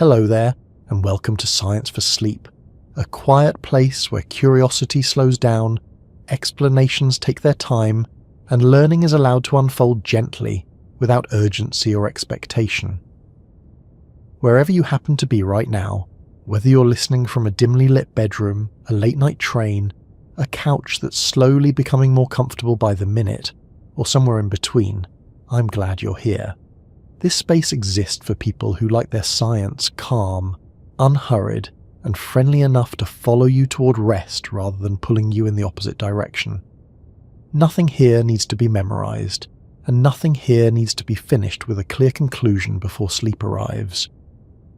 Hello there, and welcome to Science for Sleep, a quiet place where curiosity slows down, explanations take their time, and learning is allowed to unfold gently, without urgency or expectation. Wherever you happen to be right now, whether you're listening from a dimly lit bedroom, a late-night train, a couch that's slowly becoming more comfortable by the minute, or somewhere in between, I'm glad you're here. This space exists for people who like their science calm, unhurried, and friendly enough to follow you toward rest rather than pulling you in the opposite direction. Nothing here needs to be memorized, and nothing here needs to be finished with a clear conclusion before sleep arrives.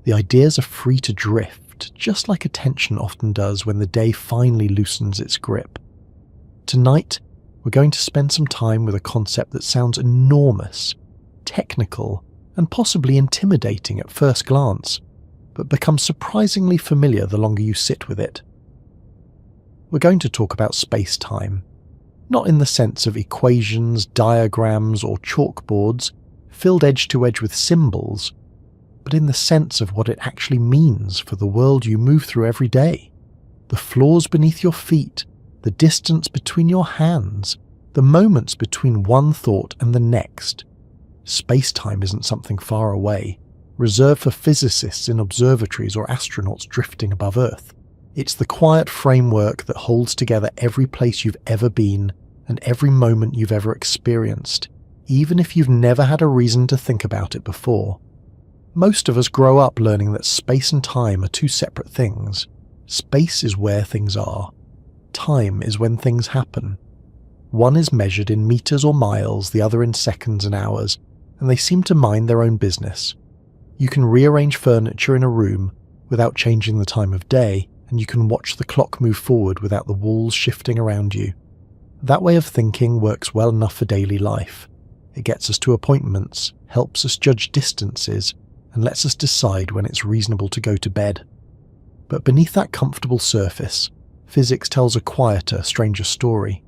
The ideas are free to drift, just like attention often does when the day finally loosens its grip. Tonight, we're going to spend some time with a concept that sounds enormous, technical, and possibly intimidating at first glance, but becomes surprisingly familiar the longer you sit with it. We're going to talk about space-time, not in the sense of equations, diagrams, or chalkboards filled edge to edge with symbols, but in the sense of what it actually means for the world you move through every day. The floors beneath your feet, the distance between your hands, the moments between one thought and the next. Space-time isn't something far away, reserved for physicists in observatories or astronauts drifting above Earth. It's the quiet framework that holds together every place you've ever been and every moment you've ever experienced, even if you've never had a reason to think about it before. Most of us grow up learning that space and time are two separate things. Space is where things are. Time is when things happen. One is measured in meters or miles, the other in seconds and hours, and they seem to mind their own business. You can rearrange furniture in a room without changing the time of day, and you can watch the clock move forward without the walls shifting around you. That way of thinking works well enough for daily life. It gets us to appointments, helps us judge distances, and lets us decide when it's reasonable to go to bed. But beneath that comfortable surface, physics tells a quieter, stranger story.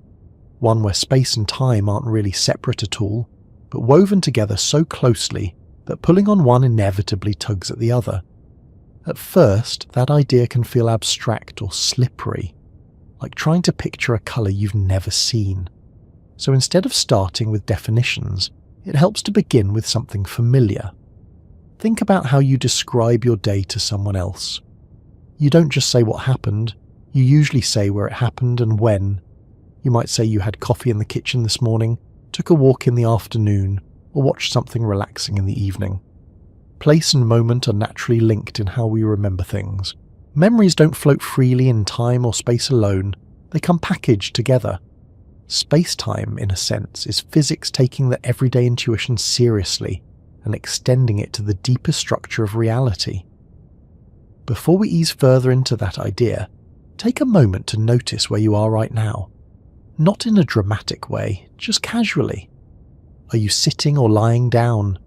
One where space and time aren't really separate at all, but woven together so closely that pulling on one inevitably tugs at the other. At first, that idea can feel abstract or slippery, like trying to picture a colour you've never seen. So instead of starting with definitions, it helps to begin with something familiar. Think about how you describe your day to someone else. You don't just say what happened, you usually say where it happened and when. You might say you had coffee in the kitchen this morning, took a walk in the afternoon, or watched something relaxing in the evening. Place and moment are naturally linked in how we remember things. Memories don't float freely in time or space alone, they come packaged together. Space-time, in a sense, is physics taking the everyday intuition seriously and extending it to the deeper structure of reality. Before we ease further into that idea, take a moment to notice where you are right now. Not in a dramatic way, just casually. Are you sitting or lying down?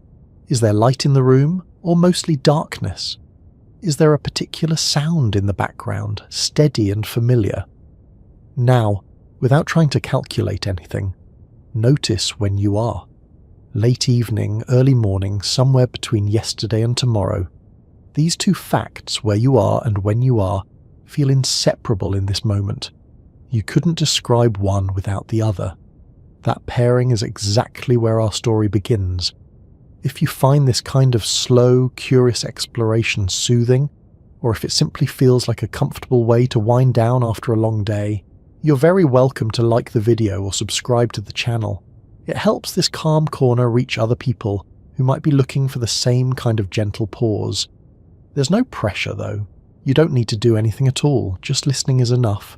Is there light in the room, or mostly darkness? Is there a particular sound in the background, steady and familiar? Now, without trying to calculate anything, notice when you are. Late evening, early morning, somewhere between yesterday and tomorrow. These two facts, where you are and when you are, feel inseparable in this moment. You couldn't describe one without the other. That pairing is exactly where our story begins. If you find this kind of slow, curious exploration soothing, or if it simply feels like a comfortable way to wind down after a long day, you're very welcome to like the video or subscribe to the channel. It helps this calm corner reach other people who might be looking for the same kind of gentle pause. There's no pressure though. You don't need to do anything at all, just listening is enough.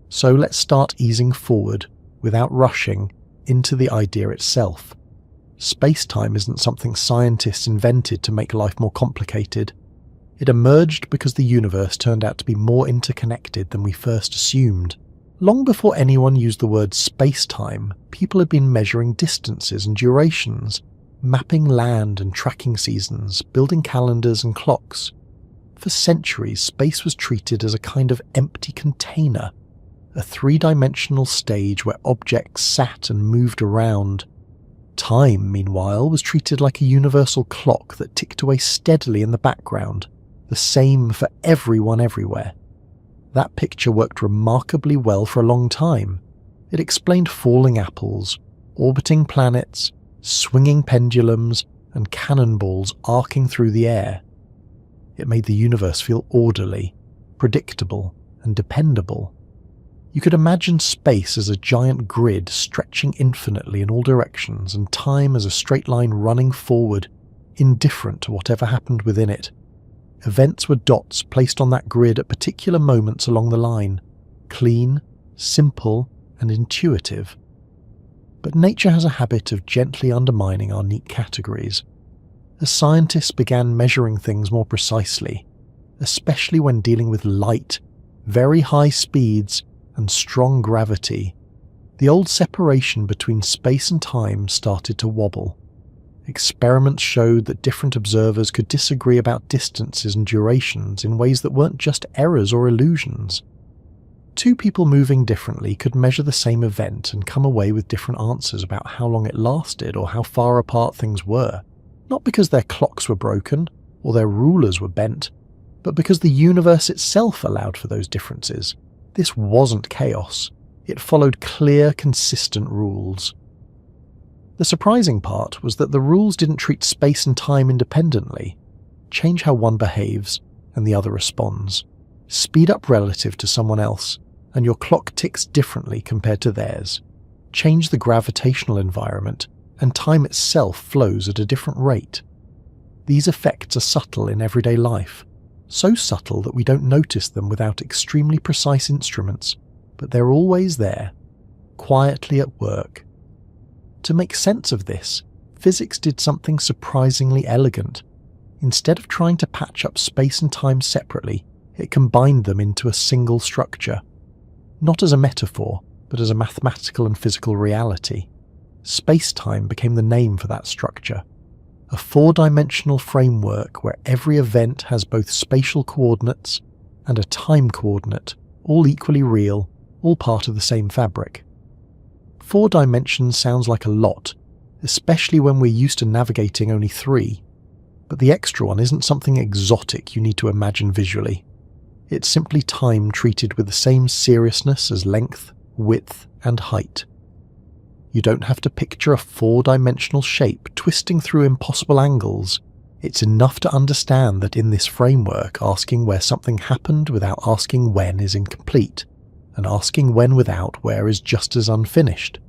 So let's start easing forward, without rushing, into the idea itself. Space-time isn't something scientists invented to make life more complicated. It emerged because the universe turned out to be more interconnected than we first assumed. Long before anyone used the word space-time, people had been measuring distances and durations, mapping land and tracking seasons, building calendars and clocks. For centuries, space was treated as a kind of empty container, a three-dimensional stage where objects sat and moved around. Time, meanwhile, was treated like a universal clock that ticked away steadily in the background, the same for everyone everywhere. That picture worked remarkably well for a long time. It explained falling apples, orbiting planets, swinging pendulums, and cannonballs arcing through the air. It made the universe feel orderly, predictable, and dependable. You could imagine space as a giant grid stretching infinitely in all directions, and time as a straight line running forward, indifferent to whatever happened within it. Events were dots placed on that grid at particular moments along the line, clean, simple, and intuitive. But nature has a habit of gently undermining our neat categories. As scientists began measuring things more precisely, especially when dealing with light, very high speeds, and strong gravity, the old separation between space and time started to wobble. Experiments showed that different observers could disagree about distances and durations in ways that weren't just errors or illusions. Two people moving differently could measure the same event and come away with different answers about how long it lasted or how far apart things were, not because their clocks were broken or their rulers were bent, but because the universe itself allowed for those differences. This wasn't chaos. It followed clear, consistent rules. The surprising part was that the rules didn't treat space and time independently. Change how one behaves, and the other responds. Speed up relative to someone else, and your clock ticks differently compared to theirs. Change the gravitational environment, and time itself flows at a different rate. These effects are subtle in everyday life. So subtle that we don't notice them without extremely precise instruments, but they're always there, quietly at work. To make sense of this, physics did something surprisingly elegant. Instead of trying to patch up space and time separately, it combined them into a single structure. Not as a metaphor, but as a mathematical and physical reality. Spacetime became the name for that structure. A four-dimensional framework where every event has both spatial coordinates and a time coordinate, all equally real, all part of the same fabric. 4 dimensions sounds like a lot, especially when we're used to navigating only 3. But the extra one isn't something exotic you need to imagine visually. It's simply time treated with the same seriousness as length, width, and height. You don't have to picture a 4-dimensional shape twisting through impossible angles. It's enough to understand that in this framework, asking where something happened without asking when is incomplete, and asking when without where is just as unfinished.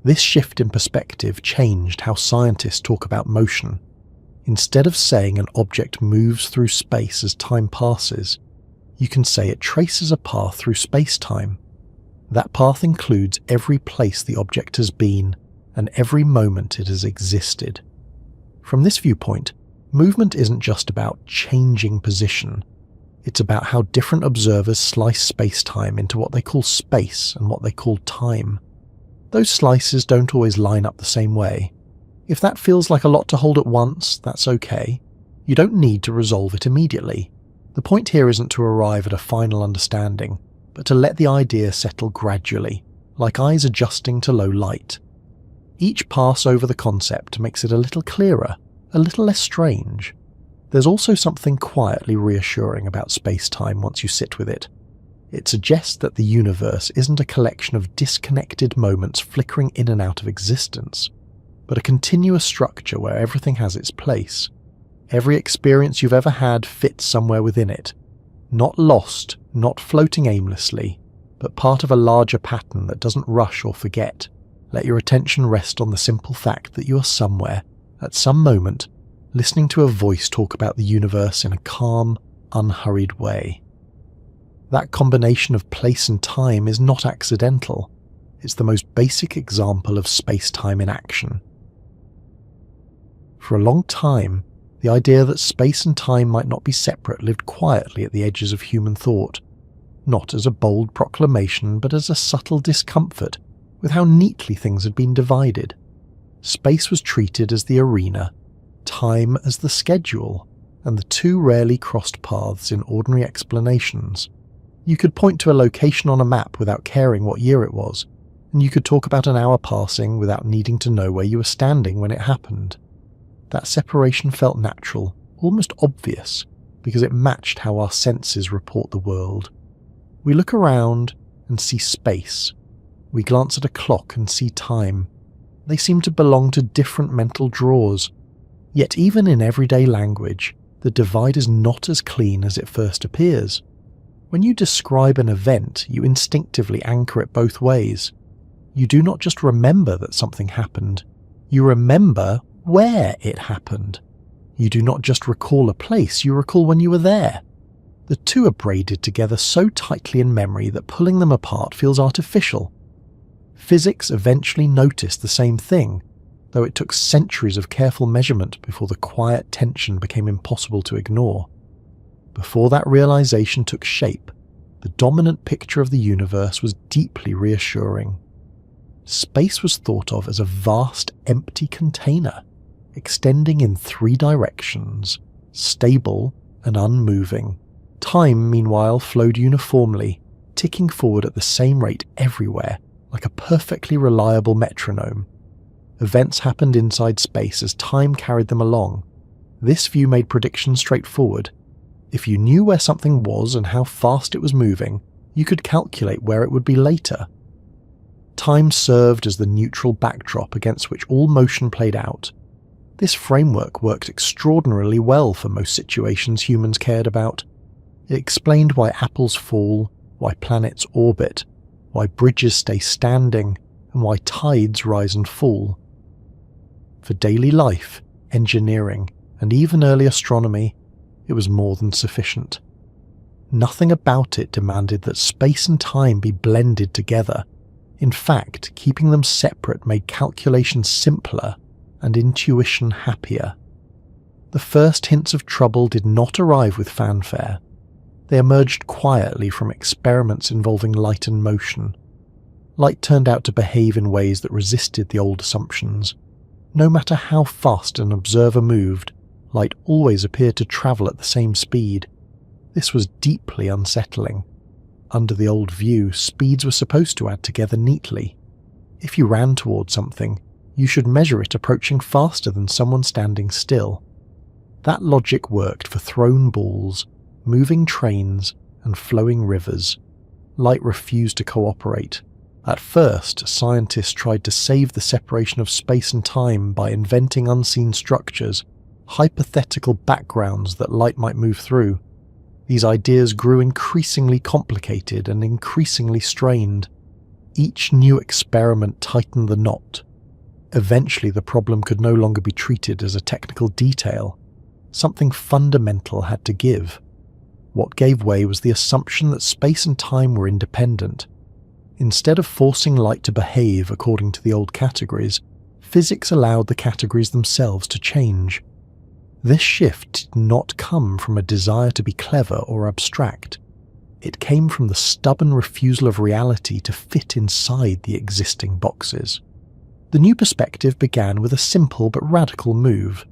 This shift in perspective changed how scientists talk about motion. Instead of saying an object moves through space as time passes, you can say it traces a path through space-time. That path includes every place the object has been and every moment it has existed. From this viewpoint, movement isn't just about changing position. It's about how different observers slice space-time into what they call space and what they call time. Those slices don't always line up the same way. If that feels like a lot to hold at once, that's okay. You don't need to resolve it immediately. The point here isn't to arrive at a final understanding, but to let the idea settle gradually, like eyes adjusting to low light. Each pass over the concept makes it a little clearer, a little less strange. There's also something quietly reassuring about space-time once you sit with it. It suggests that the universe isn't a collection of disconnected moments flickering in and out of existence, but a continuous structure where everything has its place. Every experience you've ever had fits somewhere within it. Not lost, not floating aimlessly, but part of a larger pattern that doesn't rush or forget. Let your attention rest on the simple fact that you are somewhere, at some moment, listening to a voice talk about the universe in a calm, unhurried way. That combination of place and time is not accidental. It's the most basic example of space-time in action. For a long time, the idea that space and time might not be separate lived quietly at the edges of human thought, not as a bold proclamation but as a subtle discomfort with how neatly things had been divided. Space was treated as the arena, time as the schedule, and the two rarely crossed paths in ordinary explanations. You could point to a location on a map without caring what year it was. and you could talk about an hour passing without needing to know where you were standing when it happened. That separation felt natural, almost obvious, because it matched how our senses report the world. We look around and see space. We glance at a clock and see time. They seem to belong to different mental drawers. Yet even in everyday language, the divide is not as clean as it first appears. When you describe an event, you instinctively anchor it both ways. You do not just remember that something happened, you remember where it happened. You do not just recall a place, you recall when you were there. The two are braided together so tightly in memory that pulling them apart feels artificial. Physics eventually noticed the same thing, though it took centuries of careful measurement before the quiet tension became impossible to ignore. Before that realization took shape, the dominant picture of the universe was deeply reassuring. Space was thought of as a vast, empty container, extending in three directions, stable and unmoving. Time, meanwhile, flowed uniformly, ticking forward at the same rate everywhere, like a perfectly reliable metronome. Events happened inside space as time carried them along. This view made predictions straightforward. If you knew where something was and how fast it was moving, you could calculate where it would be later. Time served as the neutral backdrop against which all motion played out. This framework worked extraordinarily well for most situations humans cared about. It explained why apples fall, why planets orbit, why bridges stay standing, and why tides rise and fall. For daily life, engineering, and even early astronomy, it was more than sufficient. Nothing about it demanded that space and time be blended together. In fact, keeping them separate made calculation simpler and intuition happier. The first hints of trouble did not arrive with fanfare. They emerged quietly from experiments involving light and motion. Light turned out to behave in ways that resisted the old assumptions. No matter how fast an observer moved, light always appeared to travel at the same speed. This was deeply unsettling. Under the old view, speeds were supposed to add together neatly. If you ran towards something, you should measure it approaching faster than someone standing still. That logic worked for thrown balls, moving trains, and flowing rivers. Light refused to cooperate. At first, scientists tried to save the separation of space and time by inventing unseen structures, hypothetical backgrounds that light might move through. These ideas grew increasingly complicated and increasingly strained. Each new experiment tightened the knot. Eventually, the problem could no longer be treated as a technical detail. Something fundamental had to give. What gave way was the assumption that space and time were independent. Instead of forcing light to behave according to the old categories, physics allowed the categories themselves to change. This shift did not come from a desire to be clever or abstract. It came from the stubborn refusal of reality to fit inside the existing boxes. The new perspective began with a simple but radical move.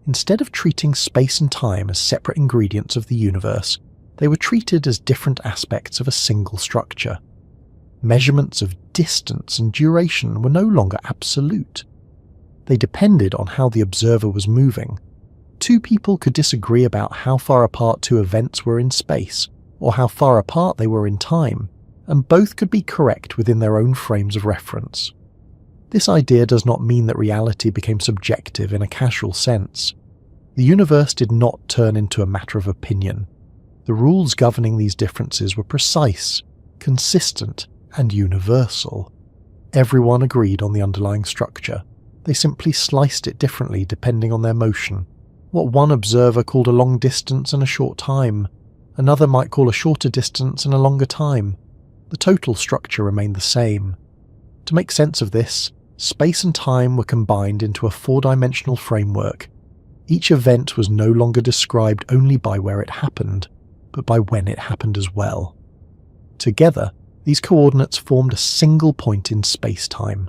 Instead of treating space and time as separate ingredients of the universe, they were treated as different aspects of a single structure. Measurements of distance and duration were no longer absolute. They depended on how the observer was moving. Two people could disagree about how far apart two events were in space, or how far apart they were in time, and both could be correct within their own frames of reference. This idea does not mean that reality became subjective in a casual sense. The universe did not turn into a matter of opinion. The rules governing these differences were precise, consistent, and universal. Everyone agreed on the underlying structure. They simply sliced it differently depending on their motion. What one observer called a long distance and a short time, another might call a shorter distance and a longer time. The total structure remained the same. To make sense of this, space and time were combined into a four-dimensional framework. Each event was no longer described only by where it happened, but by when it happened as well. Together, these coordinates formed a single point in space-time.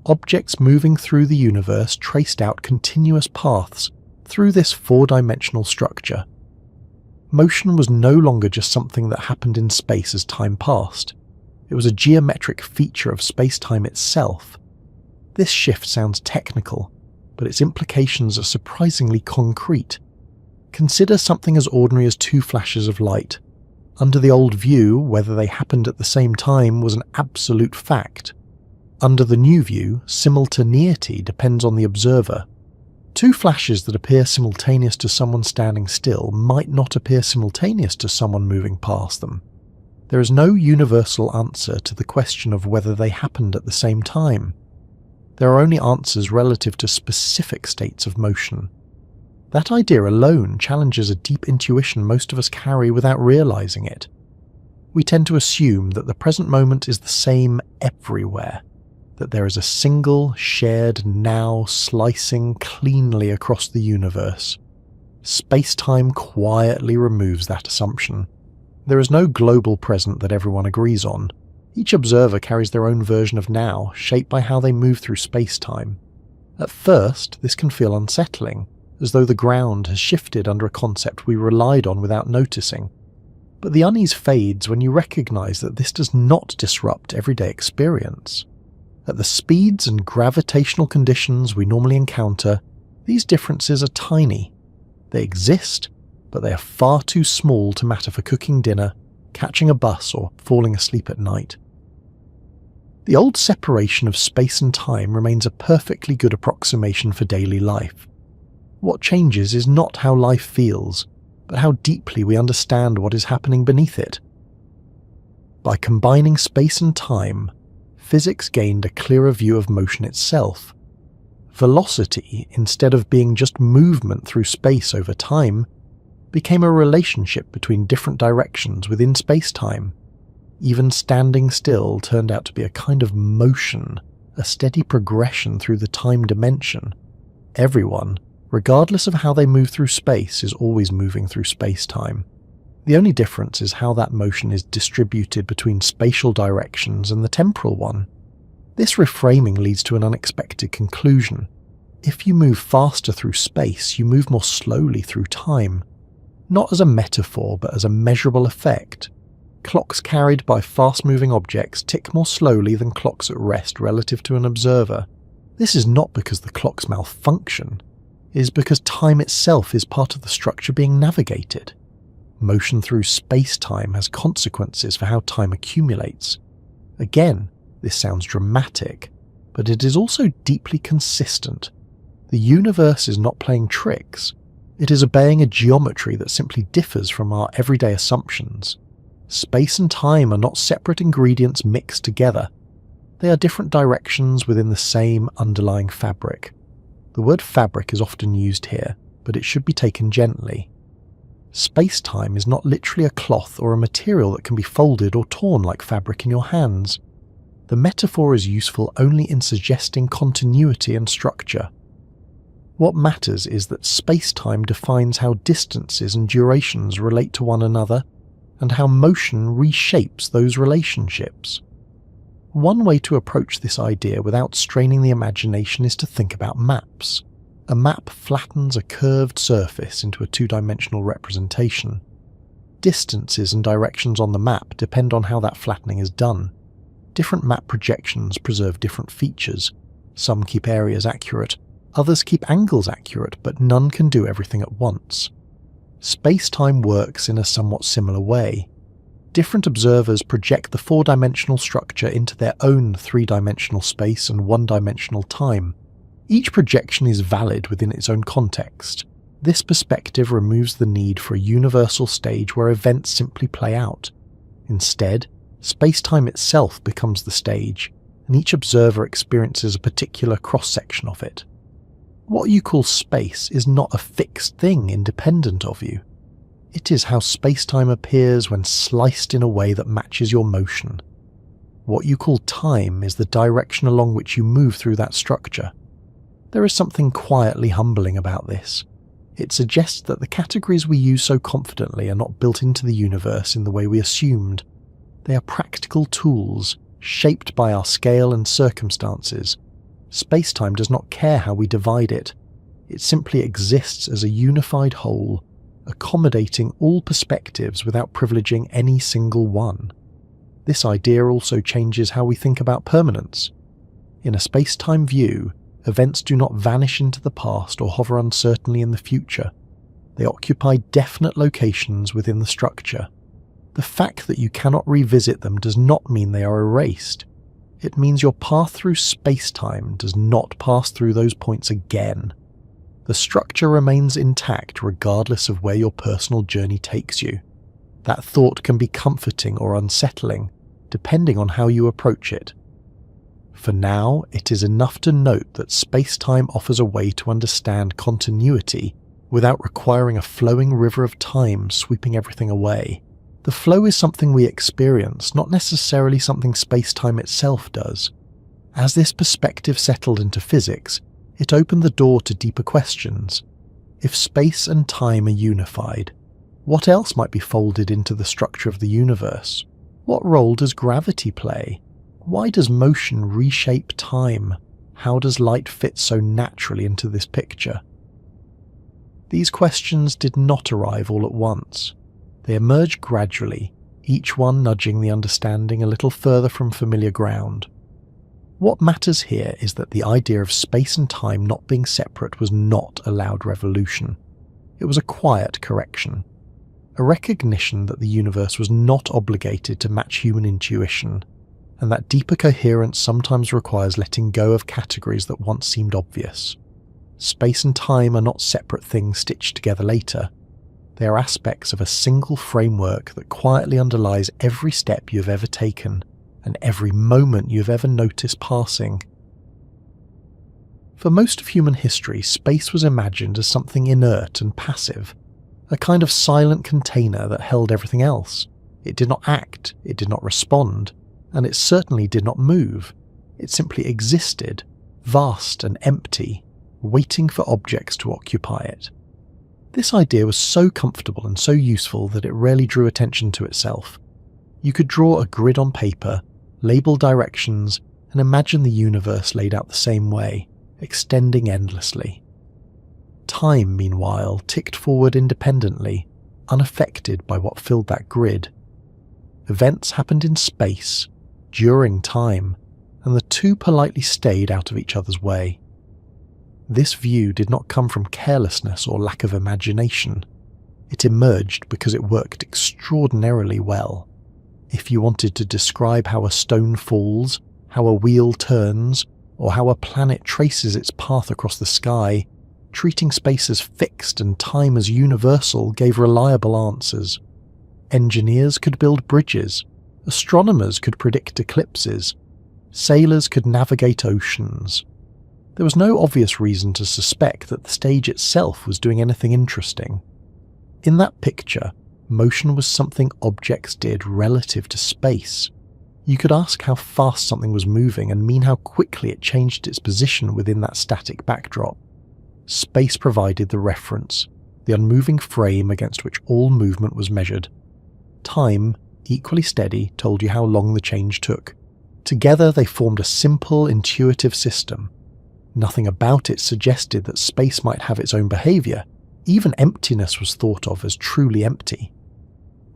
Objects moving through the universe traced out continuous paths through this four-dimensional structure. Motion was no longer just something that happened in space as time passed. It was a geometric feature of space-time itself. This shift sounds technical, but its implications are surprisingly concrete. Consider something as ordinary as two flashes of light. Under the old view, whether they happened at the same time was an absolute fact. Under the new view, simultaneity depends on the observer. Two flashes that appear simultaneous to someone standing still might not appear simultaneous to someone moving past them. There is no universal answer to the question of whether they happened at the same time. There are only answers relative to specific states of motion. That idea alone challenges a deep intuition most of us carry without realizing it. We tend to assume that the present moment is the same everywhere, that there is a single, shared now slicing cleanly across the universe. Space-time quietly removes that assumption. There is no global present that everyone agrees on. Each observer carries their own version of now, shaped by how they move through space-time. At first, this can feel unsettling, as though the ground has shifted under a concept we relied on without noticing. But the unease fades when you recognize that this does not disrupt everyday experience. At the speeds and gravitational conditions we normally encounter, these differences are tiny. They exist, but they are far too small to matter for cooking dinner, catching a bus, or falling asleep at night. The old separation of space and time remains a perfectly good approximation for daily life. What changes is not how life feels, but how deeply we understand what is happening beneath it. By combining space and time, physics gained a clearer view of motion itself. Velocity, instead of being just movement through space over time, became a relationship between different directions within space-time. Even standing still turned out to be a kind of motion, a steady progression through the time dimension. Everyone, regardless of how they move through space, is always moving through space-time. The only difference is how that motion is distributed between spatial directions and the temporal one. This reframing leads to an unexpected conclusion. If you move faster through space, you move more slowly through time. Not as a metaphor, but as a measurable effect. Clocks carried by fast-moving objects tick more slowly than clocks at rest relative to an observer. This is not because the clocks malfunction. It is because time itself is part of the structure being navigated. Motion through space-time has consequences for how time accumulates. Again, this sounds dramatic, but it is also deeply consistent. The universe is not playing tricks. It is obeying a geometry that simply differs from our everyday assumptions. Space and time are not separate ingredients mixed together. They are different directions within the same underlying fabric. The word fabric is often used here, but it should be taken gently. Space-time is not literally a cloth or a material that can be folded or torn like fabric in your hands. The metaphor is useful only in suggesting continuity and structure. What matters is that space-time defines how distances and durations relate to one another, and how motion reshapes those relationships. One way to approach this idea without straining the imagination is to think about maps. A map flattens a curved surface into a two-dimensional representation. Distances and directions on the map depend on how that flattening is done. Different map projections preserve different features. Some keep areas accurate, others keep angles accurate, but none can do everything at once. Space-time works in a somewhat similar way. Different observers project the four-dimensional structure into their own three-dimensional space and one-dimensional time. Each projection is valid within its own context. This perspective removes the need for a universal stage where events simply play out. Instead, space-time itself becomes the stage, and each observer experiences a particular cross-section of it. What you call space is not a fixed thing independent of you. It is how space-time appears when sliced in a way that matches your motion. What you call time is the direction along which you move through that structure. There is something quietly humbling about this. It suggests that the categories we use so confidently are not built into the universe in the way we assumed. They are practical tools, shaped by our scale and circumstances. Space-time does not care how we divide it. It simply exists as a unified whole, accommodating all perspectives without privileging any single one. This idea also changes how we think about permanence. In a space-time view, events do not vanish into the past or hover uncertainly in the future. They occupy definite locations within the structure. The fact that you cannot revisit them does not mean they are erased. It means your path through space-time does not pass through those points again. The structure remains intact regardless of where your personal journey takes you. That thought can be comforting or unsettling, depending on how you approach it. For now, it is enough to note that space-time offers a way to understand continuity without requiring a flowing river of time sweeping everything away. The flow is something we experience, not necessarily something space-time itself does. As this perspective settled into physics, it opened the door to deeper questions. If space and time are unified, what else might be folded into the structure of the universe? What role does gravity play? Why does motion reshape time? How does light fit so naturally into this picture? These questions did not arrive all at once. They emerged gradually, each one nudging the understanding a little further from familiar ground. What matters here is that the idea of space and time not being separate was not a loud revolution. It was a quiet correction. A recognition that the universe was not obligated to match human intuition, and that deeper coherence sometimes requires letting go of categories that once seemed obvious. Space and time are not separate things stitched together later. They are aspects of a single framework that quietly underlies every step you have ever taken and every moment you have ever noticed passing. For most of human history, space was imagined as something inert and passive, a kind of silent container that held everything else. It did not act, it did not respond, and it certainly did not move. It simply existed, vast and empty, waiting for objects to occupy it. This idea was so comfortable and so useful that it rarely drew attention to itself. You could draw a grid on paper, label directions, and imagine the universe laid out the same way, extending endlessly. Time, meanwhile, ticked forward independently, unaffected by what filled that grid. Events happened in space, during time, and the two politely stayed out of each other's way. This view did not come from carelessness or lack of imagination. It emerged because it worked extraordinarily well. If you wanted to describe how a stone falls, how a wheel turns, or how a planet traces its path across the sky, treating space as fixed and time as universal gave reliable answers. Engineers could build bridges, astronomers could predict eclipses, sailors could navigate oceans. There was no obvious reason to suspect that the stage itself was doing anything interesting. In that picture, motion was something objects did relative to space. You could ask how fast something was moving and mean how quickly it changed its position within that static backdrop. Space provided the reference, the unmoving frame against which all movement was measured. Time, equally steady, told you how long the change took. Together they formed a simple, intuitive system. Nothing about it suggested that space might have its own behaviour. Even emptiness was thought of as truly empty.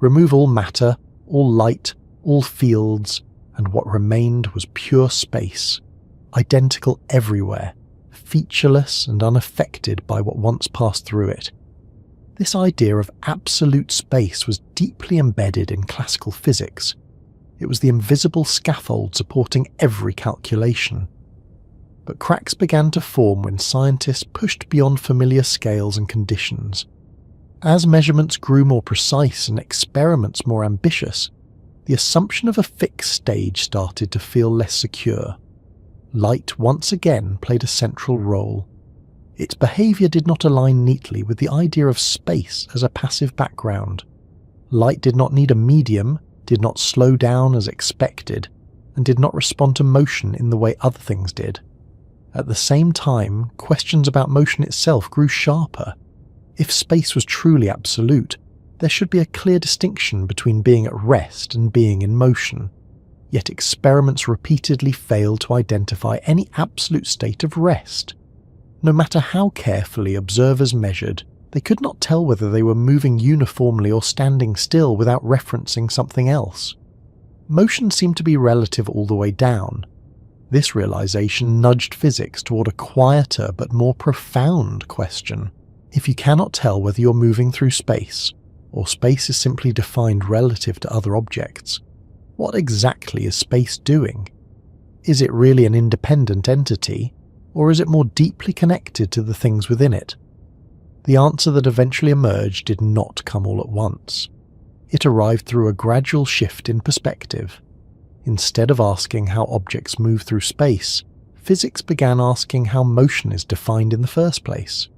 Remove all matter, all light, all fields, and what remained was pure space, identical everywhere, featureless and unaffected by what once passed through it. This idea of absolute space was deeply embedded in classical physics. It was the invisible scaffold supporting every calculation. But cracks began to form when scientists pushed beyond familiar scales and conditions. As measurements grew more precise and experiments more ambitious, the assumption of a fixed stage started to feel less secure. Light once again played a central role. Its behaviour did not align neatly with the idea of space as a passive background. Light did not need a medium, did not slow down as expected, and did not respond to motion in the way other things did. At the same time, questions about motion itself grew sharper. If space was truly absolute, there should be a clear distinction between being at rest and being in motion. Yet experiments repeatedly failed to identify any absolute state of rest. No matter how carefully observers measured, they could not tell whether they were moving uniformly or standing still without referencing something else. Motion seemed to be relative all the way down. This realization nudged physics toward a quieter but more profound question. If you cannot tell whether you're moving through space, or space is simply defined relative to other objects, what exactly is space doing? Is it really an independent entity, or is it more deeply connected to the things within it? The answer that eventually emerged did not come all at once. It arrived through a gradual shift in perspective. Instead of asking how objects move through space, physics began asking how motion is defined in the first place.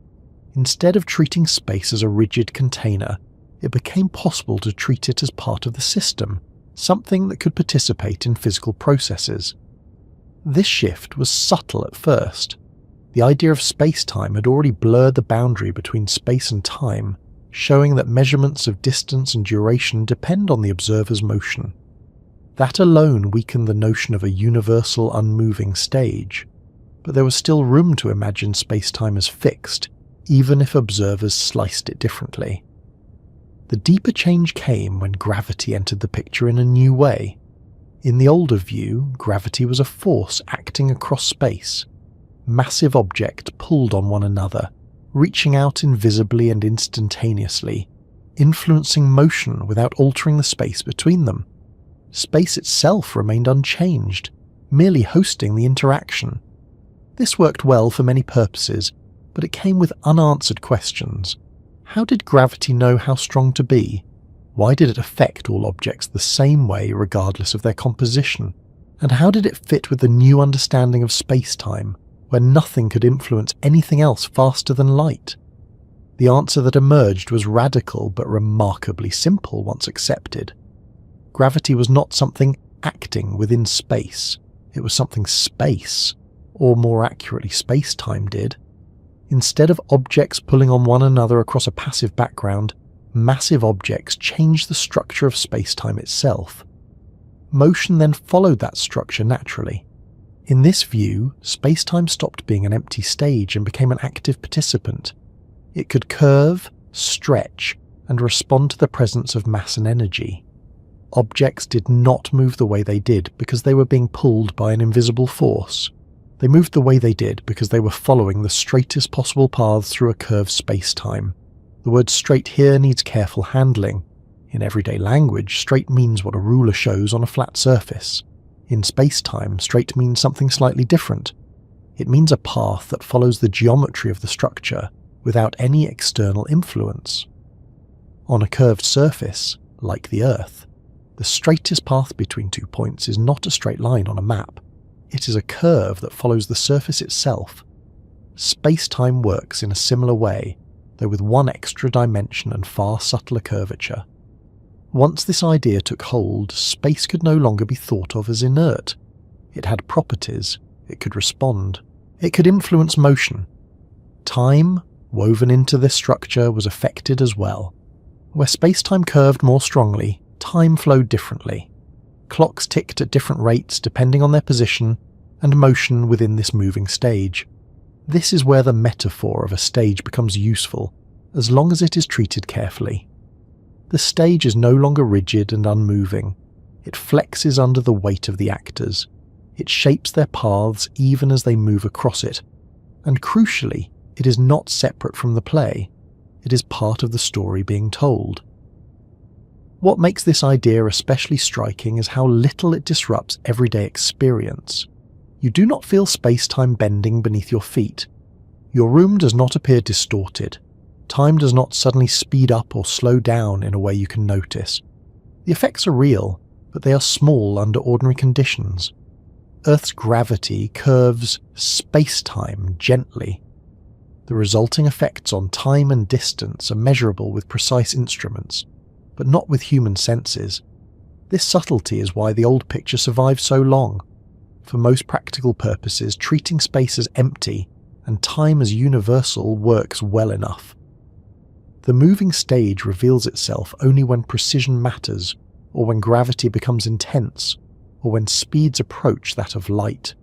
Instead of treating space as a rigid container, it became possible to treat it as part of the system, something that could participate in physical processes. This shift was subtle at first. The idea of space-time had already blurred the boundary between space and time, showing that measurements of distance and duration depend on the observer's motion. That alone weakened the notion of a universal unmoving stage, but there was still room to imagine space-time as fixed, even if observers sliced it differently. The deeper change came when gravity entered the picture in a new way. In the older view, gravity was a force acting across space. Massive objects pulled on one another, reaching out invisibly and instantaneously, influencing motion without altering the space between them. Space itself remained unchanged, merely hosting the interaction. This worked well for many purposes, but it came with unanswered questions. How did gravity know how strong to be? Why did it affect all objects the same way regardless of their composition? And how did it fit with the new understanding of space-time, where nothing could influence anything else faster than light? The answer that emerged was radical but remarkably simple once accepted. Gravity was not something acting within space, it was something space, or more accurately space-time did. Instead of objects pulling on one another across a passive background, massive objects changed the structure of space-time itself. Motion then followed that structure naturally. In this view, space-time stopped being an empty stage and became an active participant. It could curve, stretch, and respond to the presence of mass and energy. Objects did not move the way they did because they were being pulled by an invisible force. They moved the way they did because they were following the straightest possible paths through a curved space-time. The word straight here needs careful handling. In everyday language, straight means what a ruler shows on a flat surface. In space-time, straight means something slightly different. It means a path that follows the geometry of the structure without any external influence. On a curved surface, like the Earth, the straightest path between 2 points is not a straight line on a map. It is a curve that follows the surface itself. Space-time works in a similar way, though with one extra dimension and far subtler curvature. Once this idea took hold, space could no longer be thought of as inert. It had properties, it could respond, it could influence motion. Time, woven into this structure, was affected as well. Where space-time curved more strongly, time flowed differently. Clocks ticked at different rates depending on their position and motion within this moving stage. This is where the metaphor of a stage becomes useful, as long as it is treated carefully. The stage is no longer rigid and unmoving. It flexes under the weight of the actors. It shapes their paths even as they move across it. And crucially, it is not separate from the play. It is part of the story being told. What makes this idea especially striking is how little it disrupts everyday experience. You do not feel space-time bending beneath your feet. Your room does not appear distorted. Time does not suddenly speed up or slow down in a way you can notice. The effects are real, but they are small under ordinary conditions. Earth's gravity curves space-time gently. The resulting effects on time and distance are measurable with precise instruments, but not with human senses. This subtlety is why the old picture survived so long. For most practical purposes, treating space as empty and time as universal works well enough. The moving stage reveals itself only when precision matters, or when gravity becomes intense, or when speeds approach that of light.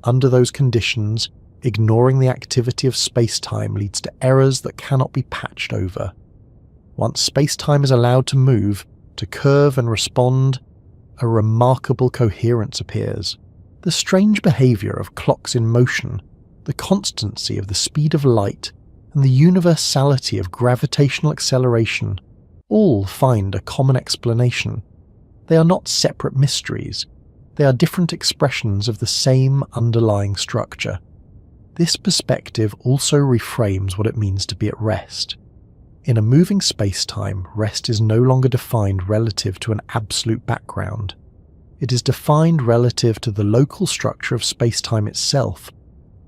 Under those conditions, ignoring the activity of space-time leads to errors that cannot be patched over. Once space-time is allowed to move, to curve and respond, a remarkable coherence appears. The strange behaviour of clocks in motion, the constancy of the speed of light, and the universality of gravitational acceleration all find a common explanation. They are not separate mysteries. They are different expressions of the same underlying structure. This perspective also reframes what it means to be at rest. In a moving space-time, rest is no longer defined relative to an absolute background. It is defined relative to the local structure of space-time itself.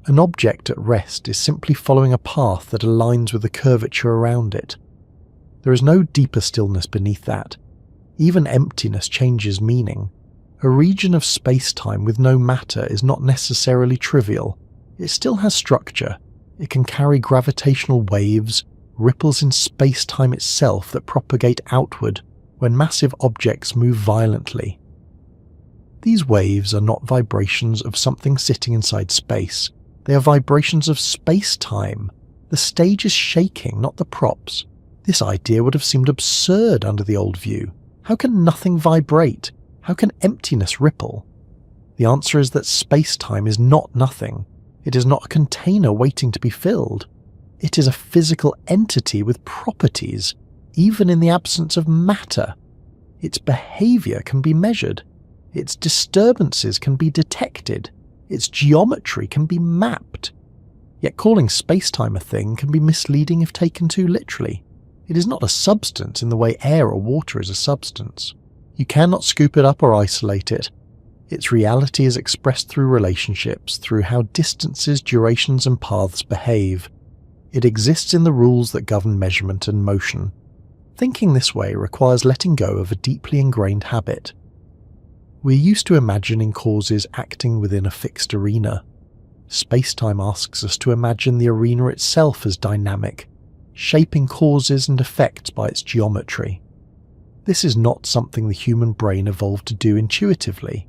An object at rest is simply following a path that aligns with the curvature around it. There is no deeper stillness beneath that. Even emptiness changes meaning. A region of space-time with no matter is not necessarily trivial. It still has structure. It can carry gravitational waves, ripples in space-time itself that propagate outward when massive objects move violently. These waves are not vibrations of something sitting inside space. They are vibrations of space-time. The stage is shaking, not the props. This idea would have seemed absurd under the old view. How can nothing vibrate? How can emptiness ripple? The answer is that space-time is not nothing. It is not a container waiting to be filled. It is a physical entity with properties, even in the absence of matter. Its behaviour can be measured. Its disturbances can be detected. Its geometry can be mapped. Yet calling space-time a thing can be misleading if taken too literally. It is not a substance in the way air or water is a substance. You cannot scoop it up or isolate it. Its reality is expressed through relationships, through how distances, durations and paths behave. It exists in the rules that govern measurement and motion. Thinking this way requires letting go of a deeply ingrained habit. We're used to imagining causes acting within a fixed arena. Space-time asks us to imagine the arena itself as dynamic, shaping causes and effects by its geometry. This is not something the human brain evolved to do intuitively.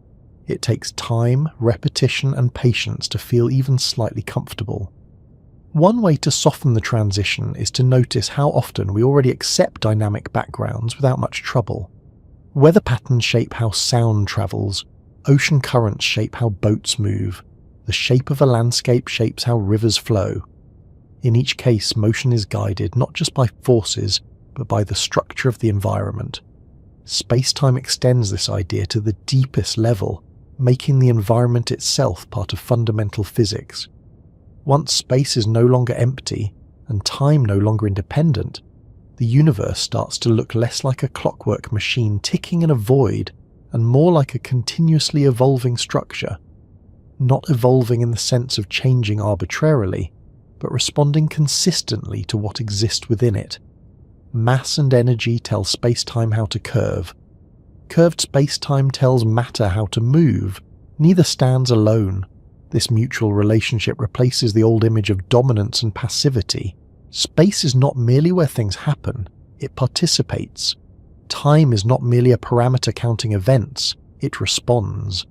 It takes time, repetition and patience to feel even slightly comfortable. One way to soften the transition is to notice how often we already accept dynamic backgrounds without much trouble. Weather patterns shape how sound travels, ocean currents shape how boats move, the shape of a landscape shapes how rivers flow. In each case, motion is guided not just by forces, but by the structure of the environment. Space-time extends this idea to the deepest level, making the environment itself part of fundamental physics. Once space is no longer empty, and time no longer independent, the universe starts to look less like a clockwork machine ticking in a void, and more like a continuously evolving structure. Not evolving in the sense of changing arbitrarily, but responding consistently to what exists within it. Mass and energy tell space-time how to curve. Curved space-time tells matter how to move. Neither stands alone. This mutual relationship replaces the old image of dominance and passivity. Space is not merely where things happen, it participates. Time is not merely a parameter counting events, it responds.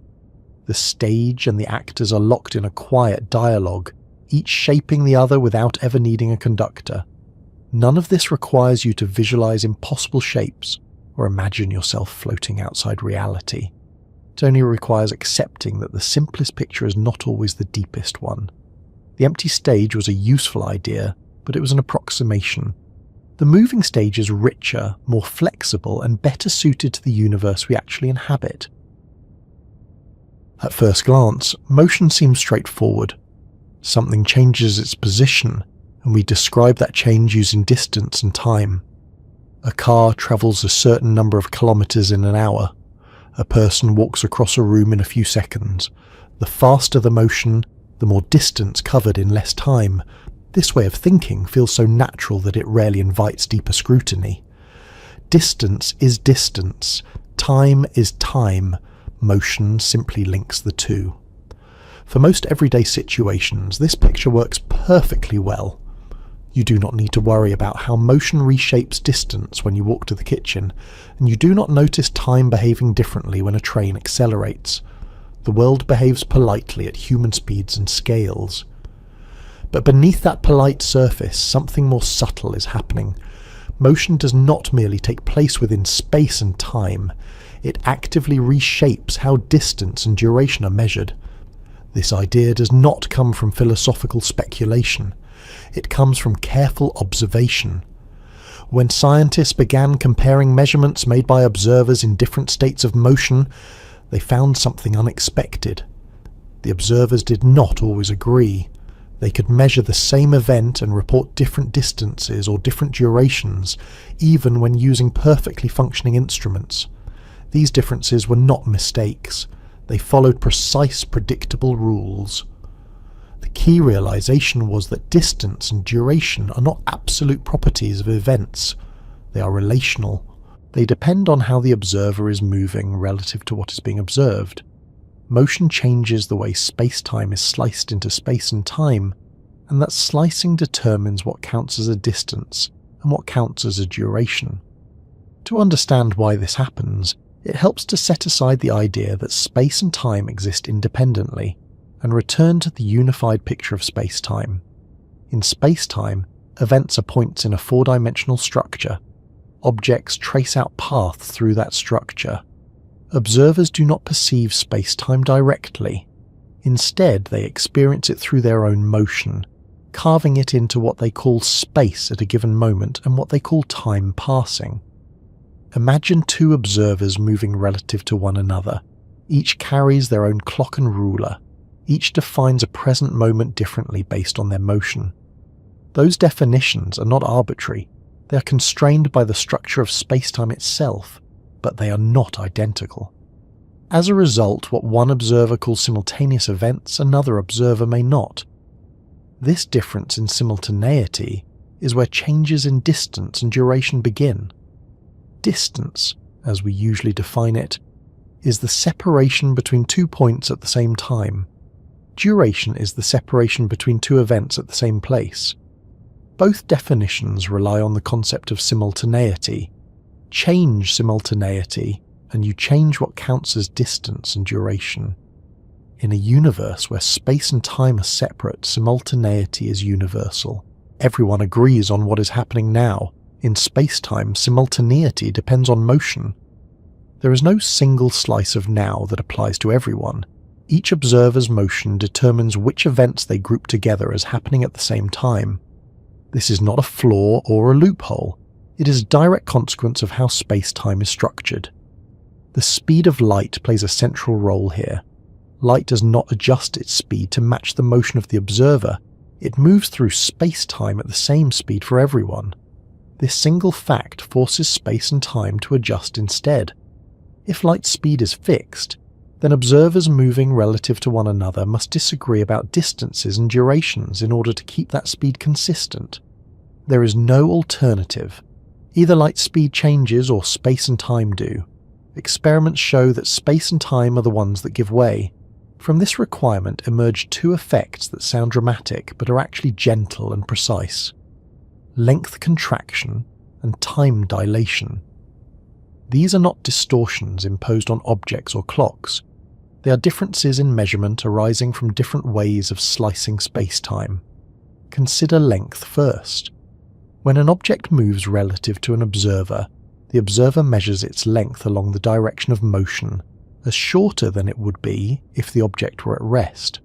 The stage and the actors are locked in a quiet dialogue, each shaping the other without ever needing a conductor. None of this requires you to visualize impossible shapes or imagine yourself floating outside reality. It only requires accepting that the simplest picture is not always the deepest one. The empty stage was a useful idea, but it was an approximation. The moving stage is richer, more flexible, and better suited to the universe we actually inhabit. At first glance, motion seems straightforward. Something changes its position, and we describe that change using distance and time. A car travels a certain number of kilometers in an hour. A person walks across a room in a few seconds. The faster the motion, the more distance covered in less time. This way of thinking feels so natural that it rarely invites deeper scrutiny. Distance is distance. Time is time. Motion simply links the two. For most everyday situations, this picture works perfectly well. You do not need to worry about how motion reshapes distance when you walk to the kitchen, and you do not notice time behaving differently when a train accelerates. The world behaves politely at human speeds and scales. But beneath that polite surface, something more subtle is happening. Motion does not merely take place within space and time, It actively reshapes how distance and duration are measured. This idea does not come from philosophical speculation. It comes from careful observation. When scientists began comparing measurements made by observers in different states of motion, they found something unexpected. The observers did not always agree. They could measure the same event and report different distances or different durations, even when using perfectly functioning instruments. These differences were not mistakes. They followed precise, predictable rules. The key realization was that distance and duration are not absolute properties of events. They are relational. They depend on how the observer is moving relative to what is being observed. Motion changes the way space-time is sliced into space and time, and that slicing determines what counts as a distance and what counts as a duration. To understand why this happens, it helps to set aside the idea that space and time exist independently and return to the unified picture of space-time. In space-time, events are points in a four-dimensional structure. Objects trace out paths through that structure. Observers do not perceive space-time directly. Instead, they experience it through their own motion, carving it into what they call space at a given moment and what they call time passing. Imagine two observers moving relative to one another. Each carries their own clock and ruler. Each defines a present moment differently based on their motion. Those definitions are not arbitrary. They are constrained by the structure of space-time itself, but they are not identical. As a result, what one observer calls simultaneous events, another observer may not. This difference in simultaneity is where changes in distance and duration begin. Distance, as we usually define it, is the separation between 2 points at the same time. Duration is the separation between two events at the same place. Both definitions rely on the concept of simultaneity. Change simultaneity, and you change what counts as distance and duration. In a universe where space and time are separate, simultaneity is universal. Everyone agrees on what is happening now. In space-time, simultaneity depends on motion. There is no single slice of now that applies to everyone. Each observer's motion determines which events they group together as happening at the same time. This is not a flaw or a loophole. It is a direct consequence of how space-time is structured. The speed of light plays a central role here. Light does not adjust its speed to match the motion of the observer. It moves through space-time at the same speed for everyone. This single fact forces space and time to adjust instead. If light speed is fixed, then observers moving relative to one another must disagree about distances and durations in order to keep that speed consistent. There is no alternative. Either light speed changes or space and time do. Experiments show that space and time are the ones that give way. From this requirement emerge two effects that sound dramatic but are actually gentle and precise: length contraction and time dilation. These are not distortions imposed on objects or clocks. They are differences in measurement arising from different ways of slicing space-time. Consider length first. When an object moves relative to an observer, the observer measures its length along the direction of motion as shorter than it would be if the object were at rest.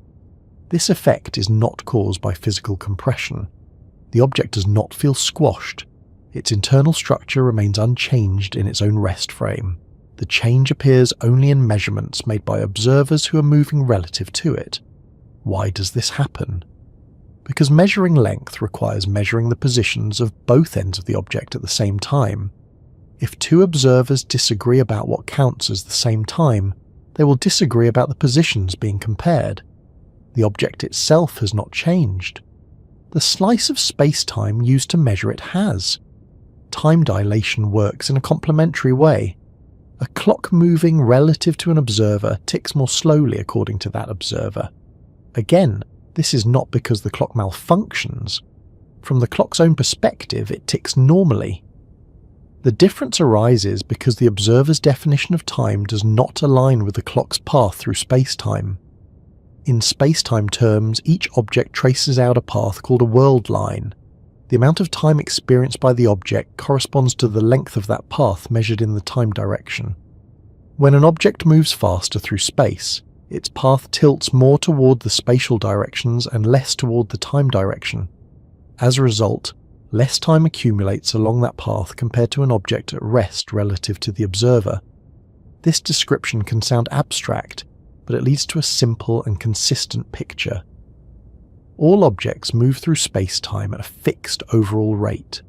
This effect is not caused by physical compression. The object does not feel squashed. Its internal structure remains unchanged in its own rest frame. The change appears only in measurements made by observers who are moving relative to it. Why does this happen? Because measuring length requires measuring the positions of both ends of the object at the same time. If two observers disagree about what counts as the same time, they will disagree about the positions being compared. The object itself has not changed. The slice of space-time used to measure it has. Time dilation works in a complementary way. A clock moving relative to an observer ticks more slowly according to that observer. Again, this is not because the clock malfunctions. From the clock's own perspective, it ticks normally. The difference arises because the observer's definition of time does not align with the clock's path through space-time. In space-time terms, each object traces out a path called a world line. The amount of time experienced by the object corresponds to the length of that path measured in the time direction. When an object moves faster through space, its path tilts more toward the spatial directions and less toward the time direction. As a result, less time accumulates along that path compared to an object at rest relative to the observer. This description can sound abstract, but it leads to a simple and consistent picture. All objects move through space-time at a fixed overall rate.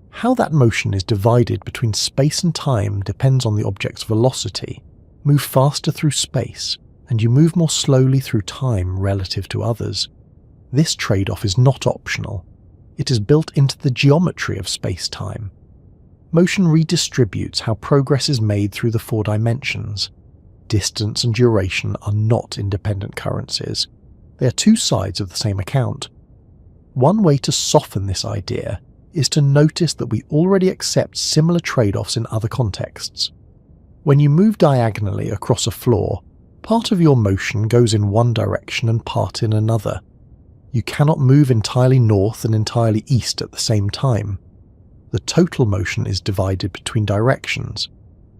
How that motion is divided between space and time depends on the object's velocity. Move faster through space, and you move more slowly through time relative to others. This trade-off is not optional. It is built into the geometry of space-time. Motion redistributes how progress is made through the 4 dimensions. Distance and duration are not independent currencies. They are 2 sides of the same account. One way to soften this idea is to notice that we already accept similar trade-offs in other contexts. When you move diagonally across a floor, part of your motion goes in one direction and part in another. You cannot move entirely north and entirely east at the same time. The total motion is divided between directions.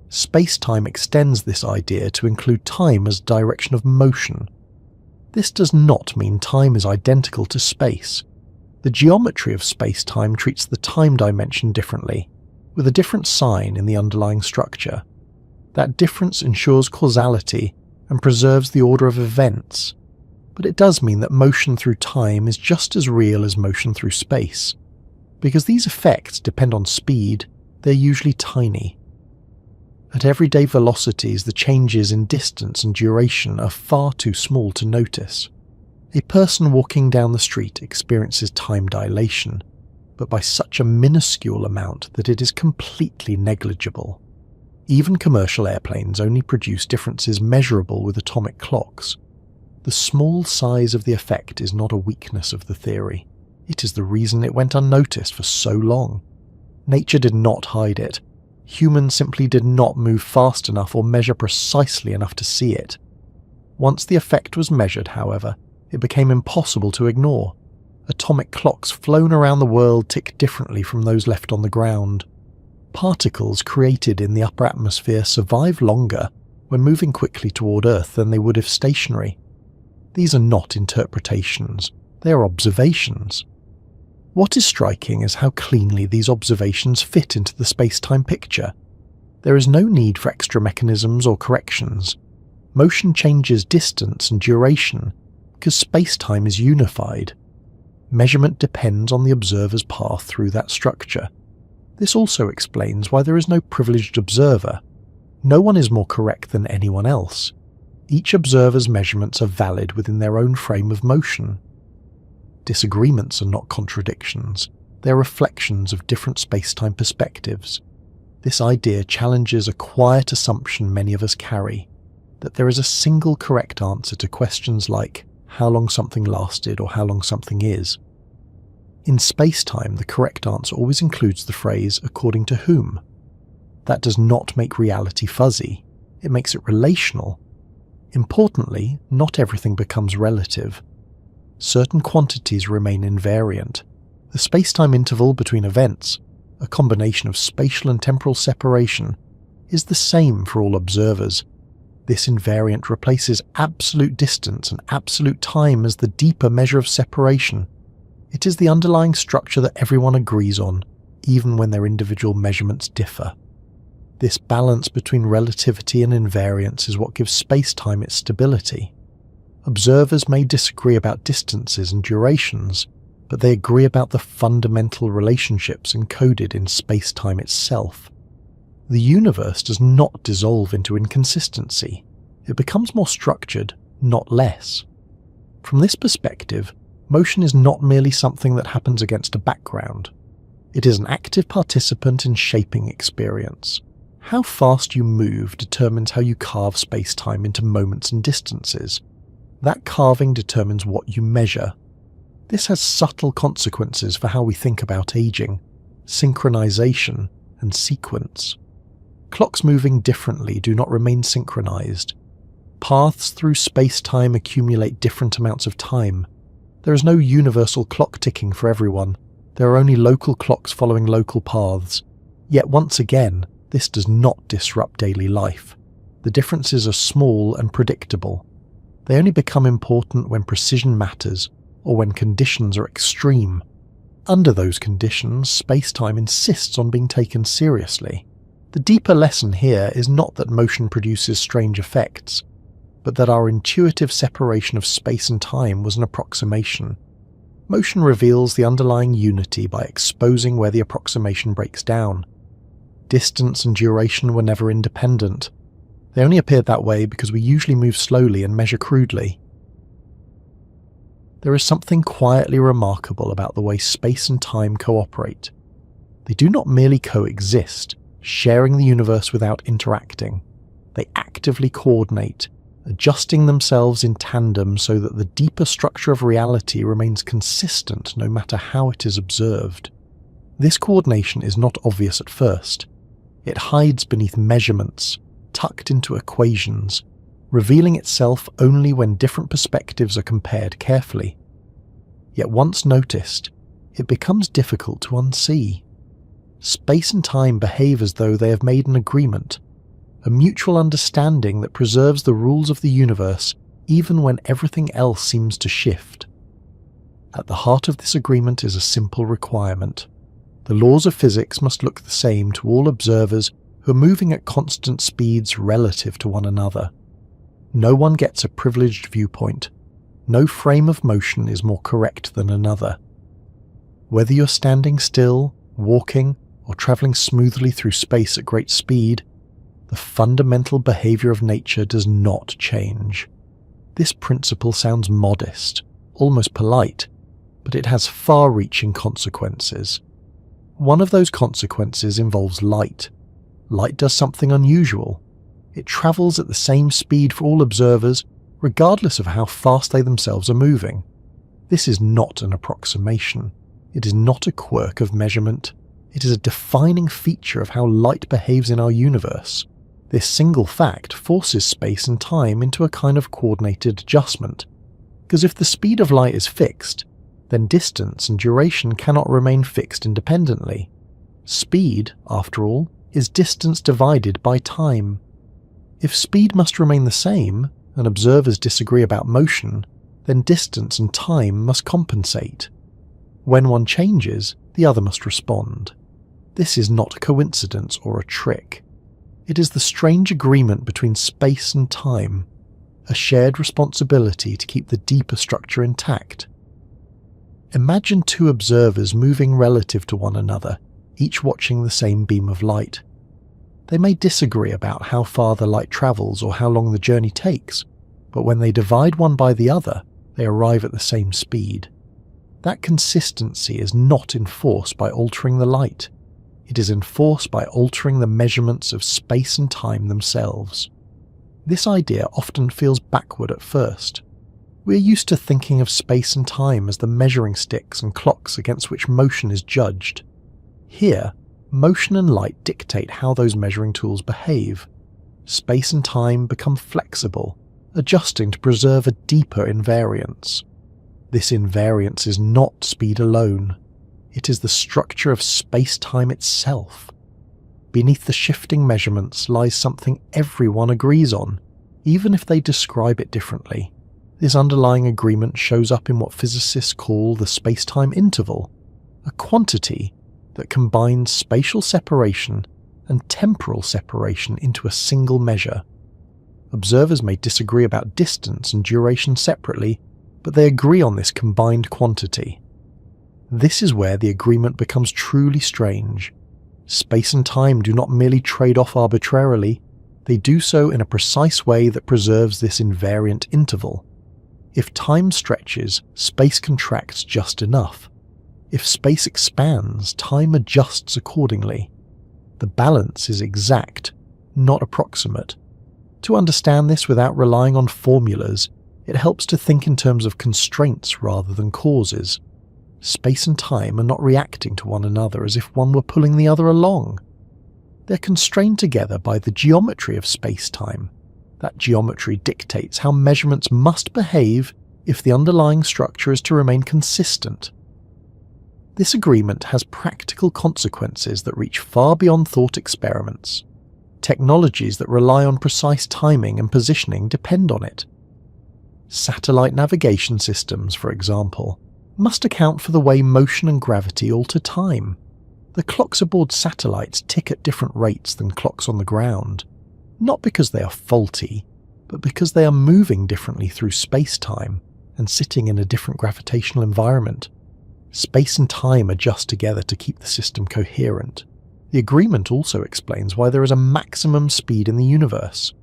Space-time extends this idea to include time as direction of motion. This does not mean time is identical to space. The geometry of space-time treats the time dimension differently, with a different sign in the underlying structure. That difference ensures causality and preserves the order of events, but it does mean that motion through time is just as real as motion through space. Because these effects depend on speed, they're usually tiny. At everyday velocities, the changes in distance and duration are far too small to notice. A person walking down the street experiences time dilation, but by such a minuscule amount that it is completely negligible. Even commercial airplanes only produce differences measurable with atomic clocks. The small size of the effect is not a weakness of the theory. It is the reason it went unnoticed for so long. Nature did not hide it. Humans simply did not move fast enough or measure precisely enough to see it. Once the effect was measured, however, it became impossible to ignore. Atomic clocks flown around the world tick differently from those left on the ground. Particles created in the upper atmosphere survive longer when moving quickly toward Earth than they would if stationary. These are not interpretations, they are observations. What is striking is how cleanly these observations fit into the space-time picture. There is no need for extra mechanisms or corrections. Motion changes distance and duration because space-time is unified. Measurement depends on the observer's path through that structure. This also explains why there is no privileged observer. No one is more correct than anyone else. Each observer's measurements are valid within their own frame of motion. Disagreements are not contradictions, they are reflections of different space-time perspectives. This idea challenges a quiet assumption many of us carry, that there is a single correct answer to questions like how long something lasted or how long something is. In space-time, the correct answer always includes the phrase according to whom. That does not make reality fuzzy, it makes it relational. Importantly, not everything becomes relative. Certain quantities remain invariant. The space-time interval between events, a combination of spatial and temporal separation, is the same for all observers. This invariant replaces absolute distance and absolute time as the deeper measure of separation. It is the underlying structure that everyone agrees on, even when their individual measurements differ. This balance between relativity and invariance is what gives space-time its stability. Observers may disagree about distances and durations, but they agree about the fundamental relationships encoded in space-time itself. The universe does not dissolve into inconsistency. It becomes more structured, not less. From this perspective, motion is not merely something that happens against a background. It is an active participant in shaping experience. How fast you move determines how you carve space-time into moments and distances. That carving determines what you measure. This has subtle consequences for how we think about aging, synchronization, and sequence. Clocks moving differently do not remain synchronized. Paths through space-time accumulate different amounts of time. There is no universal clock ticking for everyone. There are only local clocks following local paths. Yet once again, this does not disrupt daily life. The differences are small and predictable. They only become important when precision matters or when conditions are extreme. Under those conditions, space-time insists on being taken seriously. The deeper lesson here is not that motion produces strange effects, but that our intuitive separation of space and time was an approximation. Motion reveals the underlying unity by exposing where the approximation breaks down. Distance and duration were never independent. They only appeared that way because we usually move slowly and measure crudely. There is something quietly remarkable about the way space and time cooperate. They do not merely coexist, sharing the universe without interacting. They actively coordinate, adjusting themselves in tandem so that the deeper structure of reality remains consistent no matter how it is observed. This coordination is not obvious at first. It hides beneath measurements, tucked into equations, revealing itself only when different perspectives are compared carefully. Yet once noticed, it becomes difficult to unsee. Space and time behave as though they have made an agreement, a mutual understanding that preserves the rules of the universe even when everything else seems to shift. At the heart of this agreement is a simple requirement. The laws of physics must look the same to all observers who are moving at constant speeds relative to one another. No one gets a privileged viewpoint. No frame of motion is more correct than another. Whether you're standing still, walking, or traveling smoothly through space at great speed, the fundamental behavior of nature does not change. This principle sounds modest, almost polite, but it has far-reaching consequences. One of those consequences involves light. Light does something unusual. It travels at the same speed for all observers, regardless of how fast they themselves are moving. This is not an approximation. It is not a quirk of measurement. It is a defining feature of how light behaves in our universe. This single fact forces space and time into a kind of coordinated adjustment, because if the speed of light is fixed, then distance and duration cannot remain fixed independently. Speed, after all, is distance divided by time. If speed must remain the same, and observers disagree about motion, then distance and time must compensate. When one changes, the other must respond. This is not a coincidence or a trick. It is the strange agreement between space and time, a shared responsibility to keep the deeper structure intact. Imagine two observers moving relative to one another, each watching the same beam of light. They may disagree about how far the light travels or how long the journey takes, but when they divide one by the other, they arrive at the same speed. That consistency is not enforced by altering the light. It is enforced by altering the measurements of space and time themselves. This idea often feels backward at first. We are used to thinking of space and time as the measuring sticks and clocks against which motion is judged. Here, motion and light dictate how those measuring tools behave. Space and time become flexible, adjusting to preserve a deeper invariance. This invariance is not speed alone. It is the structure of space-time itself. Beneath the shifting measurements lies something everyone agrees on, even if they describe it differently. This underlying agreement shows up in what physicists call the space-time interval, a quantity that combines spatial separation and temporal separation into a single measure. Observers may disagree about distance and duration separately, but they agree on this combined quantity. This is where the agreement becomes truly strange. Space and time do not merely trade off arbitrarily, they do so in a precise way that preserves this invariant interval. If time stretches, space contracts just enough. If space expands, time adjusts accordingly. The balance is exact, not approximate. To understand this without relying on formulas, it helps to think in terms of constraints rather than causes. Space and time are not reacting to one another as if one were pulling the other along. They're constrained together by the geometry of space-time. That geometry dictates how measurements must behave if the underlying structure is to remain consistent. This agreement has practical consequences that reach far beyond thought experiments. Technologies that rely on precise timing and positioning depend on it. Satellite navigation systems, for example, must account for the way motion and gravity alter time. The clocks aboard satellites tick at different rates than clocks on the ground, not because they are faulty, but because they are moving differently through space-time and sitting in a different gravitational environment. Space and time adjust together to keep the system coherent. The agreement also explains why there is a maximum speed in the universe.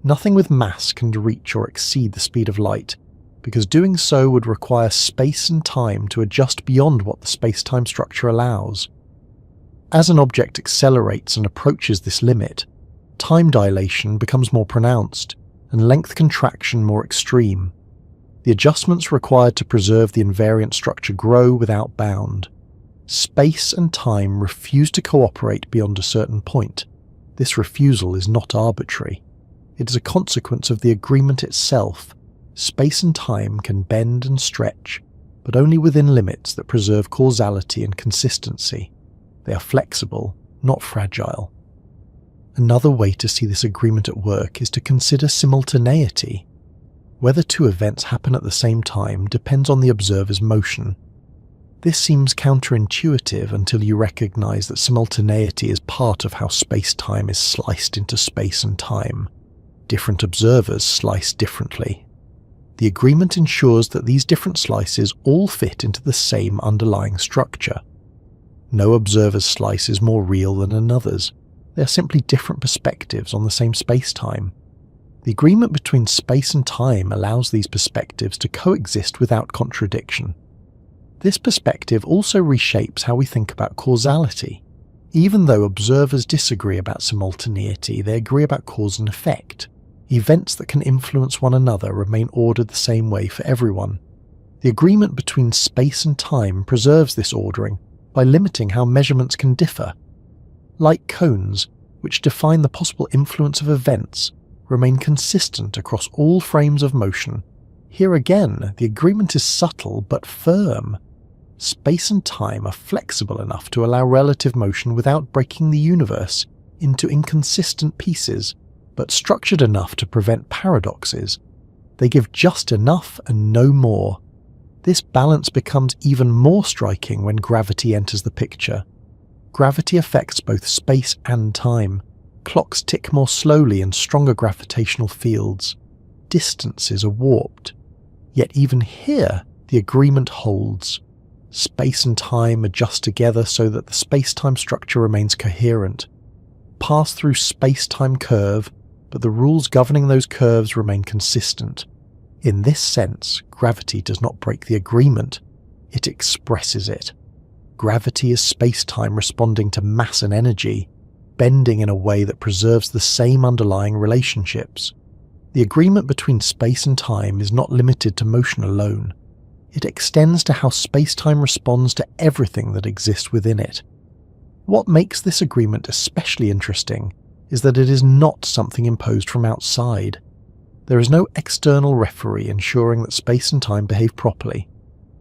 Nothing with mass can reach or exceed the speed of light, because doing so would require space and time to adjust beyond what the space-time structure allows. As an object accelerates and approaches this limit, time dilation becomes more pronounced, and length contraction more extreme. The adjustments required to preserve the invariant structure grow without bound. Space and time refuse to cooperate beyond a certain point. This refusal is not arbitrary. It is a consequence of the agreement itself. Space and time can bend and stretch, but only within limits that preserve causality and consistency. They are flexible, not fragile. Another way to see this agreement at work is to consider simultaneity. Whether two events happen at the same time depends on the observer's motion. This seems counterintuitive until you recognize that simultaneity is part of how space-time is sliced into space and time. Different observers slice differently. The agreement ensures that these different slices all fit into the same underlying structure. No observer's slice is more real than another's. They are simply different perspectives on the same space-time. The agreement between space and time allows these perspectives to coexist without contradiction. This perspective also reshapes how we think about causality. Even though observers disagree about simultaneity, they agree about cause and effect. Events that can influence one another remain ordered the same way for everyone. The agreement between space and time preserves this ordering by limiting how measurements can differ. Light cones, which define the possible influence of events, remain consistent across all frames of motion. Here again, the agreement is subtle but firm. Space and time are flexible enough to allow relative motion without breaking the universe into inconsistent pieces, but structured enough to prevent paradoxes. They give just enough and no more. This balance becomes even more striking when gravity enters the picture. Gravity affects both space and time. Clocks tick more slowly in stronger gravitational fields. Distances are warped. Yet even here, the agreement holds. Space and time adjust together so that the space-time structure remains coherent. Pass through space-time curve, but the rules governing those curves remain consistent. In this sense, gravity does not break the agreement, it expresses it. Gravity is space-time responding to mass and energy, bending in a way that preserves the same underlying relationships. The agreement between space and time is not limited to motion alone. It extends to how space-time responds to everything that exists within it. What makes this agreement especially interesting is that it is not something imposed from outside. There is no external referee ensuring that space and time behave properly.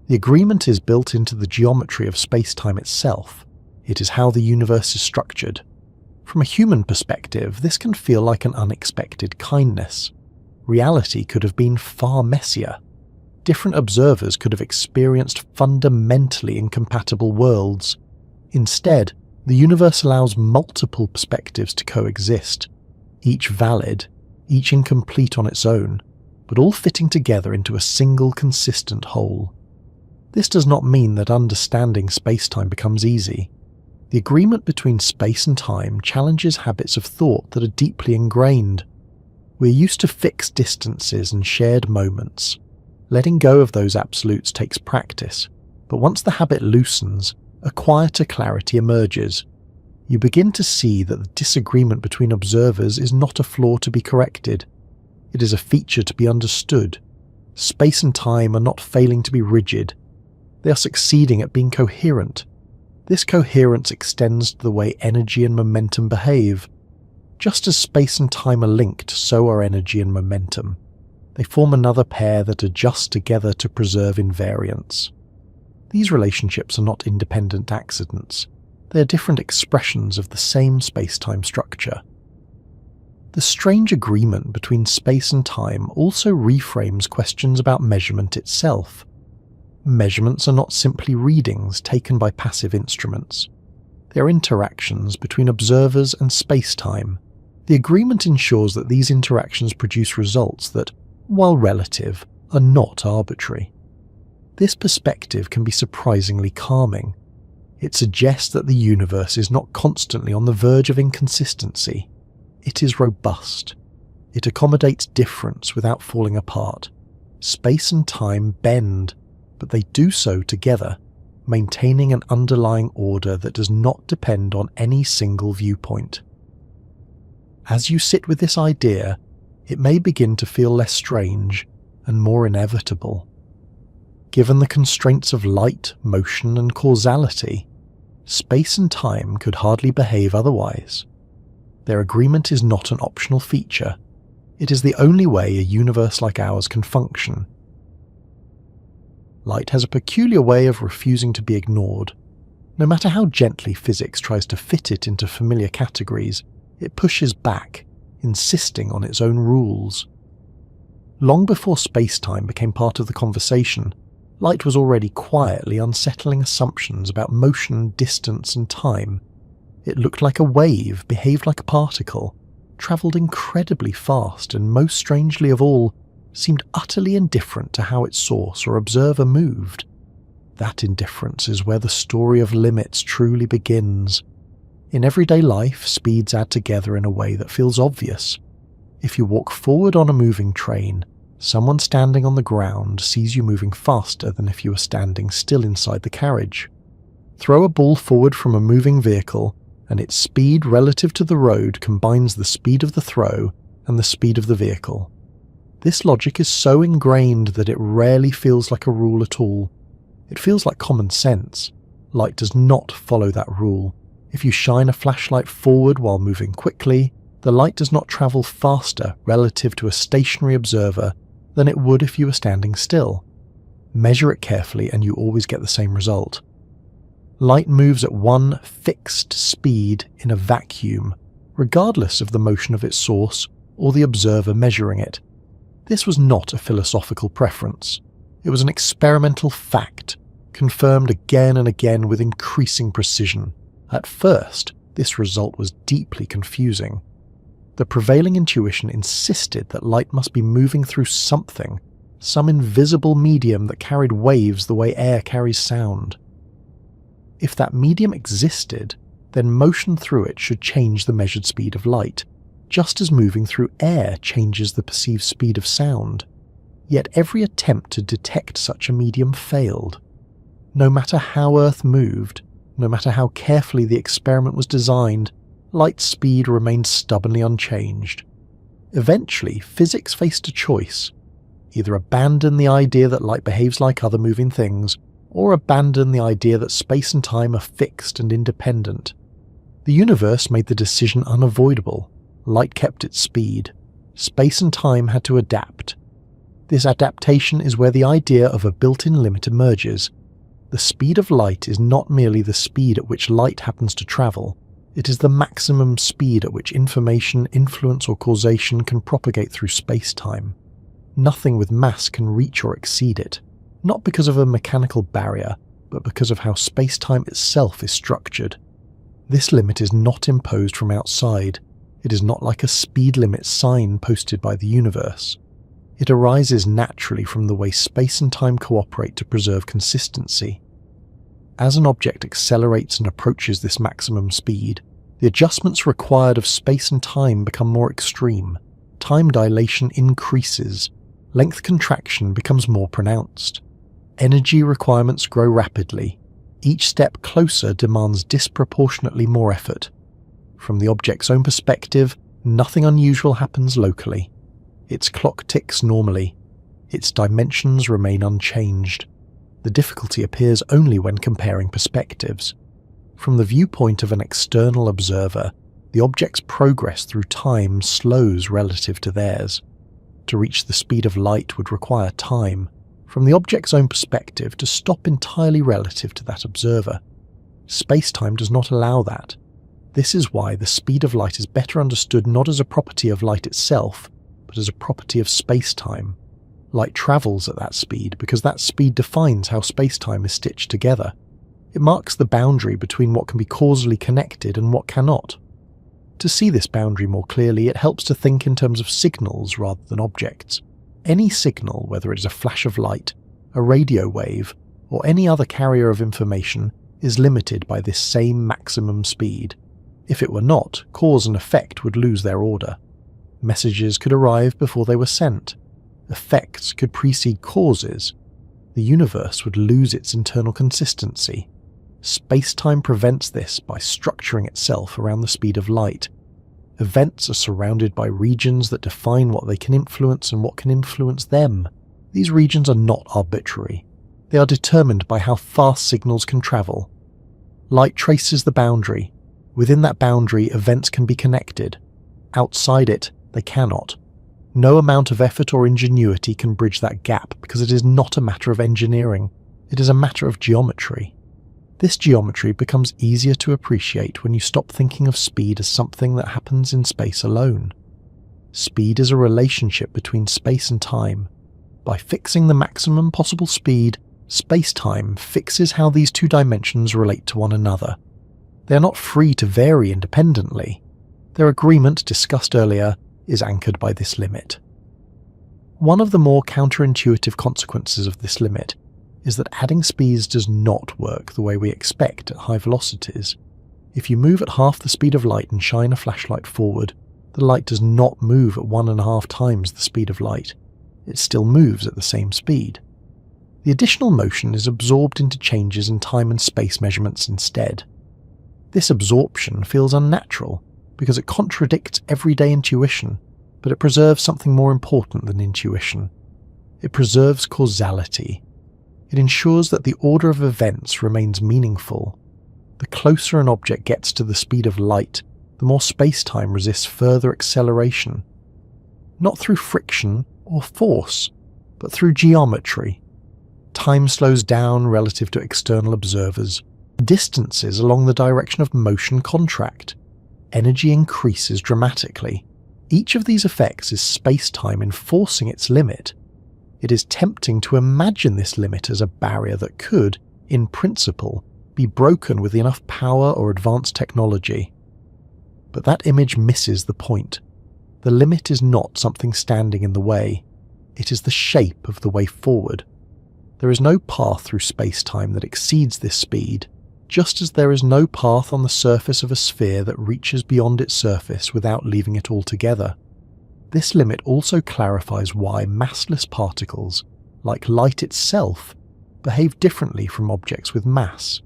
The agreement is built into the geometry of space-time itself. It is how the universe is structured. From a human perspective, this can feel like an unexpected kindness. Reality could have been far messier. Different observers could have experienced fundamentally incompatible worlds. Instead, the universe allows multiple perspectives to coexist, each valid, each incomplete on its own, but all fitting together into a single consistent whole. This does not mean that understanding space-time becomes easy. The agreement between space and time challenges habits of thought that are deeply ingrained. We're used to fixed distances and shared moments. Letting go of those absolutes takes practice, but once the habit loosens, a quieter clarity emerges. You begin to see that the disagreement between observers is not a flaw to be corrected. It is a feature to be understood. Space and time are not failing to be rigid. They are succeeding at being coherent. This coherence extends to the way energy and momentum behave. Just as space and time are linked, so are energy and momentum. They form another pair that adjust together to preserve invariance. These relationships are not independent accidents. They are different expressions of the same space-time structure. The strange agreement between space and time also reframes questions about measurement itself. Measurements are not simply readings taken by passive instruments. They are interactions between observers and space-time. The agreement ensures that these interactions produce results that, while relative, are not arbitrary. This perspective can be surprisingly calming. It suggests that the universe is not constantly on the verge of inconsistency. It is robust. It accommodates difference without falling apart. Space and time bend, but they do so together, maintaining an underlying order that does not depend on any single viewpoint. As you sit with this idea, it may begin to feel less strange and more inevitable. Given the constraints of light, motion, and causality, space and time could hardly behave otherwise. Their agreement is not an optional feature. It is the only way a universe like ours can function. Light has a peculiar way of refusing to be ignored. No matter how gently physics tries to fit it into familiar categories, it pushes back, insisting on its own rules. Long before space-time became part of the conversation, light was already quietly unsettling assumptions about motion, distance, and time. It looked like a wave, behaved like a particle, travelled incredibly fast, and most strangely of all, seemed utterly indifferent to how its source or observer moved. That indifference is where the story of limits truly begins. In everyday life, speeds add together in a way that feels obvious. If you walk forward on a moving train, someone standing on the ground sees you moving faster than if you were standing still inside the carriage. Throw a ball forward from a moving vehicle, and its speed relative to the road combines the speed of the throw and the speed of the vehicle. This logic is so ingrained that it rarely feels like a rule at all. It feels like common sense. Light does not follow that rule. If you shine a flashlight forward while moving quickly, the light does not travel faster relative to a stationary observer than it would if you were standing still. Measure it carefully and you always get the same result. Light moves at one fixed speed in a vacuum, regardless of the motion of its source or the observer measuring it. This was not a philosophical preference. It was an experimental fact, confirmed again and again with increasing precision. At first, this result was deeply confusing. The prevailing intuition insisted that light must be moving through something, some invisible medium that carried waves the way air carries sound. If that medium existed, then motion through it should change the measured speed of light, just as moving through air changes the perceived speed of sound. Yet every attempt to detect such a medium failed. No matter how Earth moved, no matter how carefully the experiment was designed, light's speed remained stubbornly unchanged. Eventually, physics faced a choice: either abandon the idea that light behaves like other moving things, or abandon the idea that space and time are fixed and independent. The universe made the decision unavoidable. Light kept its speed. Space and time had to adapt. This adaptation is where the idea of a built-in limit emerges. The speed of light is not merely the speed at which light happens to travel, it is the maximum speed at which information, influence, or causation can propagate through space-time. Nothing with mass can reach or exceed it, not because of a mechanical barrier, but because of how space-time itself is structured. This limit is not imposed from outside. It is not like a speed limit sign posted by the universe. It arises naturally from the way space and time cooperate to preserve consistency. As an object accelerates and approaches this maximum speed, the adjustments required of space and time become more extreme. Time dilation increases. Length contraction becomes more pronounced. Energy requirements grow rapidly. Each step closer demands disproportionately more effort. From the object's own perspective, nothing unusual happens locally. Its clock ticks normally. Its dimensions remain unchanged. The difficulty appears only when comparing perspectives. From the viewpoint of an external observer, the object's progress through time slows relative to theirs. To reach the speed of light would require time, from the object's own perspective, to stop entirely relative to that observer. Space-time does not allow that. This is why the speed of light is better understood not as a property of light itself, but as a property of space-time. Light travels at that speed because that speed defines how space-time is stitched together. It marks the boundary between what can be causally connected and what cannot. To see this boundary more clearly, it helps to think in terms of signals rather than objects. Any signal, whether it is a flash of light, a radio wave, or any other carrier of information, is limited by this same maximum speed. If it were not, cause and effect would lose their order. Messages could arrive before they were sent. Effects could precede causes. The universe would lose its internal consistency. Space-time prevents this by structuring itself around the speed of light. Events are surrounded by regions that define what they can influence and what can influence them. These regions are not arbitrary. They are determined by how fast signals can travel. Light traces the boundary. Within that boundary, events can be connected. Outside it, they cannot. No amount of effort or ingenuity can bridge that gap because it is not a matter of engineering. It is a matter of geometry. This geometry becomes easier to appreciate when you stop thinking of speed as something that happens in space alone. Speed is a relationship between space and time. By fixing the maximum possible speed, space-time fixes how these two dimensions relate to one another. They are not free to vary independently. Their agreement, discussed earlier, is anchored by this limit. One of the more counterintuitive consequences of this limit is that adding speeds does not work the way we expect at high velocities. If you move at half the speed of light and shine a flashlight forward, the light does not move at 1.5 times the speed of light. It still moves at the same speed. The additional motion is absorbed into changes in time and space measurements instead. This absorption feels unnatural because it contradicts everyday intuition, but it preserves something more important than intuition. It preserves causality. It ensures that the order of events remains meaningful. The closer an object gets to the speed of light, the more space-time resists further acceleration. Not through friction or force, but through geometry. Time slows down relative to external observers. Distances along the direction of motion contract. Energy increases dramatically. Each of these effects is space-time enforcing its limit. It is tempting to imagine this limit as a barrier that could, in principle, be broken with enough power or advanced technology. But that image misses the point. The limit is not something standing in the way. It is the shape of the way forward. There is no path through space-time that exceeds this speed, just as there is no path on the surface of a sphere that reaches beyond its surface without leaving it altogether. This limit also clarifies why massless particles, like light itself, behave differently from objects with mass.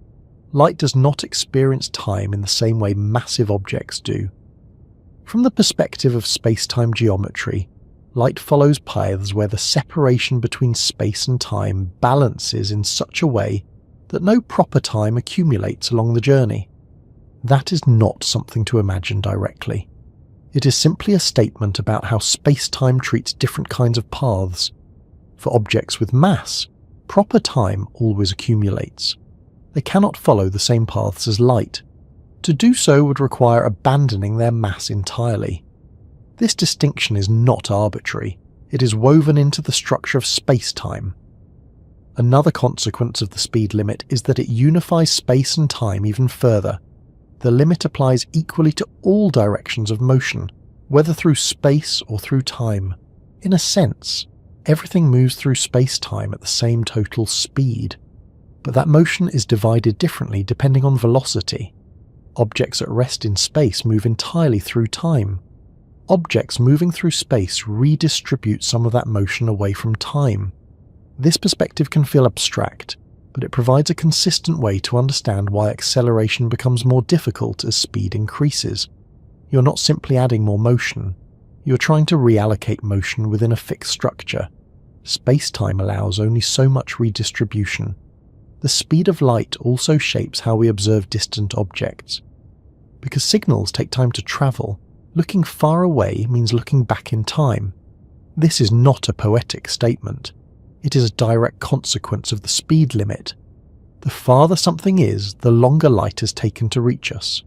Light does not experience time in the same way massive objects do. From the perspective of space-time geometry, light follows paths where the separation between space and time balances in such a way that no proper time accumulates along the journey. That is not something to imagine directly. It is simply a statement about how space-time treats different kinds of paths. For objects with mass, proper time always accumulates. They cannot follow the same paths as light. To do so would require abandoning their mass entirely. This distinction is not arbitrary. It is woven into the structure of space-time. Another consequence of the speed limit is that it unifies space and time even further. The limit applies equally to all directions of motion, whether through space or through time. In a sense, everything moves through space-time at the same total speed. But that motion is divided differently depending on velocity. Objects at rest in space move entirely through time. Objects moving through space redistribute some of that motion away from time. This perspective can feel abstract, but it provides a consistent way to understand why acceleration becomes more difficult as speed increases. You're not simply adding more motion. You're trying to reallocate motion within a fixed structure. Space-time allows only so much redistribution. The speed of light also shapes how we observe distant objects. Because signals take time to travel, looking far away means looking back in time. This is not a poetic statement. It is a direct consequence of the speed limit. The farther something is, the longer light has taken to reach us.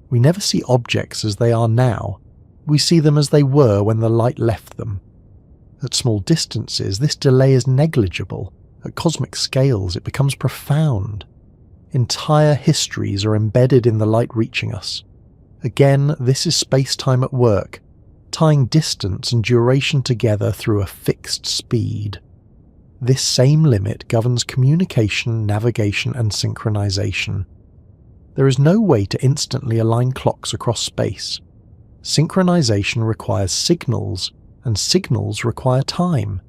We never see objects as they are now, we see them as they were when the light left them. At small distances, this delay is negligible. At cosmic scales, it becomes profound. Entire histories are embedded in the light reaching us. Again, this is space-time at work, tying distance and duration together through a fixed speed. This same limit governs communication, navigation, and synchronization. There is no way to instantly align clocks across space. Synchronization requires signals, and signals require time.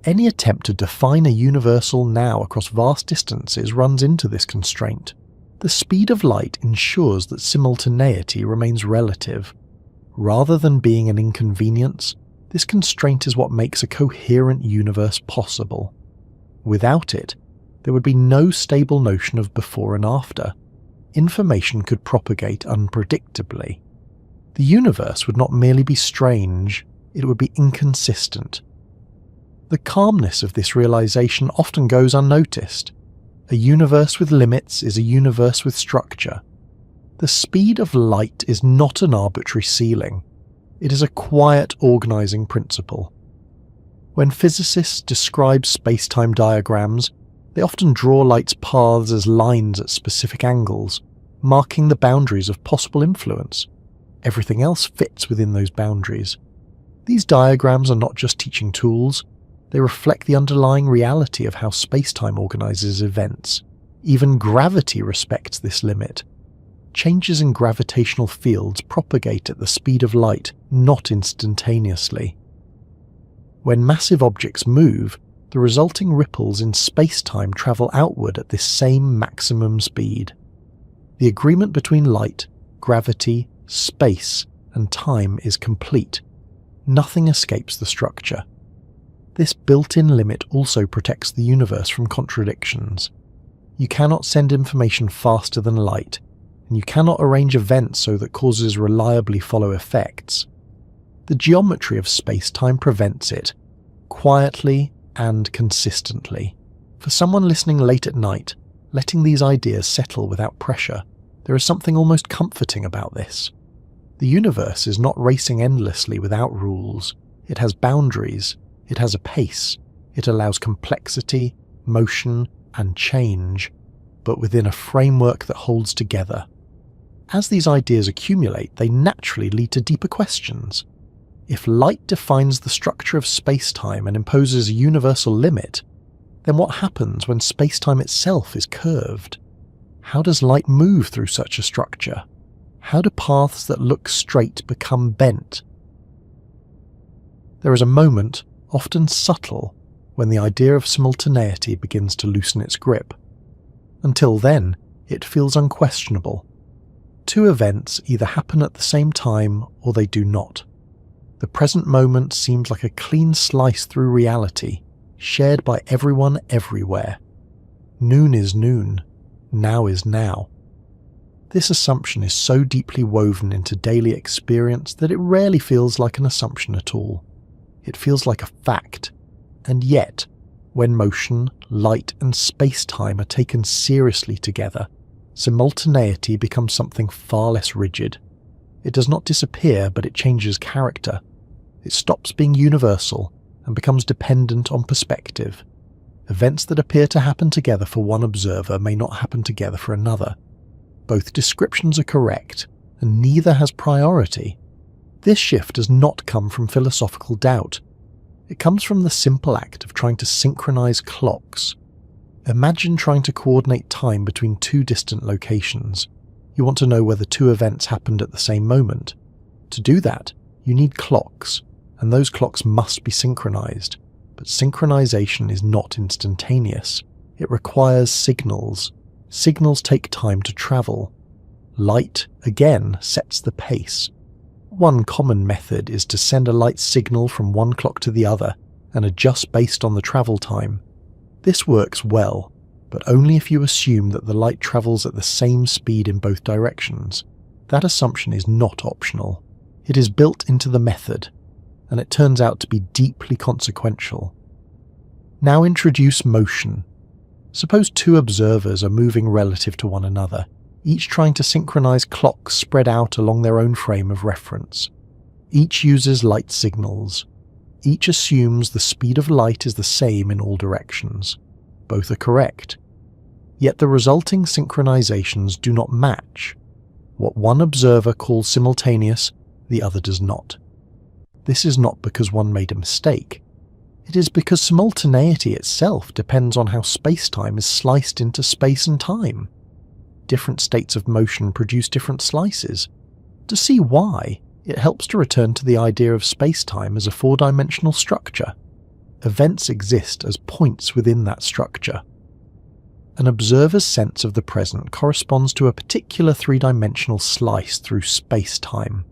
Any attempt to define a universal now across vast distances runs into this constraint. The speed of light ensures that simultaneity remains relative. Rather than being an inconvenience, this constraint is what makes a coherent universe possible. Without it, there would be no stable notion of before and after. Information could propagate unpredictably. The universe would not merely be strange, it would be inconsistent. The calmness of this realization often goes unnoticed. A universe with limits is a universe with structure. The speed of light is not an arbitrary ceiling. It is a quiet organizing principle. When physicists describe space-time diagrams, they often draw light's paths as lines at specific angles, marking the boundaries of possible influence. Everything else fits within those boundaries. These diagrams are not just teaching tools, they reflect the underlying reality of how space-time organizes events. Even gravity respects this limit. Changes in gravitational fields propagate at the speed of light, not instantaneously. When massive objects move, the resulting ripples in space-time travel outward at this same maximum speed. The agreement between light, gravity, space, and time is complete. Nothing escapes the structure. This built-in limit also protects the universe from contradictions. You cannot send information faster than light, and you cannot arrange events so that causes reliably follow effects. The geometry of space-time prevents it, quietly and consistently. For someone listening late at night, letting these ideas settle without pressure, there is something almost comforting about this. The universe is not racing endlessly without rules. It has boundaries, it has a pace, it allows complexity, motion, and change, but within a framework that holds together. As these ideas accumulate, they naturally lead to deeper questions. If light defines the structure of space-time and imposes a universal limit, then what happens when space-time itself is curved? How does light move through such a structure? How do paths that look straight become bent? There is a moment, often subtle, when the idea of simultaneity begins to loosen its grip. Until then, it feels unquestionable. Two events either happen at the same time or they do not. The present moment seems like a clean slice through reality, shared by everyone everywhere. Noon is noon, now is now. This assumption is so deeply woven into daily experience that it rarely feels like an assumption at all. It feels like a fact. And yet, when motion, light, and space-time are taken seriously together, simultaneity becomes something far less rigid. It does not disappear, but it changes character. It stops being universal and becomes dependent on perspective. Events that appear to happen together for one observer may not happen together for another. Both descriptions are correct, and neither has priority. This shift does not come from philosophical doubt. It comes from the simple act of trying to synchronize clocks. Imagine trying to coordinate time between two distant locations. You want to know whether two events happened at the same moment. To do that, you need clocks, and those clocks must be synchronized. But synchronization is not instantaneous. It requires signals. Signals take time to travel. Light, again, sets the pace. One common method is to send a light signal from one clock to the other and adjust based on the travel time. This works well, but only if you assume that the light travels at the same speed in both directions. That assumption is not optional. It is built into the method, and it turns out to be deeply consequential. Now introduce motion. Suppose two observers are moving relative to one another. each trying to synchronize clocks spread out along their own frame of reference. Each uses light signals. Each assumes the speed of light is the same in all directions. Both are correct. Yet the resulting synchronizations do not match. What one observer calls simultaneous, the other does not. This is not because one made a mistake. It is because simultaneity itself depends on how space-time is sliced into space and time. Different states of motion produce different slices. To see why, it helps to return to the idea of space-time as a four-dimensional structure. Events exist as points within that structure. An observer's sense of the present corresponds to a particular three-dimensional slice through space-time.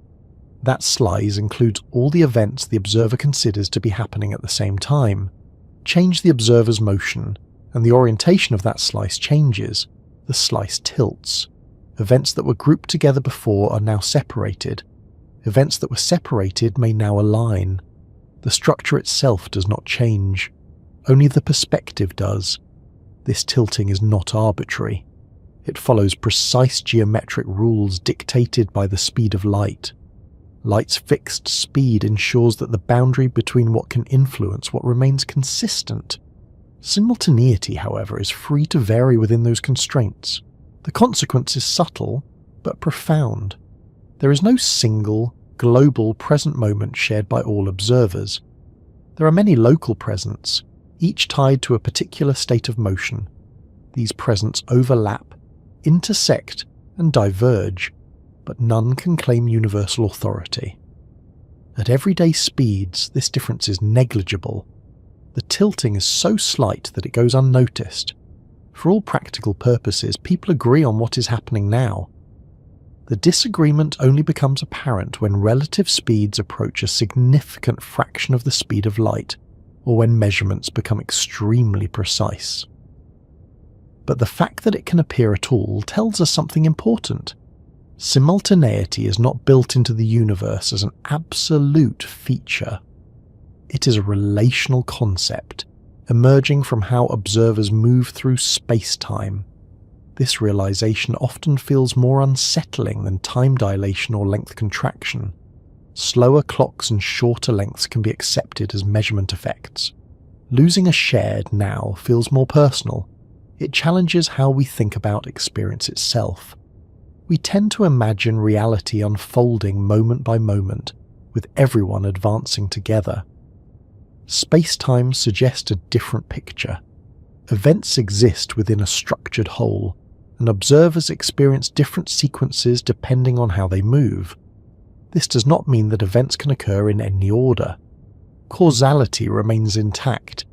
That slice includes all the events the observer considers to be happening at the same time. Change the observer's motion, and the orientation of that slice changes. The slice tilts. Events that were grouped together before are now separated. Events that were separated may now align. The structure itself does not change. Only the perspective does. This tilting is not arbitrary. It follows precise geometric rules dictated by the speed of light. Light's fixed speed ensures that the boundary between what can influence what remains consistent. Simultaneity, however, is free to vary within those constraints. The consequence is subtle, but profound. There is no single, global present moment shared by all observers. There are many local presents, each tied to a particular state of motion. These presents overlap, intersect, and diverge, but none can claim universal authority. At everyday speeds, this difference is negligible. The tilting is so slight that it goes unnoticed. For all practical purposes, people agree on what is happening now. The disagreement only becomes apparent when relative speeds approach a significant fraction of the speed of light, or when measurements become extremely precise. But the fact that it can appear at all tells us something important. Simultaneity is not built into the universe as an absolute feature. It is a relational concept, emerging from how observers move through space-time. This realization often feels more unsettling than time dilation or length contraction. Slower clocks and shorter lengths can be accepted as measurement effects. Losing a shared now feels more personal. It challenges how we think about experience itself. We tend to imagine reality unfolding moment by moment, with everyone advancing together. Space-time suggests a different picture. Events exist within a structured whole, and observers experience different sequences depending on how they move. This does not mean that events can occur in any order. Causality remains intact.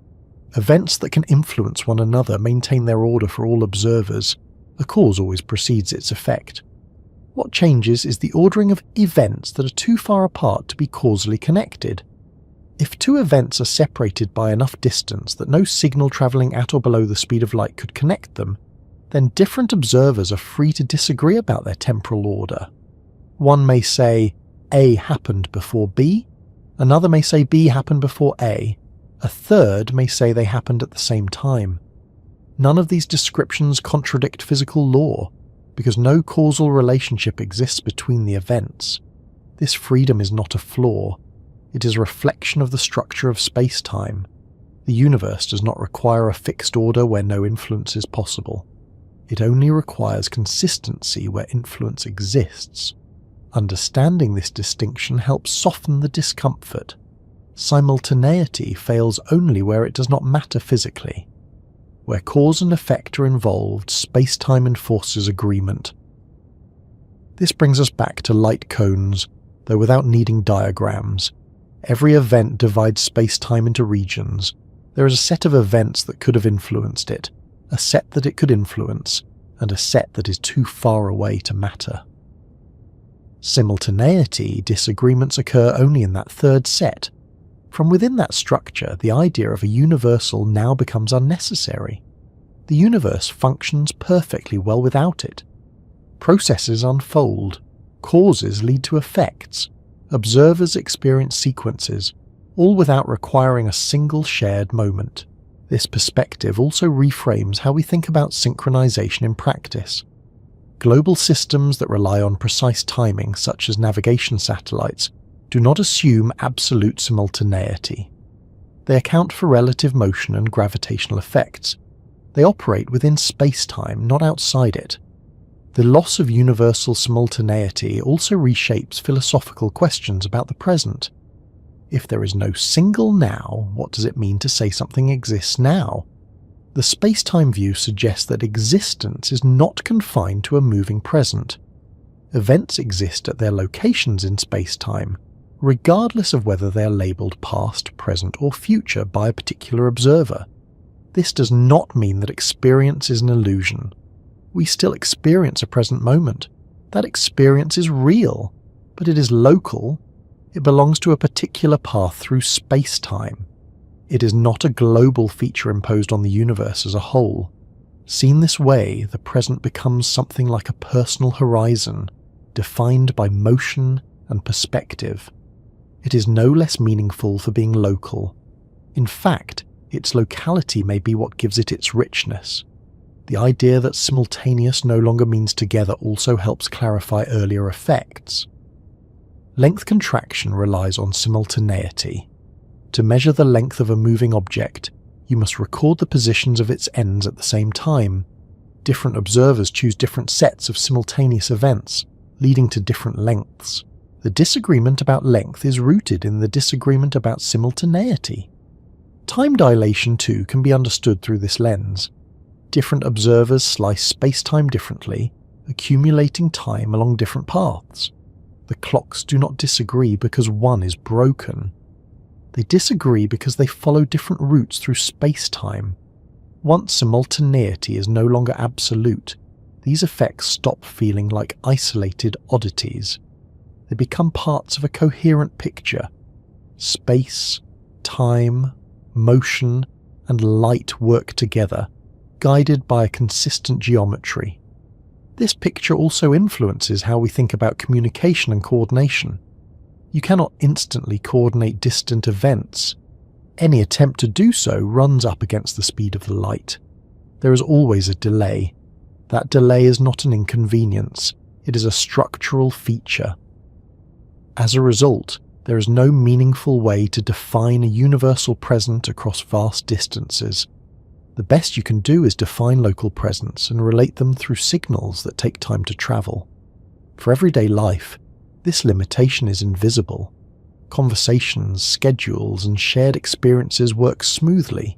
Events that can influence one another maintain their order for all observers. A cause always precedes its effect. What changes is the ordering of events that are too far apart to be causally connected. If two events are separated by enough distance that no signal travelling at or below the speed of light could connect them, then different observers are free to disagree about their temporal order. One may say A happened before B, another may say B happened before A, a third may say they happened at the same time. None of these descriptions contradict physical law, because no causal relationship exists between the events. This freedom is not a flaw. It is a reflection of the structure of space-time. The universe does not require a fixed order where no influence is possible. It only requires consistency where influence exists. Understanding this distinction helps soften the discomfort. Simultaneity fails only where it does not matter physically. Where cause and effect are involved, space-time enforces agreement. This brings us back to light cones, though without needing diagrams. Every event divides space-time into regions. There is a set of events that could have influenced it, a set that it could influence, and a set that is too far away to matter. Simultaneity disagreements occur only in that third set. From within that structure, the idea of a universal now becomes unnecessary. The universe functions perfectly well without it. Processes unfold, causes lead to effects, observers experience sequences, all without requiring a single shared moment. This perspective also reframes how we think about synchronization in practice. Global systems that rely on precise timing, such as navigation satellites, do not assume absolute simultaneity. They account for relative motion and gravitational effects. They operate within space-time, not outside it. The loss of universal simultaneity also reshapes philosophical questions about the present. If there is no single now, what does it mean to say something exists now? The space-time view suggests that existence is not confined to a moving present. Events exist at their locations in space-time, regardless of whether they are labelled past, present, or future by a particular observer. This does not mean that experience is an illusion. We still experience a present moment. That experience is real, but it is local. It belongs to a particular path through space-time. It is not a global feature imposed on the universe as a whole. Seen this way, the present becomes something like a personal horizon, defined by motion and perspective. It is no less meaningful for being local. In fact, its locality may be what gives it its richness. The idea that simultaneous no longer means together also helps clarify earlier effects. Length contraction relies on simultaneity. To measure the length of a moving object, you must record the positions of its ends at the same time. Different observers choose different sets of simultaneous events, leading to different lengths. The disagreement about length is rooted in the disagreement about simultaneity. Time dilation, too, can be understood through this lens. Different observers slice space-time differently, accumulating time along different paths. The clocks do not disagree because one is broken. They disagree because they follow different routes through space-time. Once simultaneity is no longer absolute, these effects stop feeling like isolated oddities. They become parts of a coherent picture. Space, time, motion, and light work together, guided by a consistent geometry. This picture also influences how we think about communication and coordination. You cannot instantly coordinate distant events. Any attempt to do so runs up against the speed of the light. There is always a delay. That delay is not an inconvenience, it is a structural feature. As a result, there is no meaningful way to define a universal present across vast distances. The best you can do is define local presence and relate them through signals that take time to travel. For everyday life, this limitation is invisible. Conversations, schedules, and shared experiences work smoothly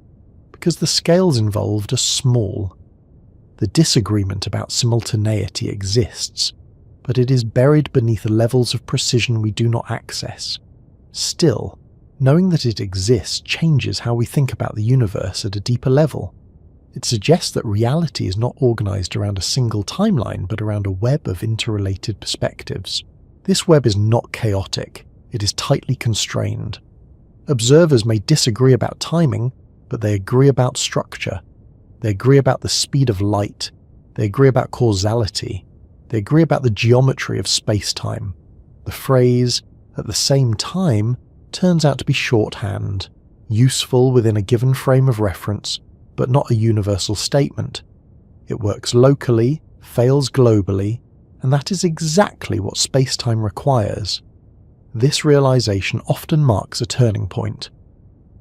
because the scales involved are small. The disagreement about simultaneity exists, but it is buried beneath levels of precision we do not access. Still, knowing that it exists changes how we think about the universe at a deeper level. It suggests that reality is not organized around a single timeline, but around a web of interrelated perspectives. This web is not chaotic, it is tightly constrained. Observers may disagree about timing, but they agree about structure. They agree about the speed of light. They agree about causality. They agree about the geometry of space-time. The phrase, "at the same time," turns out to be shorthand, useful within a given frame of reference, but not a universal statement. It works locally, fails globally, and that is exactly what space-time requires. This realization often marks a turning point.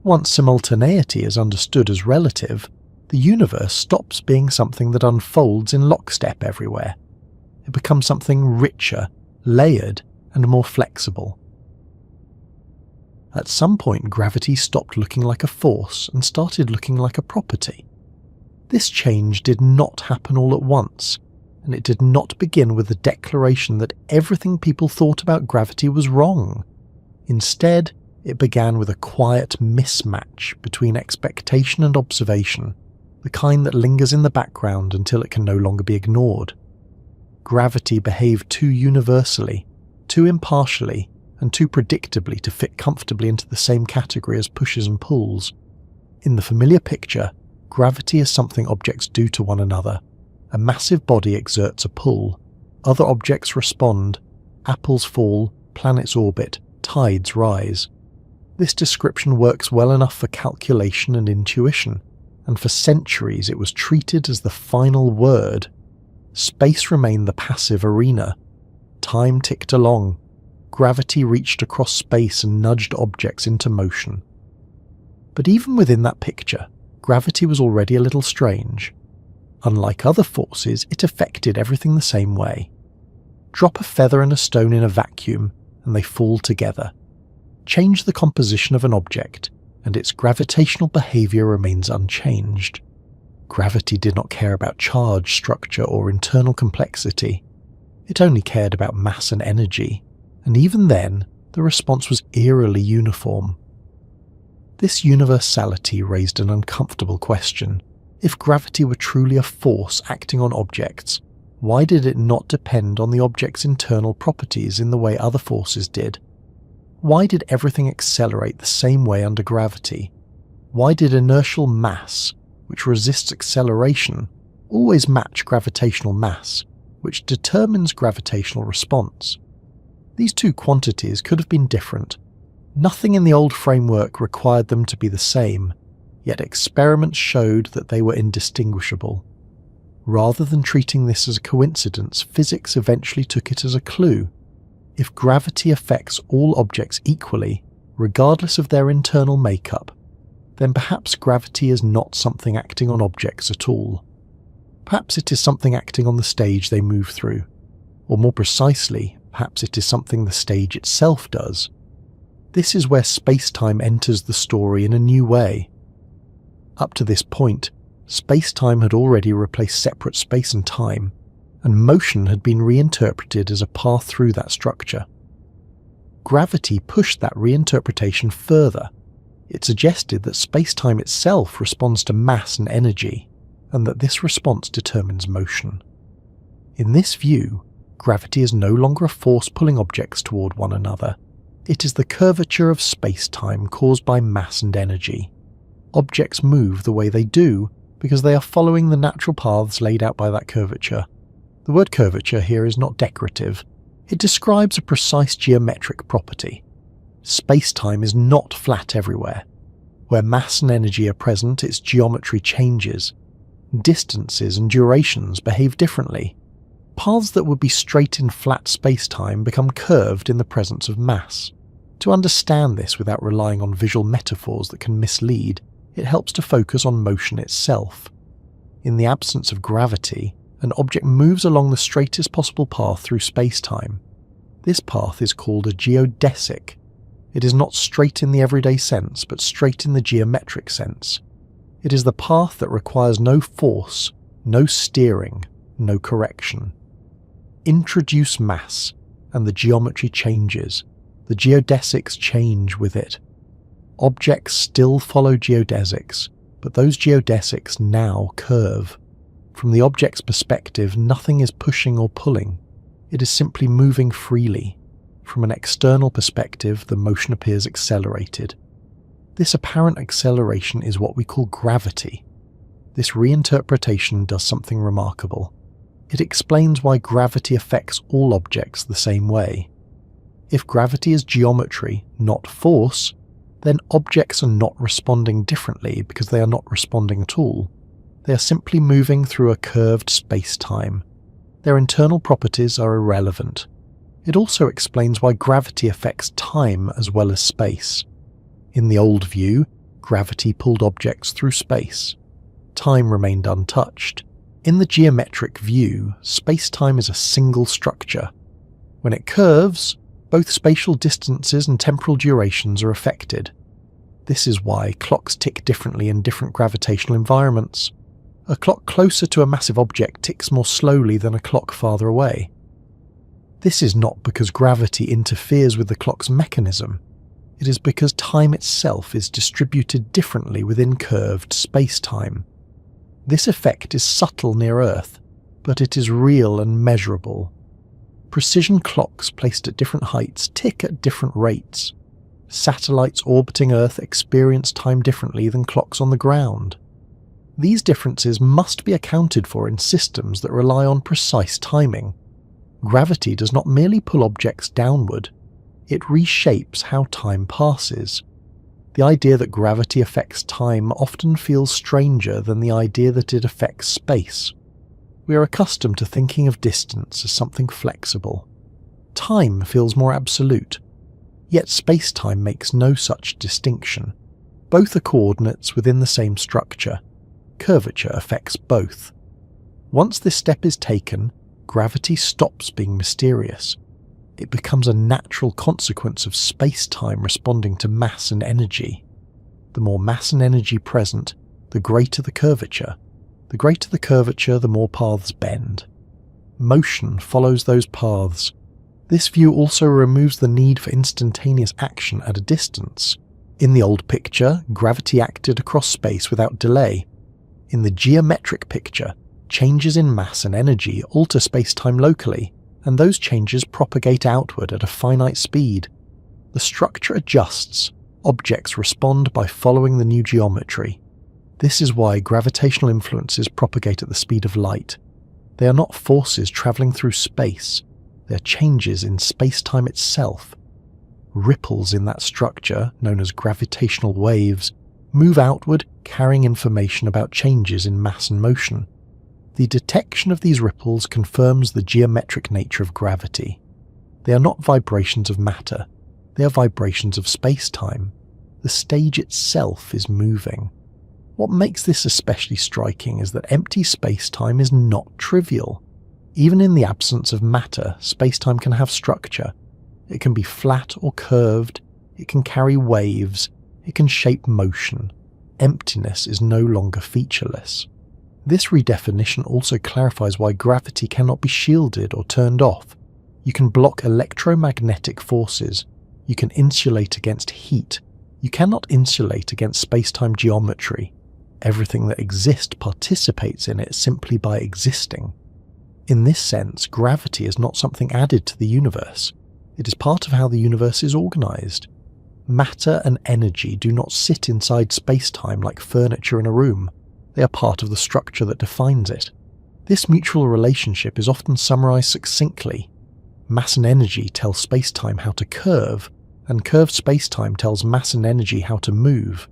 Once simultaneity is understood as relative, the universe stops being something that unfolds in lockstep everywhere. It becomes something richer, layered, and more flexible. At some point, gravity stopped looking like a force and started looking like a property. This change did not happen all at once, and it did not begin with the declaration that everything people thought about gravity was wrong. Instead, it began with a quiet mismatch between expectation and observation, the kind that lingers in the background until it can no longer be ignored. Gravity behaved too universally, too impartially, and too predictably to fit comfortably into the same category as pushes and pulls. In the familiar picture, gravity is something objects do to one another. A massive body exerts a pull. Other objects respond. Apples fall, planets orbit, tides rise. This description works well enough for calculation and intuition, and for centuries it was treated as the final word. Space remained the passive arena. Time ticked along. Gravity reached across space and nudged objects into motion. But even within that picture, gravity was already a little strange. Unlike other forces, it affected everything the same way. Drop a feather and a stone in a vacuum, and they fall together. Change the composition of an object, and its gravitational behavior remains unchanged. Gravity did not care about charge, structure, or internal complexity. It only cared about mass and energy, and even then, the response was eerily uniform. This universality raised an uncomfortable question. If gravity were truly a force acting on objects, why did it not depend on the object's internal properties in the way other forces did? Why did everything accelerate the same way under gravity? Why did inertial mass, which resists acceleration, always match gravitational mass, which determines gravitational response? These two quantities could have been different. Nothing in the old framework required them to be the same, yet experiments showed that they were indistinguishable. Rather than treating this as a coincidence, physics eventually took it as a clue. If gravity affects all objects equally, regardless of their internal makeup, then perhaps gravity is not something acting on objects at all. Perhaps it is something acting on the stage they move through. Or more precisely, perhaps it is something the stage itself does. This is where spacetime enters the story in a new way. Up to this point, spacetime had already replaced separate space and time, and motion had been reinterpreted as a path through that structure. Gravity pushed that reinterpretation further. It suggested that spacetime itself responds to mass and energy, and that this response determines motion. In this view, gravity is no longer a force pulling objects toward one another. It is the curvature of spacetime caused by mass and energy. Objects move the way they do because they are following the natural paths laid out by that curvature. The word curvature here is not decorative. It describes a precise geometric property. Spacetime is not flat everywhere. Where mass and energy are present, its geometry changes. Distances and durations behave differently. Paths that would be straight in flat spacetime become curved in the presence of mass. To understand this without relying on visual metaphors that can mislead, it helps to focus on motion itself. In the absence of gravity, an object moves along the straightest possible path through spacetime. This path is called a geodesic. It is not straight in the everyday sense, but straight in the geometric sense. It is the path that requires no force, no steering, no correction. Introduce mass, and the geometry changes. The geodesics change with it. Objects still follow geodesics, but those geodesics now curve. From the object's perspective, nothing is pushing or pulling. It is simply moving freely. From an external perspective, the motion appears accelerated. This apparent acceleration is what we call gravity. This reinterpretation does something remarkable. It explains why gravity affects all objects the same way. If gravity is geometry, not force, then objects are not responding differently because they are not responding at all. They are simply moving through a curved space-time. Their internal properties are irrelevant. It also explains why gravity affects time as well as space. In the old view, gravity pulled objects through space. Time remained untouched. In the geometric view, space-time is a single structure. When it curves, both spatial distances and temporal durations are affected. This is why clocks tick differently in different gravitational environments. A clock closer to a massive object ticks more slowly than a clock farther away. This is not because gravity interferes with the clock's mechanism. It is because time itself is distributed differently within curved space-time. This effect is subtle near Earth, but it is real and measurable. Precision clocks placed at different heights tick at different rates. Satellites orbiting Earth experience time differently than clocks on the ground. These differences must be accounted for in systems that rely on precise timing. Gravity does not merely pull objects downward, it reshapes how time passes. The idea that gravity affects time often feels stranger than the idea that it affects space. We are accustomed to thinking of distance as something flexible. Time feels more absolute, yet space-time makes no such distinction. Both are coordinates within the same structure. Curvature affects both. Once this step is taken, gravity stops being mysterious. It becomes a natural consequence of space-time responding to mass and energy. The more mass and energy present, the greater the curvature. The greater the curvature, the more paths bend. Motion follows those paths. This view also removes the need for instantaneous action at a distance. In the old picture, gravity acted across space without delay. In the geometric picture, changes in mass and energy alter space-time locally, and those changes propagate outward at a finite speed. The structure adjusts. Objects respond by following the new geometry. This is why gravitational influences propagate at the speed of light. They are not forces travelling through space. They are changes in space-time itself. Ripples in that structure, known as gravitational waves, move outward, carrying information about changes in mass and motion. The detection of these ripples confirms the geometric nature of gravity. They are not vibrations of matter. They are vibrations of space-time. The stage itself is moving. What makes this especially striking is that empty space-time is not trivial. Even in the absence of matter, space-time can have structure. It can be flat or curved, it can carry waves, it can shape motion. Emptiness is no longer featureless. This redefinition also clarifies why gravity cannot be shielded or turned off. You can block electromagnetic forces. You can insulate against heat. You cannot insulate against space-time geometry. Everything that exists participates in it simply by existing. In this sense, gravity is not something added to the universe. It is part of how the universe is organized. Matter and energy do not sit inside space-time like furniture in a room. They are part of the structure that defines it. This mutual relationship is often summarized succinctly. Mass and energy tell space-time how to curve, and curved space-time tells mass and energy how to move.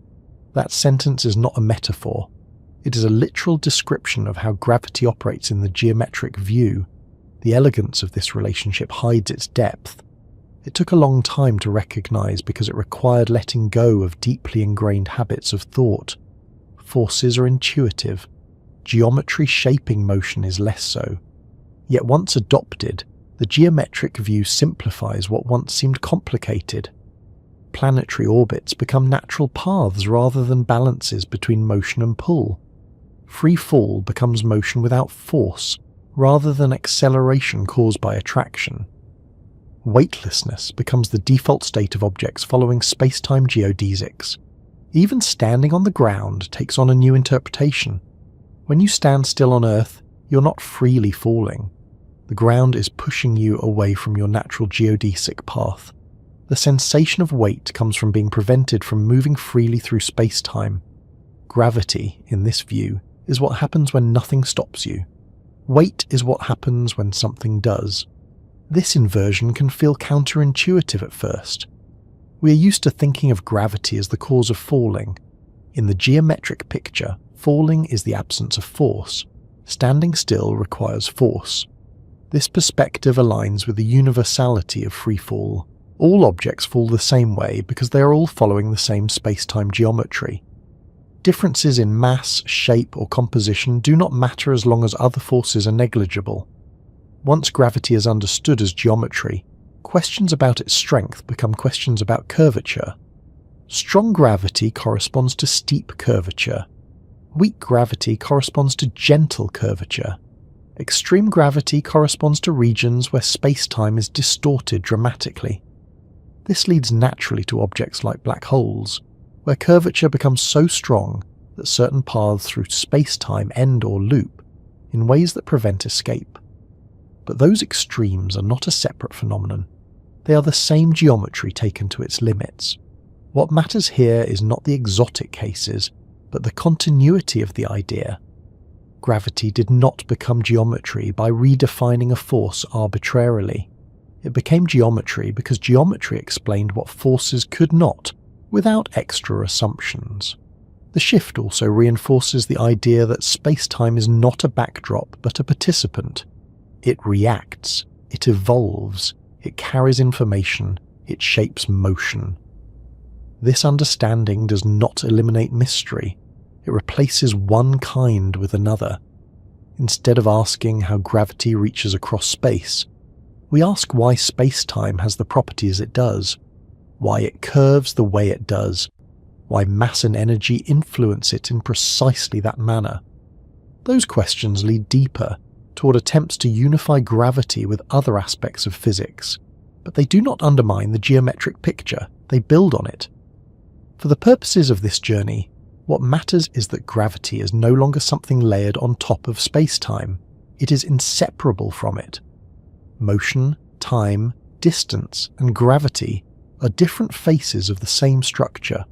That sentence is not a metaphor. It is a literal description of how gravity operates in the geometric view. The elegance of this relationship hides its depth. It took a long time to recognize because it required letting go of deeply ingrained habits of thought. Forces are intuitive. Geometry shaping motion is less so. Yet once adopted, the geometric view simplifies what once seemed complicated. Planetary orbits become natural paths rather than balances between motion and pull. Free fall becomes motion without force, rather than acceleration caused by attraction. Weightlessness becomes the default state of objects following space-time geodesics. Even standing on the ground takes on a new interpretation. When you stand still on Earth, you're not freely falling. The ground is pushing you away from your natural geodesic path. The sensation of weight comes from being prevented from moving freely through space-time. Gravity, in this view, is what happens when nothing stops you. Weight is what happens when something does. This inversion can feel counterintuitive at first. We are used to thinking of gravity as the cause of falling. In the geometric picture, falling is the absence of force. Standing still requires force. This perspective aligns with the universality of free fall. All objects fall the same way because they are all following the same space-time geometry. Differences in mass, shape, or composition do not matter as long as other forces are negligible. Once gravity is understood as geometry, questions about its strength become questions about curvature. Strong gravity corresponds to steep curvature. Weak gravity corresponds to gentle curvature. Extreme gravity corresponds to regions where space-time is distorted dramatically. This leads naturally to objects like black holes, where curvature becomes so strong that certain paths through space-time end or loop in ways that prevent escape. But those extremes are not a separate phenomenon. They are the same geometry taken to its limits. What matters here is not the exotic cases, but the continuity of the idea. Gravity did not become geometry by redefining a force arbitrarily. It became geometry because geometry explained what forces could not, without extra assumptions. The shift also reinforces the idea that space-time is not a backdrop but a participant. It reacts, it evolves, it carries information, it shapes motion. This understanding does not eliminate mystery, it replaces one kind with another. Instead of asking how gravity reaches across space, we ask why space-time has the properties it does, why it curves the way it does, why mass and energy influence it in precisely that manner. Those questions lead deeper, toward attempts to unify gravity with other aspects of physics, but they do not undermine the geometric picture, they build on it. For the purposes of this journey, what matters is that gravity is no longer something layered on top of space-time, it is inseparable from it. Motion, time, distance, and gravity are different faces of the same structure.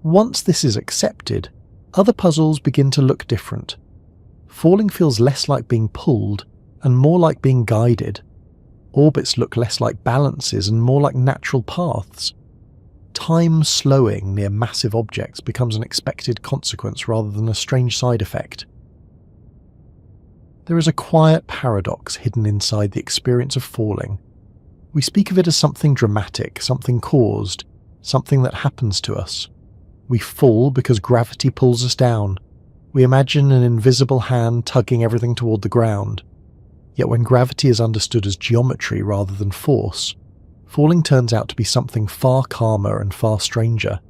Once this is accepted, other puzzles begin to look different. Falling feels less like being pulled and more like being guided. Orbits look less like balances and more like natural paths. Time slowing near massive objects becomes an expected consequence rather than a strange side effect. There is a quiet paradox hidden inside the experience of falling. We speak of it as something dramatic, something caused, something that happens to us. We fall because gravity pulls us down. We imagine an invisible hand tugging everything toward the ground. Yet when gravity is understood as geometry rather than force, falling turns out to be something far calmer and far stranger.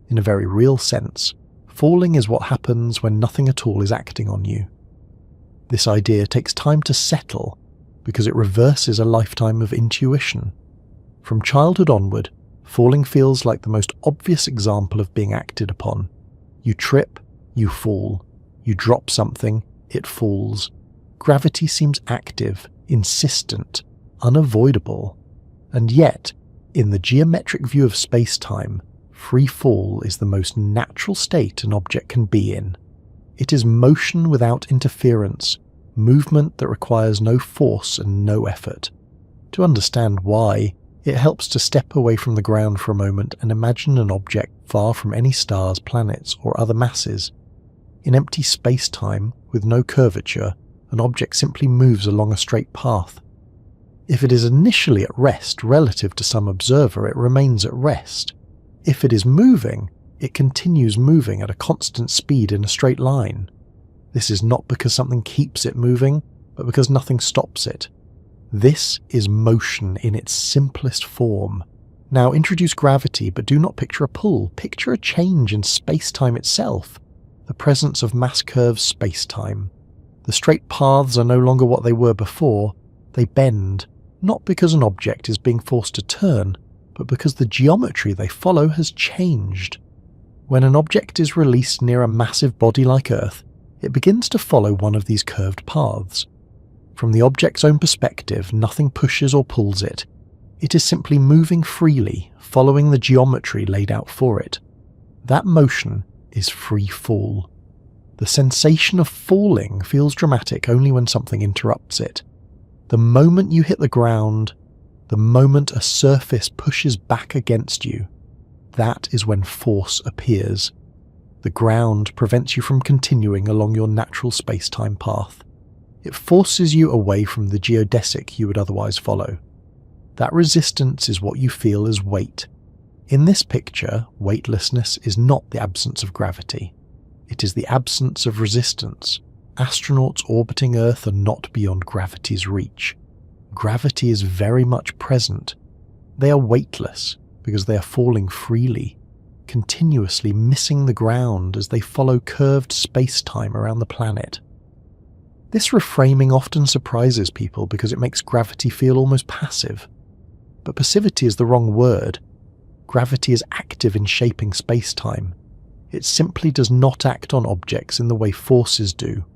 In a very real sense, falling is what happens when nothing at all is acting on you. This idea takes time to settle because it reverses a lifetime of intuition. From childhood onward, falling feels like the most obvious example of being acted upon. You trip, you fall. You drop something, it falls. Gravity seems active, insistent, unavoidable. And yet, in the geometric view of space-time, free fall is the most natural state an object can be in. It is motion without interference, movement that requires no force and no effort. To understand why, it helps to step away from the ground for a moment and imagine an object far from any stars, planets, or other masses. In empty space-time, with no curvature, an object simply moves along a straight path. If it is initially at rest relative to some observer, it remains at rest. If it is moving, it continues moving at a constant speed in a straight line. This is not because something keeps it moving, but because nothing stops it. This is motion in its simplest form. Now introduce gravity, but do not picture a pull. Picture a change in space-time itself. The presence of mass curves space-time. The straight paths are no longer what they were before. They bend, not because an object is being forced to turn, but because the geometry they follow has changed. When an object is released near a massive body like Earth, it begins to follow one of these curved paths. From the object's own perspective, nothing pushes or pulls it. It is simply moving freely, following the geometry laid out for it. That motion is free fall. The sensation of falling feels dramatic only when something interrupts it. The moment you hit the ground, the moment a surface pushes back against you, that is when force appears. The ground prevents you from continuing along your natural space-time path. It forces you away from the geodesic you would otherwise follow. That resistance is what you feel as weight. In this picture, weightlessness is not the absence of gravity. It is the absence of resistance. Astronauts orbiting Earth are not beyond gravity's reach. Gravity is very much present. They are weightless because they are falling freely, continuously missing the ground as they follow curved space-time around the planet. This reframing often surprises people because it makes gravity feel almost passive. But passivity is the wrong word. Gravity is active in shaping space-time. It simply does not act on objects in the way forces do.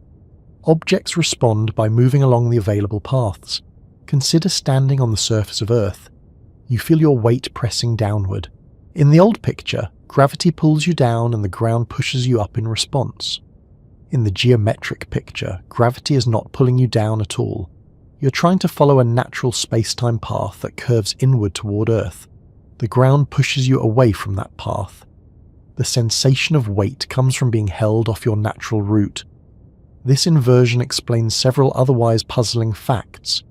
Objects respond by moving along the available paths. Consider standing on the surface of Earth. You feel your weight pressing downward. In the old picture, gravity pulls you down and the ground pushes you up in response. In the geometric picture, gravity is not pulling you down at all. You're trying to follow a natural space-time path that curves inward toward Earth. The ground pushes you away from that path. The sensation of weight comes from being held off your natural route. This inversion explains several otherwise puzzling facts.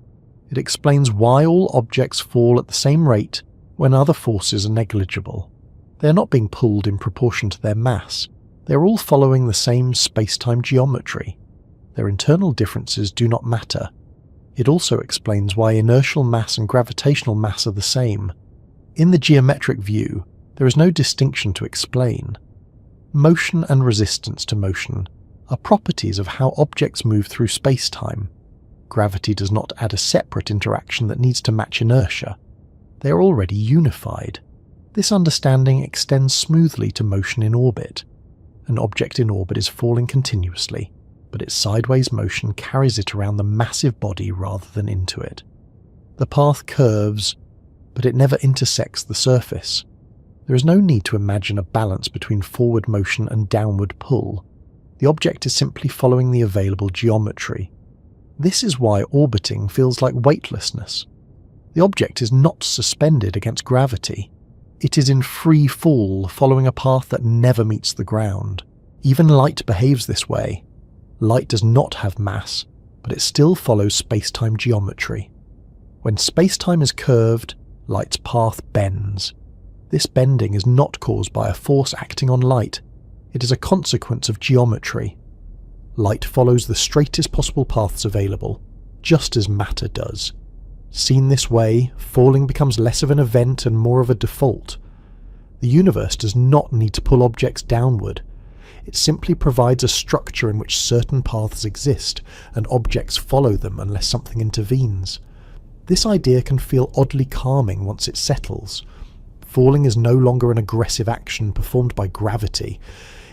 It explains why all objects fall at the same rate when other forces are negligible. They are not being pulled in proportion to their mass. They are all following the same space-time geometry. Their internal differences do not matter. It also explains why inertial mass and gravitational mass are the same. In the geometric view, there is no distinction to explain. Motion and resistance to motion are properties of how objects move through space-time. Gravity does not add a separate interaction that needs to match inertia. They are already unified. This understanding extends smoothly to motion in orbit. An object in orbit is falling continuously, but its sideways motion carries it around the massive body rather than into it. The path curves, but it never intersects the surface. There is no need to imagine a balance between forward motion and downward pull. The object is simply following the available geometry. This is why orbiting feels like weightlessness. The object is not suspended against gravity. It is in free fall, following a path that never meets the ground. Even light behaves this way. Light does not have mass, but it still follows space-time geometry. When space-time is curved, light's path bends. This bending is not caused by a force acting on light. It is a consequence of geometry. Light follows the straightest possible paths available, just as matter does. Seen this way, falling becomes less of an event and more of a default. The universe does not need to pull objects downward. It simply provides a structure in which certain paths exist, and objects follow them unless something intervenes. This idea can feel oddly calming once it settles. Falling is no longer an aggressive action performed by gravity.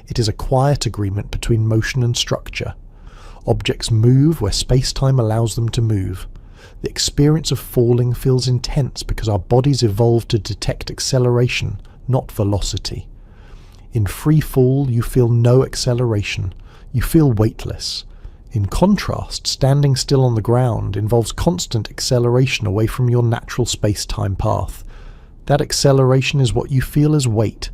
It is a quiet agreement between motion and structure. Objects move where space-time allows them to move. The experience of falling feels intense because our bodies evolved to detect acceleration, not velocity. In free fall, you feel no acceleration. You feel weightless. In contrast, standing still on the ground involves constant acceleration away from your natural space-time path. That acceleration is what you feel as weight.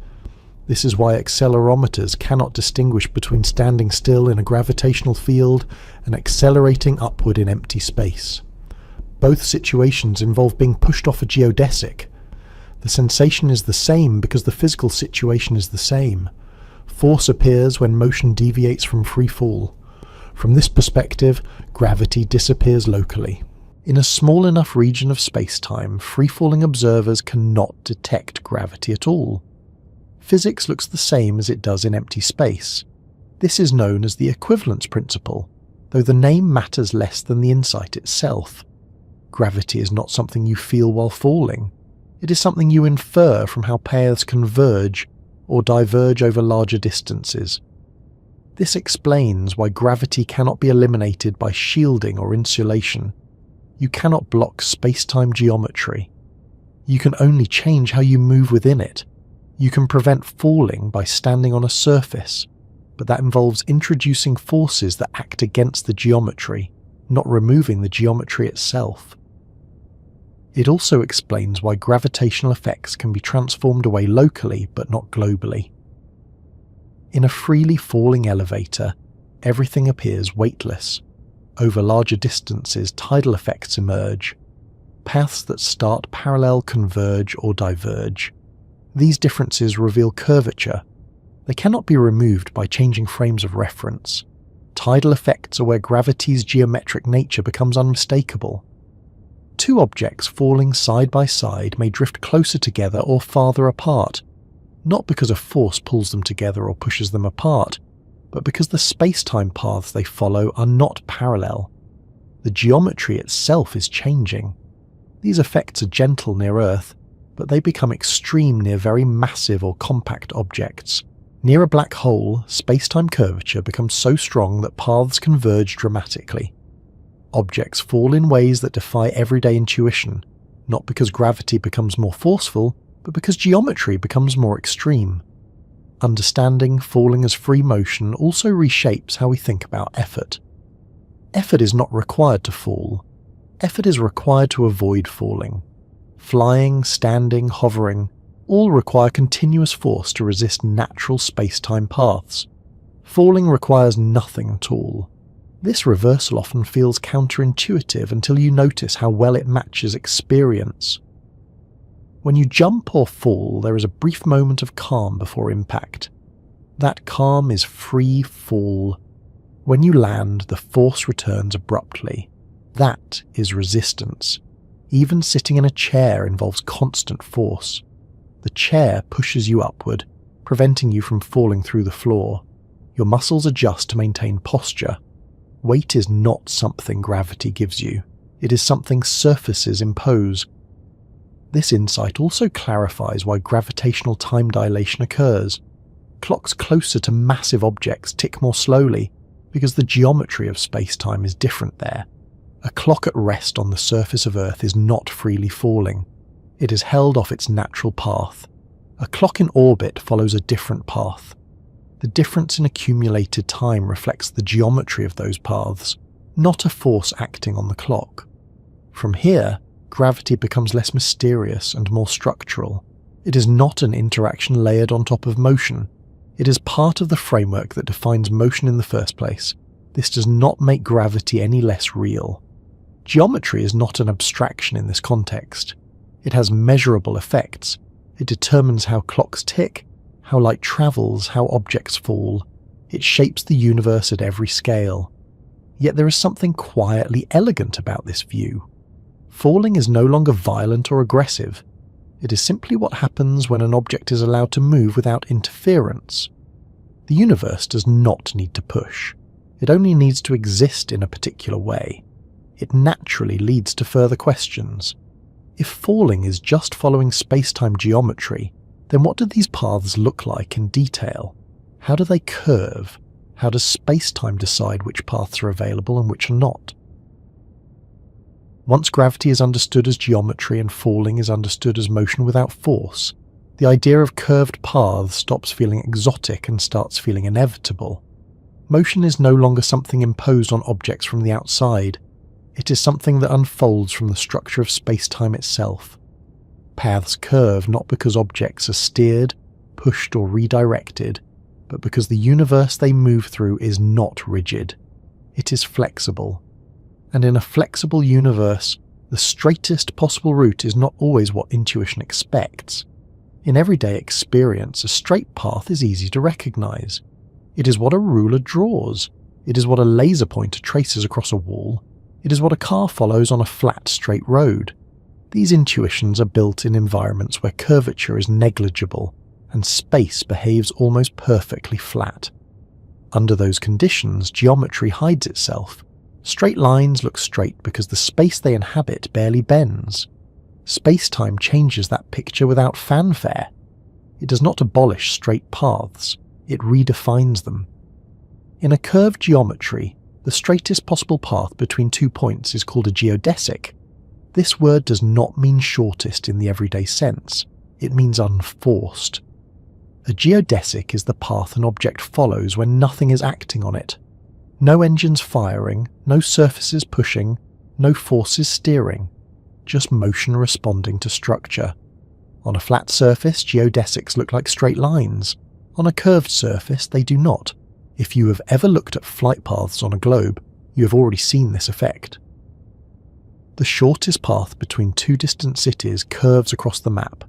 This is why accelerometers cannot distinguish between standing still in a gravitational field and accelerating upward in empty space. Both situations involve being pushed off a geodesic. The sensation is the same because the physical situation is the same. Force appears when motion deviates from free fall. From this perspective, gravity disappears locally. In a small enough region of space-time, free-falling observers cannot detect gravity at all. Physics looks the same as it does in empty space. This is known as the equivalence principle, though the name matters less than the insight itself. Gravity is not something you feel while falling. It is something you infer from how paths converge or diverge over larger distances. This explains why gravity cannot be eliminated by shielding or insulation. You cannot block space-time geometry. You can only change how you move within it. You can prevent falling by standing on a surface, but that involves introducing forces that act against the geometry, not removing the geometry itself. It also explains why gravitational effects can be transformed away locally but not globally. In a freely falling elevator, everything appears weightless. Over larger distances, tidal effects emerge. Paths that start parallel converge or diverge. These differences reveal curvature. They cannot be removed by changing frames of reference. Tidal effects are where gravity's geometric nature becomes unmistakable. Two objects falling side by side may drift closer together or farther apart, not because a force pulls them together or pushes them apart, but because the space-time paths they follow are not parallel. The geometry itself is changing. These effects are gentle near Earth, but they become extreme near very massive or compact objects. Near a black hole, space-time curvature becomes so strong that paths converge dramatically. Objects fall in ways that defy everyday intuition, not because gravity becomes more forceful, but because geometry becomes more extreme. Understanding falling as free motion also reshapes how we think about effort. Effort is not required to fall. Effort is required to avoid falling. Flying, standing, hovering, All require continuous force to resist natural space-time paths. Falling requires nothing at all. This reversal often feels counterintuitive until you notice how well it matches experience. When you jump or fall, there is a brief moment of calm before impact. That calm is free fall. When you land, the force returns abruptly. That is resistance. Even sitting in a chair involves constant force. The chair pushes you upward, preventing you from falling through the floor. Your muscles adjust to maintain posture. Weight is not something gravity gives you. It is something surfaces impose. This insight also clarifies why gravitational time dilation occurs. Clocks closer to massive objects tick more slowly because the geometry of space-time is different there. A clock at rest on the surface of Earth is not freely falling. It is held off its natural path. A clock in orbit follows a different path. The difference in accumulated time reflects the geometry of those paths, not a force acting on the clock. From here, gravity becomes less mysterious and more structural. It is not an interaction layered on top of motion. It is part of the framework that defines motion in the first place. This does not make gravity any less real. Geometry is not an abstraction in this context. It has measurable effects. It determines how clocks tick, how light travels, how objects fall. It shapes the universe at every scale. Yet there is something quietly elegant about this view. Falling is no longer violent or aggressive. It is simply what happens when an object is allowed to move without interference. The universe does not need to push. It only needs to exist in a particular way. It naturally leads to further questions. If falling is just following space-time geometry, then what do these paths look like in detail? How do they curve? How does space-time decide which paths are available and which are not? Once gravity is understood as geometry and falling is understood as motion without force, the idea of curved paths stops feeling exotic and starts feeling inevitable. Motion is no longer something imposed on objects from the outside. It is something that unfolds from the structure of space-time itself. Paths curve not because objects are steered, pushed or redirected, but because the universe they move through is not rigid. It is flexible. And in a flexible universe, the straightest possible route is not always what intuition expects. In everyday experience, a straight path is easy to recognize. It is what a ruler draws. It is what a laser pointer traces across a wall. It is what a car follows on a flat, straight road. These intuitions are built in environments where curvature is negligible and space behaves almost perfectly flat. Under those conditions, geometry hides itself. Straight lines look straight because the space they inhabit barely bends. Space-time changes that picture without fanfare. It does not abolish straight paths, it redefines them. In a curved geometry, the straightest possible path between 2 points is called a geodesic. This word does not mean shortest in the everyday sense, it means unforced. A geodesic is the path an object follows when nothing is acting on it. No engines firing, no surfaces pushing, no forces steering, just motion responding to structure. On a flat surface, geodesics look like straight lines. On a curved surface, they do not. If you have ever looked at flight paths on a globe, you have already seen this effect. The shortest path between two distant cities curves across the map,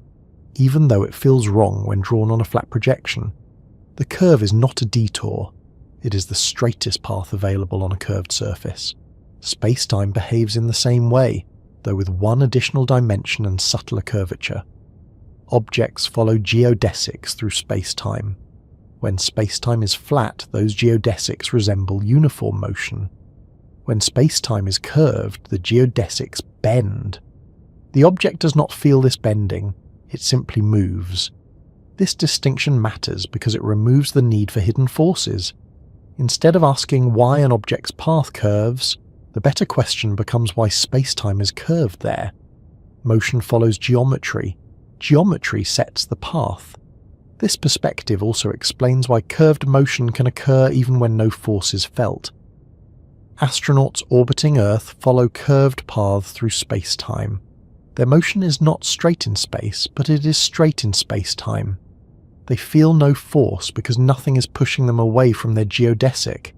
even though it feels wrong when drawn on a flat projection. The curve is not a detour, it is the straightest path available on a curved surface. Space-time behaves in the same way, though with one additional dimension and subtler curvature. Objects follow geodesics through space-time. When space-time is flat, those geodesics resemble uniform motion. When space-time is curved, the geodesics bend. The object does not feel this bending, it simply moves. This distinction matters because it removes the need for hidden forces. Instead of asking why an object's path curves, the better question becomes why space-time is curved there. Motion follows geometry. Geometry sets the path. This perspective also explains why curved motion can occur even when no force is felt. Astronauts orbiting Earth follow curved paths through space-time. Their motion is not straight in space, but it is straight in space-time. They feel no force because nothing is pushing them away from their geodesic.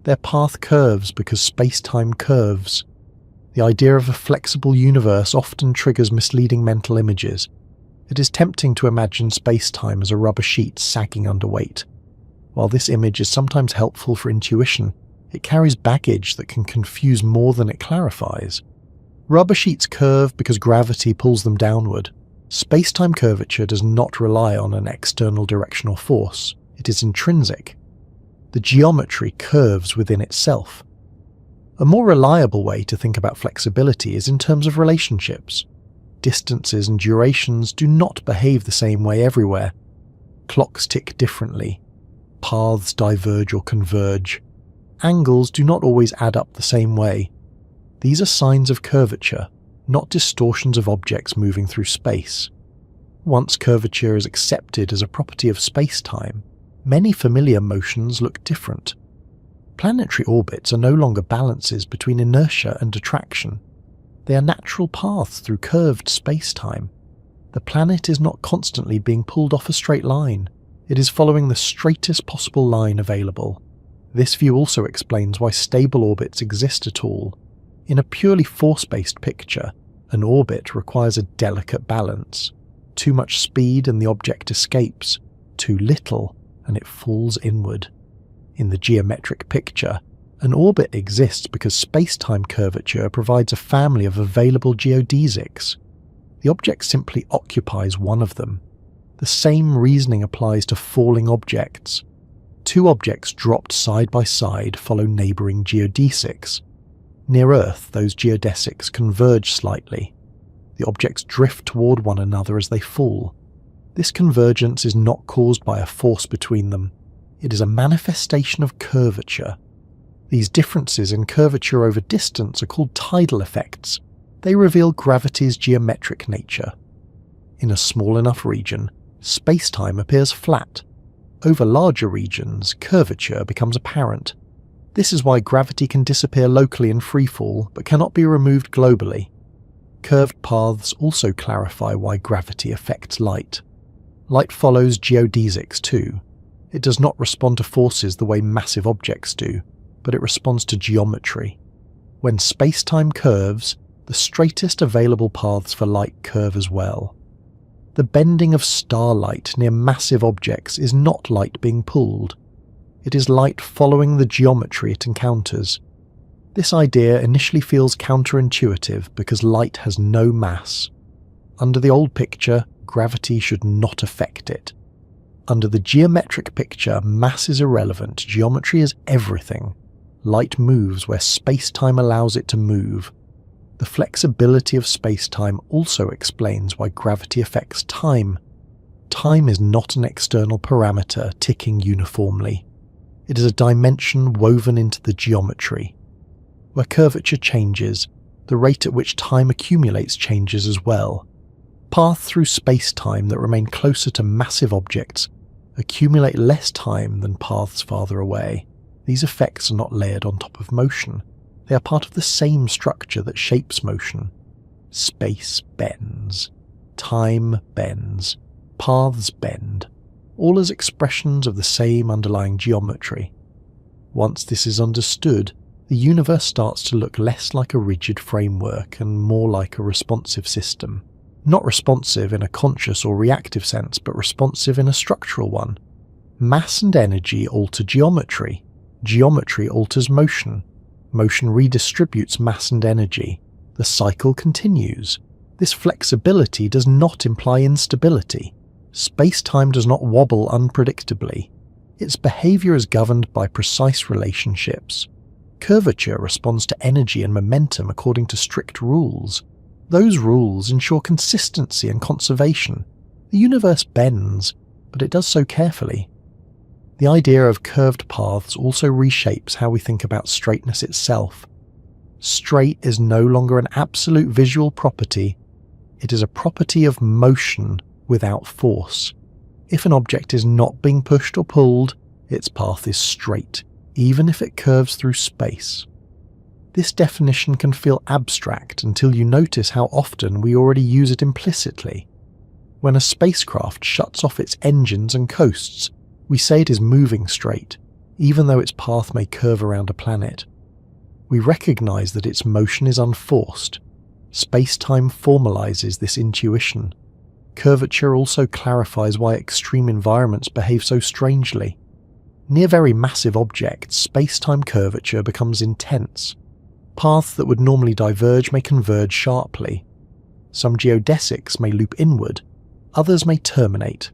Their path curves because space-time curves. The idea of a flexible universe often triggers misleading mental images. It is tempting to imagine space-time as a rubber sheet sagging under weight. While this image is sometimes helpful for intuition, it carries baggage that can confuse more than it clarifies. Rubber sheets curve because gravity pulls them downward. Space-time curvature does not rely on an external directional force. It is intrinsic. The geometry curves within itself. A more reliable way to think about flexibility is in terms of relationships. Distances and durations do not behave the same way everywhere. Clocks tick differently. Paths diverge or converge. Angles do not always add up the same way. These are signs of curvature, not distortions of objects moving through space. Once curvature is accepted as a property of space-time, many familiar motions look different. Planetary orbits are no longer balances between inertia and attraction. They are natural paths through curved space-time. The planet is not constantly being pulled off a straight line. It is following the straightest possible line available. This view also explains why stable orbits exist at all. In a purely force-based picture, an orbit requires a delicate balance. Too much speed and the object escapes. Too little and it falls inward. In the geometric picture, an orbit exists because space-time curvature provides a family of available geodesics. The object simply occupies one of them. The same reasoning applies to falling objects. Two objects dropped side by side follow neighbouring geodesics. Near Earth, those geodesics converge slightly. The objects drift toward one another as they fall. This convergence is not caused by a force between them. It is a manifestation of curvature. These differences in curvature over distance are called tidal effects. They reveal gravity's geometric nature. In a small enough region, space-time appears flat. Over larger regions, curvature becomes apparent. This is why gravity can disappear locally in freefall, but cannot be removed globally. Curved paths also clarify why gravity affects light. Light follows geodesics too. It does not respond to forces the way massive objects do, but it responds to geometry. When space-time curves, the straightest available paths for light curve as well. The bending of starlight near massive objects is not light being pulled. It is light following the geometry it encounters. This idea initially feels counterintuitive because light has no mass. Under the old picture, gravity should not affect it. Under the geometric picture, mass is irrelevant, geometry is everything. Light moves where space-time allows it to move. The flexibility of space-time also explains why gravity affects time. Time is not an external parameter ticking uniformly. It is a dimension woven into the geometry. Where curvature changes, the rate at which time accumulates changes as well. Paths through space-time that remain closer to massive objects accumulate less time than paths farther away. These effects are not layered on top of motion. They are part of the same structure that shapes motion. Space bends. Time bends. Paths bend. All as expressions of the same underlying geometry. Once this is understood, the universe starts to look less like a rigid framework and more like a responsive system. Not responsive in a conscious or reactive sense, but responsive in a structural one. Mass and energy alter geometry. Geometry alters motion. Motion redistributes mass and energy. The cycle continues. This flexibility does not imply instability. Space-time does not wobble unpredictably. Its behavior is governed by precise relationships. Curvature responds to energy and momentum according to strict rules. Those rules ensure consistency and conservation. The universe bends, but it does so carefully. The idea of curved paths also reshapes how we think about straightness itself. Straight is no longer an absolute visual property. It is a property of motion without force. If an object is not being pushed or pulled, its path is straight, even if it curves through space. This definition can feel abstract until you notice how often we already use it implicitly. When a spacecraft shuts off its engines and coasts, we say it is moving straight, even though its path may curve around a planet. We recognize that its motion is unforced. Space-time formalizes this intuition. Curvature also clarifies why extreme environments behave so strangely. Near very massive objects, space-time curvature becomes intense. Paths that would normally diverge may converge sharply. Some geodesics may loop inward, others may terminate.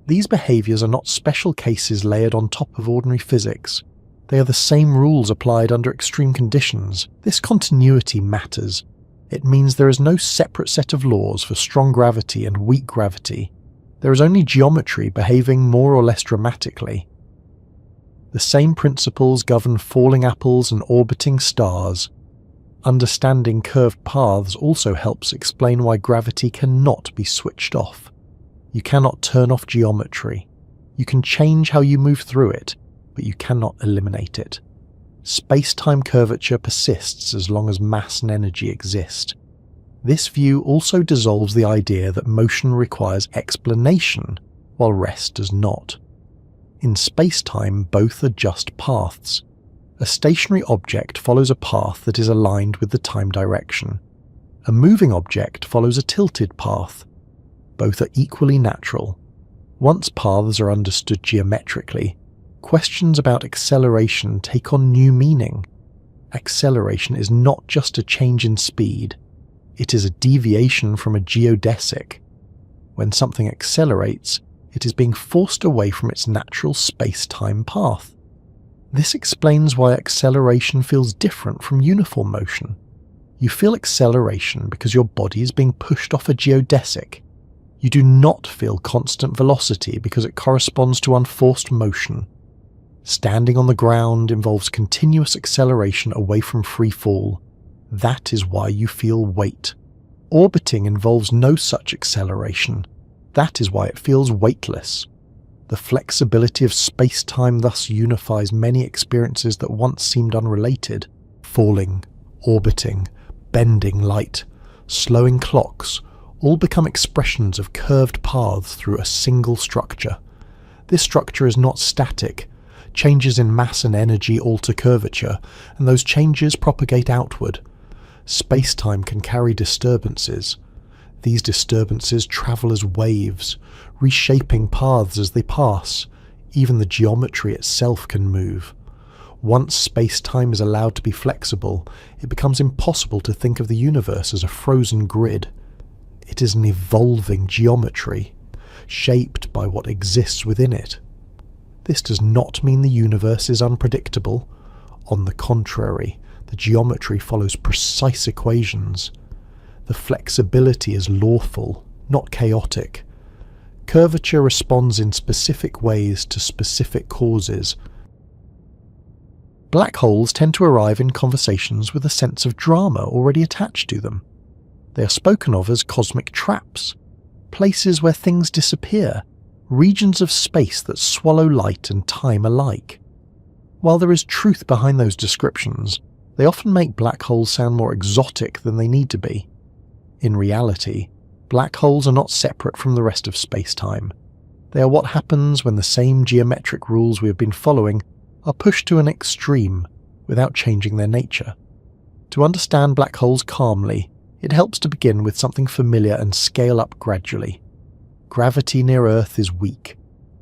These behaviors are not special cases layered on top of ordinary physics. They are the same rules applied under extreme conditions. This continuity matters. It means there is no separate set of laws for strong gravity and weak gravity. There is only geometry behaving more or less dramatically. The same principles govern falling apples and orbiting stars. Understanding curved paths also helps explain why gravity cannot be switched off. You cannot turn off geometry. You can change how you move through it, but you cannot eliminate it. Space-time curvature persists as long as mass and energy exist. This view also dissolves the idea that motion requires explanation, while rest does not. In space-time, both are just paths. A stationary object follows a path that is aligned with the time direction. A moving object follows a tilted path. Both are equally natural. Once paths are understood geometrically, questions about acceleration take on new meaning. Acceleration is not just a change in speed. It is a deviation from a geodesic. When something accelerates, it is being forced away from its natural space-time path. This explains why acceleration feels different from uniform motion. You feel acceleration because your body is being pushed off a geodesic. You do not feel constant velocity because it corresponds to unforced motion. Standing on the ground involves continuous acceleration away from free fall. That is why you feel weight. Orbiting involves no such acceleration. That is why it feels weightless. The flexibility of space-time thus unifies many experiences that once seemed unrelated. Falling, orbiting, bending light, slowing clocks, all become expressions of curved paths through a single structure. This structure is not static. Changes in mass and energy alter curvature, and those changes propagate outward. Space-time can carry disturbances. These disturbances travel as waves, reshaping paths as they pass. Even the geometry itself can move. Once space-time is allowed to be flexible, it becomes impossible to think of the universe as a frozen grid. It is an evolving geometry, shaped by what exists within it. This does not mean the universe is unpredictable. On the contrary, the geometry follows precise equations. The flexibility is lawful, not chaotic. Curvature responds in specific ways to specific causes. Black holes tend to arrive in conversations with a sense of drama already attached to them. They are spoken of as cosmic traps, places where things disappear, regions of space that swallow light and time alike. While there is truth behind those descriptions, they often make black holes sound more exotic than they need to be. In reality, black holes are not separate from the rest of space-time. They are what happens when the same geometric rules we have been following are pushed to an extreme without changing their nature. To understand black holes calmly, it helps to begin with something familiar and scale up gradually. Gravity near Earth is weak.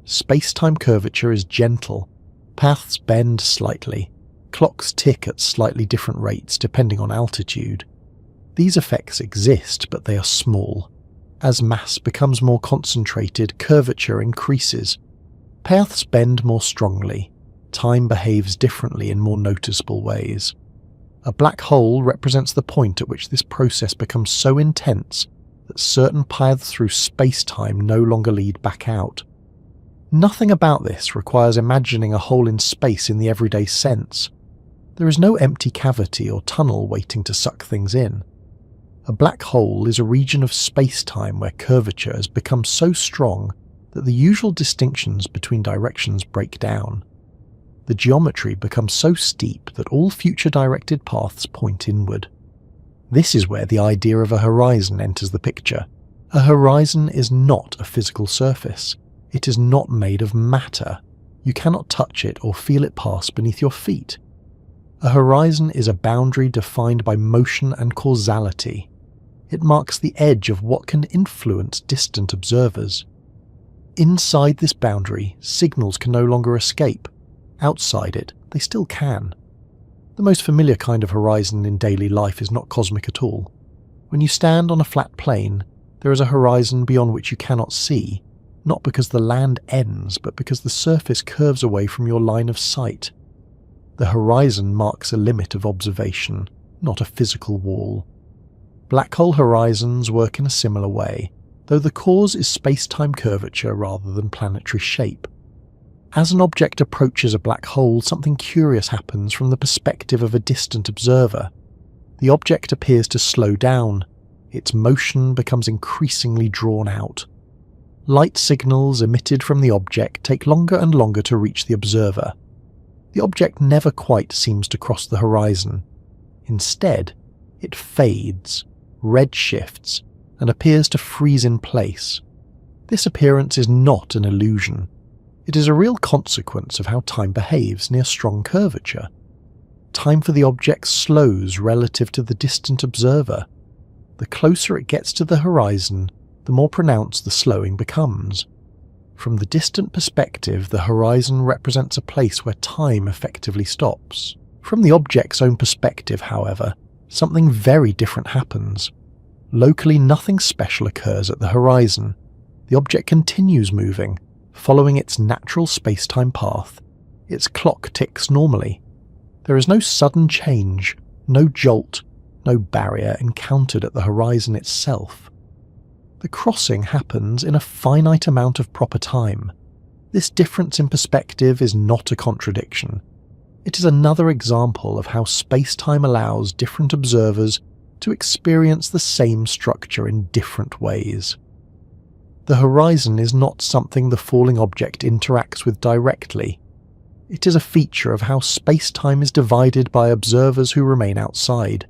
Space-time curvature is gentle. Paths bend slightly. Clocks tick at slightly different rates depending on altitude. These effects exist, but they are small. As mass becomes more concentrated, curvature increases. Paths bend more strongly. Time behaves differently in more noticeable ways. A black hole represents the point at which this process becomes so intense that certain paths through space-time no longer lead back out. Nothing about this requires imagining a hole in space in the everyday sense. There is no empty cavity or tunnel waiting to suck things in. A black hole is a region of space-time where curvature has become so strong that the usual distinctions between directions break down. the geometry becomes so steep that all future directed paths point inward. This is where the idea of a horizon enters the picture. A horizon is not a physical surface. It is not made of matter. You cannot touch it or feel it pass beneath your feet. A horizon is a boundary defined by motion and causality. It marks the edge of what can influence distant observers. Inside this boundary, signals can no longer escape. Outside it, they still can. The most familiar kind of horizon in daily life is not cosmic at all. When you stand on a flat plane, there is a horizon beyond which you cannot see, not because the land ends, but because the surface curves away from your line of sight. The horizon marks a limit of observation, not a physical wall. Black hole horizons work in a similar way, though the cause is space-time curvature rather than planetary shape. As an object approaches a black hole, something curious happens from the perspective of a distant observer. The object appears to slow down. Its motion becomes increasingly drawn out. Light signals emitted from the object take longer and longer to reach the observer. The object never quite seems to cross the horizon. Instead, it fades, redshifts, and appears to freeze in place. This appearance is not an illusion. It is a real consequence of how time behaves near strong curvature. Time for the object slows relative to the distant observer. The closer it gets to the horizon, the more pronounced the slowing becomes. From the distant perspective, the horizon represents a place where time effectively stops. From the object's own perspective, however, something very different happens. Locally, nothing special occurs at the horizon. The object continues moving, following its natural space-time path. Its clock ticks normally. There is no sudden change, no jolt, no barrier encountered at the horizon itself. The crossing happens in a finite amount of proper time. This difference in perspective is not a contradiction. It is another example of how space-time allows different observers to experience the same structure in different ways. The horizon is not something the falling object interacts with directly. It is a feature of how space-time is divided by observers who remain outside.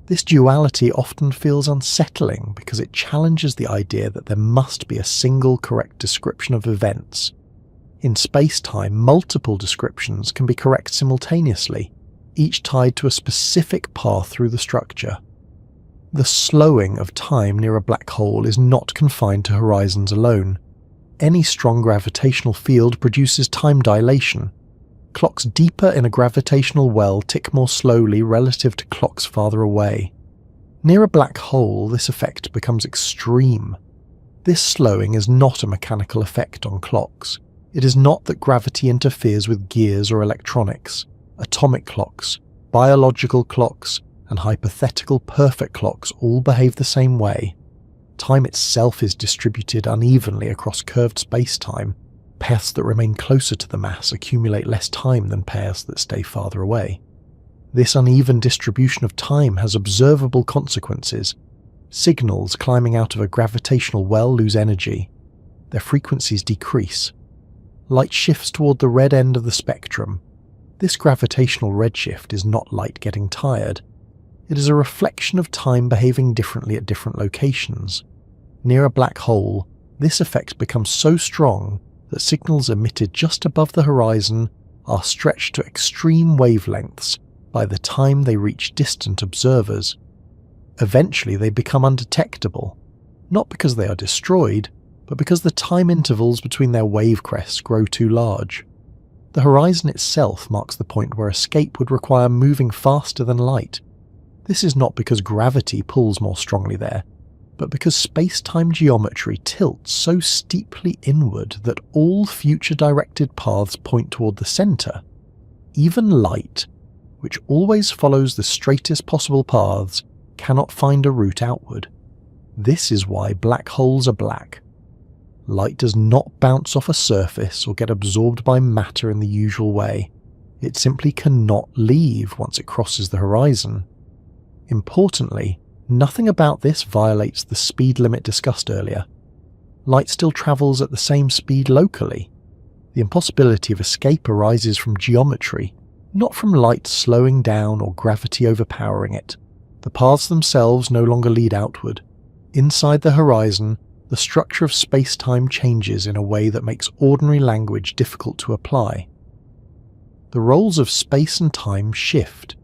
This duality often feels unsettling because it challenges the idea that there must be a single correct description of events. In space-time, multiple descriptions can be correct simultaneously, each tied to a specific path through the structure. The slowing of time near a black hole is not confined to horizons alone. Any strong gravitational field produces time dilation. Clocks deeper in a gravitational well tick more slowly relative to clocks farther away. Near a black hole, this effect becomes extreme. This slowing is not a mechanical effect on clocks. It is not that gravity interferes with gears or electronics. Atomic clocks, biological clocks, and hypothetical perfect clocks all behave the same way. Time itself is distributed unevenly across curved space-time. Paths that remain closer to the mass accumulate less time than paths that stay farther away. This uneven distribution of time has observable consequences. Signals climbing out of a gravitational well lose energy. Their frequencies decrease. Light shifts toward the red end of the spectrum. This gravitational redshift is not light getting tired. It is a reflection of time behaving differently at different locations. Near a black hole, this effect becomes so strong that signals emitted just above the horizon are stretched to extreme wavelengths by the time they reach distant observers. Eventually they become undetectable, not because they are destroyed, but because the time intervals between their wave crests grow too large. The horizon itself marks the point where escape would require moving faster than light. This is not because gravity pulls more strongly there, but because space-time geometry tilts so steeply inward that all future directed paths point toward the center. Even light, which always follows the straightest possible paths, cannot find a route outward. This is why black holes are black. Light does not bounce off a surface or get absorbed by matter in the usual way. It simply cannot leave once it crosses the horizon. Importantly, nothing about this violates the speed limit discussed earlier. Light still travels at the same speed locally. The impossibility of escape arises from geometry, not from light slowing down or gravity overpowering it. The paths themselves no longer lead outward. Inside the horizon, the structure of space-time changes in a way that makes ordinary language difficult to apply. The roles of space and time shift.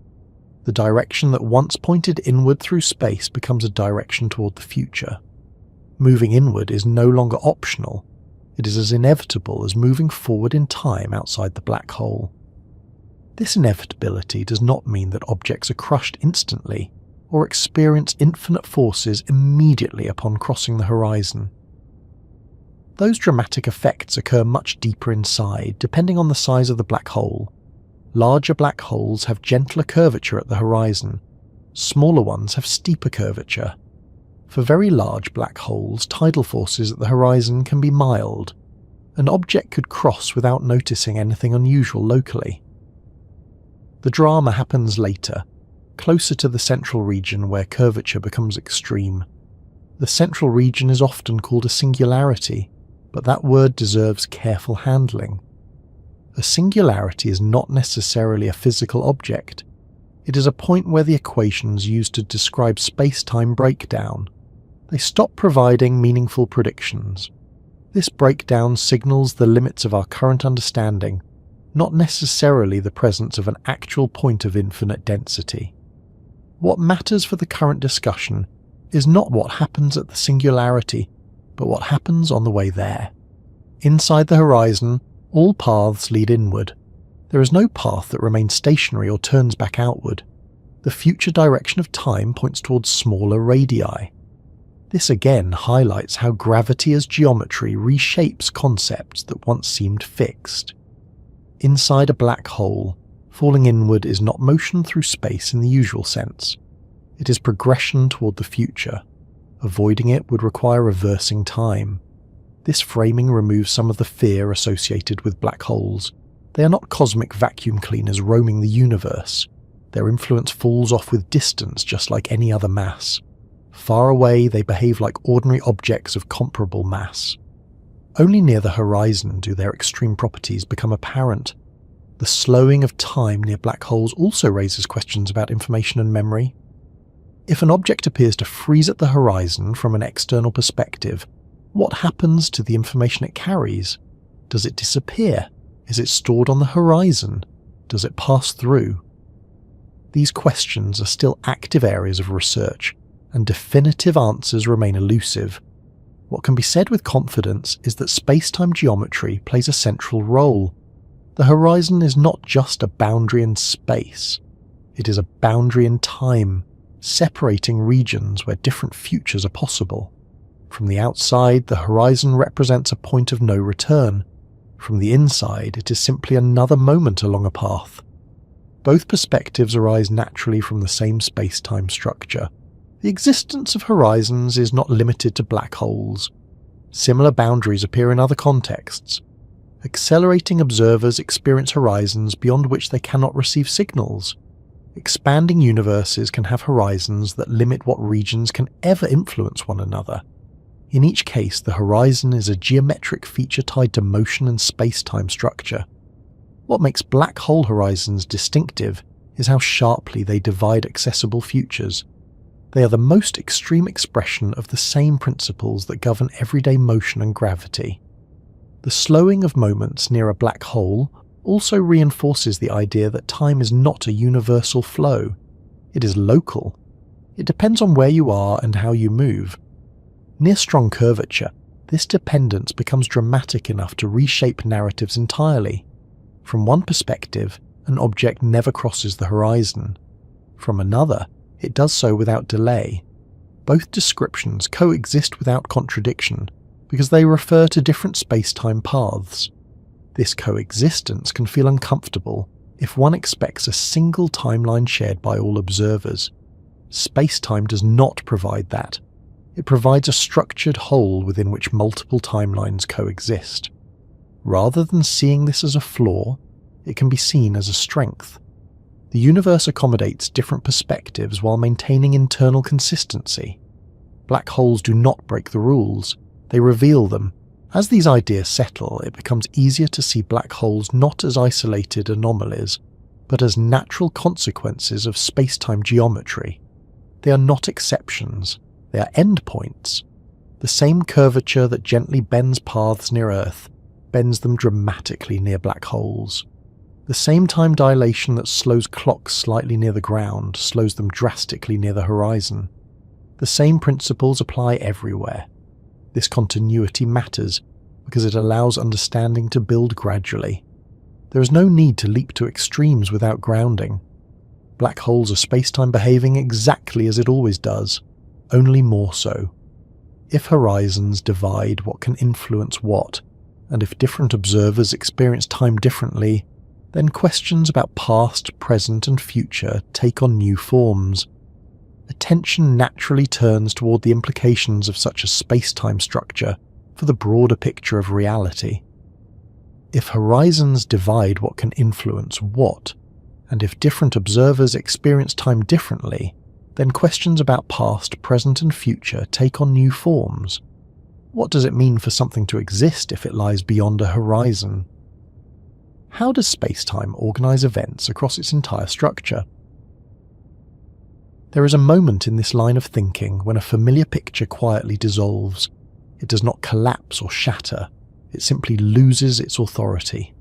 The direction that once pointed inward through space becomes a direction toward the future. Moving inward is no longer optional. It is as inevitable as moving forward in time outside the black hole. This inevitability does not mean that objects are crushed instantly or experience infinite forces immediately upon crossing the horizon. Those dramatic effects occur much deeper inside, depending on the size of the black hole. Larger black holes have gentler curvature at the horizon. Smaller ones have steeper curvature. For very large black holes, tidal forces at the horizon can be mild. An object could cross without noticing anything unusual locally. The drama happens later, closer to the central region where curvature becomes extreme. The central region is often called a singularity, but that word deserves careful handling. A singularity is not necessarily a physical object. It is a point where the equations used to describe space-time break down. They stop providing meaningful predictions. This breakdown signals the limits of our current understanding, not necessarily the presence of an actual point of infinite density. What matters for the current discussion is not what happens at the singularity, but what happens on the way there. Inside the horizon, all paths lead inward. There is no path that remains stationary or turns back outward. The future direction of time points towards smaller radii. This again highlights how gravity as geometry reshapes concepts that once seemed fixed. Inside a black hole, falling inward is not motion through space in the usual sense. It is progression toward the future. Avoiding it would require reversing time. This framing removes some of the fear associated with black holes. They are not cosmic vacuum cleaners roaming the universe. Their influence falls off with distance just like any other mass. Far away, they behave like ordinary objects of comparable mass. Only near the horizon do their extreme properties become apparent. The slowing of time near black holes also raises questions about information and memory. If an object appears to freeze at the horizon from an external perspective, what happens to the information it carries? Does it disappear? Is it stored on the horizon? Does it pass through? These questions are still active areas of research, and definitive answers remain elusive. What can be said with confidence is that space-time geometry plays a central role. The horizon is not just a boundary in space. It is a boundary in time, separating regions where different futures are possible. From the outside, the horizon represents a point of no return. From the inside, it is simply another moment along a path. Both perspectives arise naturally from the same space-time structure. The existence of horizons is not limited to black holes. Similar boundaries appear in other contexts. Accelerating observers experience horizons beyond which they cannot receive signals. Expanding universes can have horizons that limit what regions can ever influence one another. In each case, the horizon is a geometric feature tied to motion and space-time structure. What makes black hole horizons distinctive is how sharply they divide accessible futures. They are the most extreme expression of the same principles that govern everyday motion and gravity. The slowing of moments near a black hole also reinforces the idea that time is not a universal flow. It is local. It depends on where you are and how you move. Near strong curvature, this dependence becomes dramatic enough to reshape narratives entirely. From one perspective, an object never crosses the horizon. From another, it does so without delay. Both descriptions coexist without contradiction, because they refer to different space-time paths. This coexistence can feel uncomfortable if one expects a single timeline shared by all observers. Space-time does not provide that. It provides a structured whole within which multiple timelines coexist. Rather than seeing this as a flaw, it can be seen as a strength. The universe accommodates different perspectives while maintaining internal consistency. Black holes do not break the rules, they reveal them, As these ideas settle, it becomes easier to see black holes not as isolated anomalies, but as natural consequences of space-time geometry. They are not exceptions, they are endpoints. The same curvature that gently bends paths near Earth bends them dramatically near black holes. The same time dilation that slows clocks slightly near the ground slows them drastically near the horizon. The same principles apply everywhere. This continuity matters because it allows understanding to build gradually. There is no need to leap to extremes without grounding. Black holes are space-time behaving exactly as it always does, only more so. If horizons divide what can influence what, and if different observers experience time differently, then questions about past, present, and future take on new forms. Attention naturally turns toward the implications of such a space-time structure for the broader picture of reality. If horizons divide what can influence what, and if different observers experience time differently, then questions about past, present, and future take on new forms. What does it mean for something to exist if it lies beyond a horizon? How does space-time organize events across its entire structure? There is a moment in this line of thinking when a familiar picture quietly dissolves. It does not collapse or shatter, it simply loses its authority.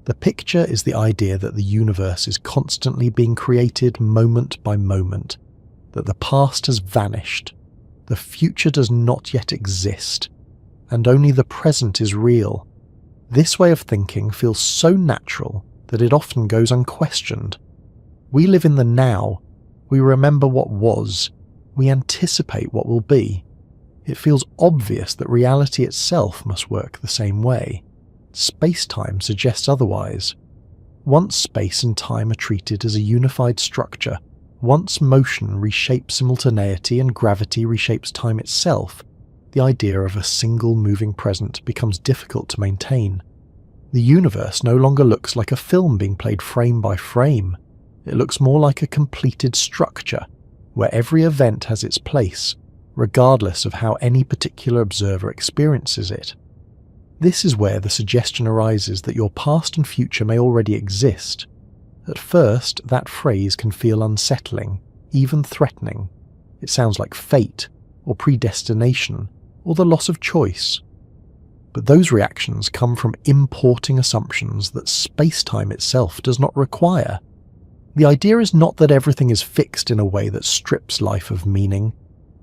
The picture is the idea that the universe is constantly being created moment by moment, that the past has vanished, the future does not yet exist, and only the present is real. This way of thinking feels so natural that it often goes unquestioned. We live in the now, we remember what was, we anticipate what will be. It feels obvious that reality itself must work the same way. Space-time suggests otherwise. Once space and time are treated as a unified structure, once motion reshapes simultaneity and gravity reshapes time itself, the idea of a single moving present becomes difficult to maintain. The universe no longer looks like a film being played frame by frame. It looks more like a completed structure, where every event has its place, regardless of how any particular observer experiences it. This is where the suggestion arises that your past and future may already exist. At first, that phrase can feel unsettling, even threatening. It sounds like fate, or predestination, or the loss of choice. But those reactions come from importing assumptions that space-time itself does not require. The idea is not that everything is fixed in a way that strips life of meaning.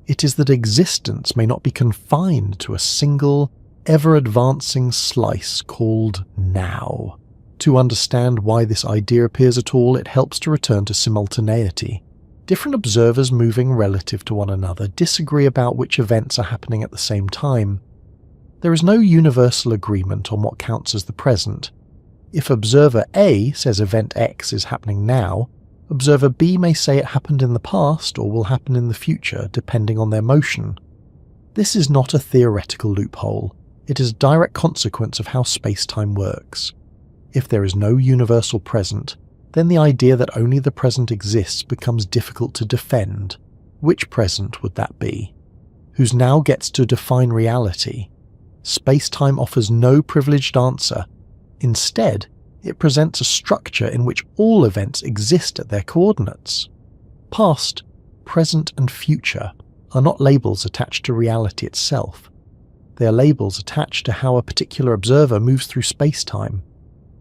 It is that existence may not be confined to a single, ever-advancing slice called now. To understand why this idea appears at all, it helps to return to simultaneity. Different observers moving relative to one another disagree about which events are happening at the same time. There is no universal agreement on what counts as the present. If observer A says event X is happening now, observer B may say it happened in the past or will happen in the future, depending on their motion. This is not a theoretical loophole. It is a direct consequence of how space-time works. If there is no universal present, then the idea that only the present exists becomes difficult to defend. Which present would that be? Whose now gets to define reality? Space-time offers no privileged answer. Instead, it presents a structure in which all events exist at their coordinates. Past, present, and future are not labels attached to reality itself. They are labels attached to how a particular observer moves through space-time.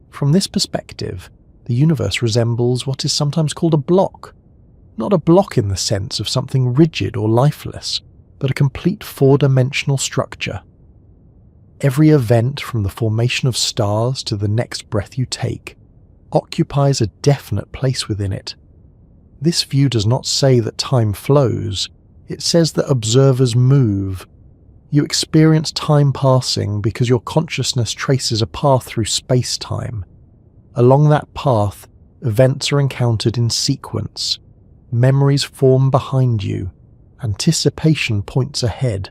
From this perspective, the universe resembles what is sometimes called a block. Not a block in the sense of something rigid or lifeless, but a complete four-dimensional structure. Every event, from the formation of stars to the next breath you take, occupies a definite place within it. This view does not say that time flows, it says that observers move. You experience time passing because your consciousness traces a path through space-time. Along that path, events are encountered in sequence. Memories form behind you. Anticipation points ahead.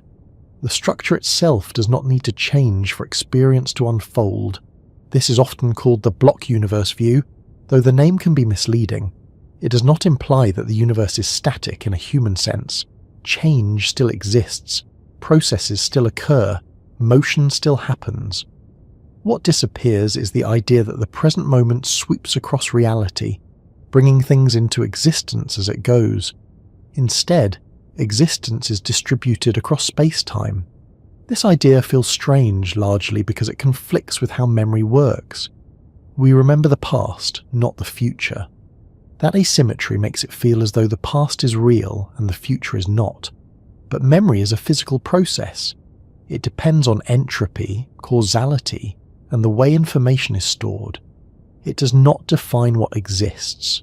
The structure itself does not need to change for experience to unfold. This is often called the block universe view, though the name can be misleading. It does not imply that the universe is static in a human sense. Change still exists. Processes still occur. motion still happens. What disappears is the idea that the present moment sweeps across reality, bringing things into existence as it goes. Instead, existence is distributed across space-time. This idea feels strange largely because it conflicts with how memory works. We remember the past, not the future. That asymmetry makes it feel as though the past is real and the future is not. But memory is a physical process. It depends on entropy, causality, and the way information is stored. It does not define what exists.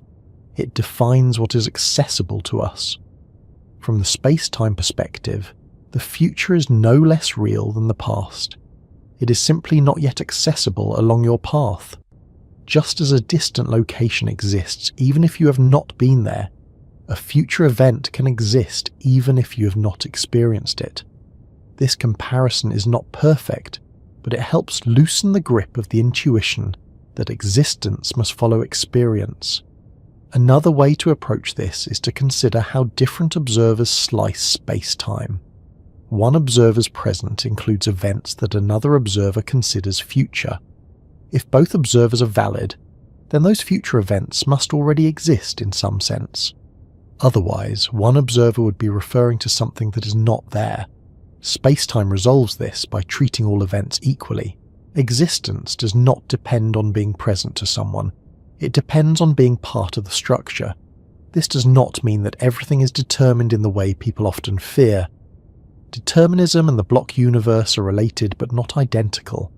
It defines what is accessible to us. From the space-time perspective, the future is no less real than the past. It is simply not yet accessible along your path. Just as a distant location exists even if you have not been there, a future event can exist even if you have not experienced it. This comparison is not perfect, but it helps loosen the grip of the intuition that existence must follow experience. Another way to approach this is to consider how different observers slice space-time. One observer's present includes events that another observer considers future. If both observers are valid, then those future events must already exist in some sense. Otherwise, one observer would be referring to something that is not there. Spacetime resolves this by treating all events equally. Existence does not depend on being present to someone. It depends on being part of the structure. This does not mean that everything is determined in the way people often fear. Determinism and the block universe are related but not identical.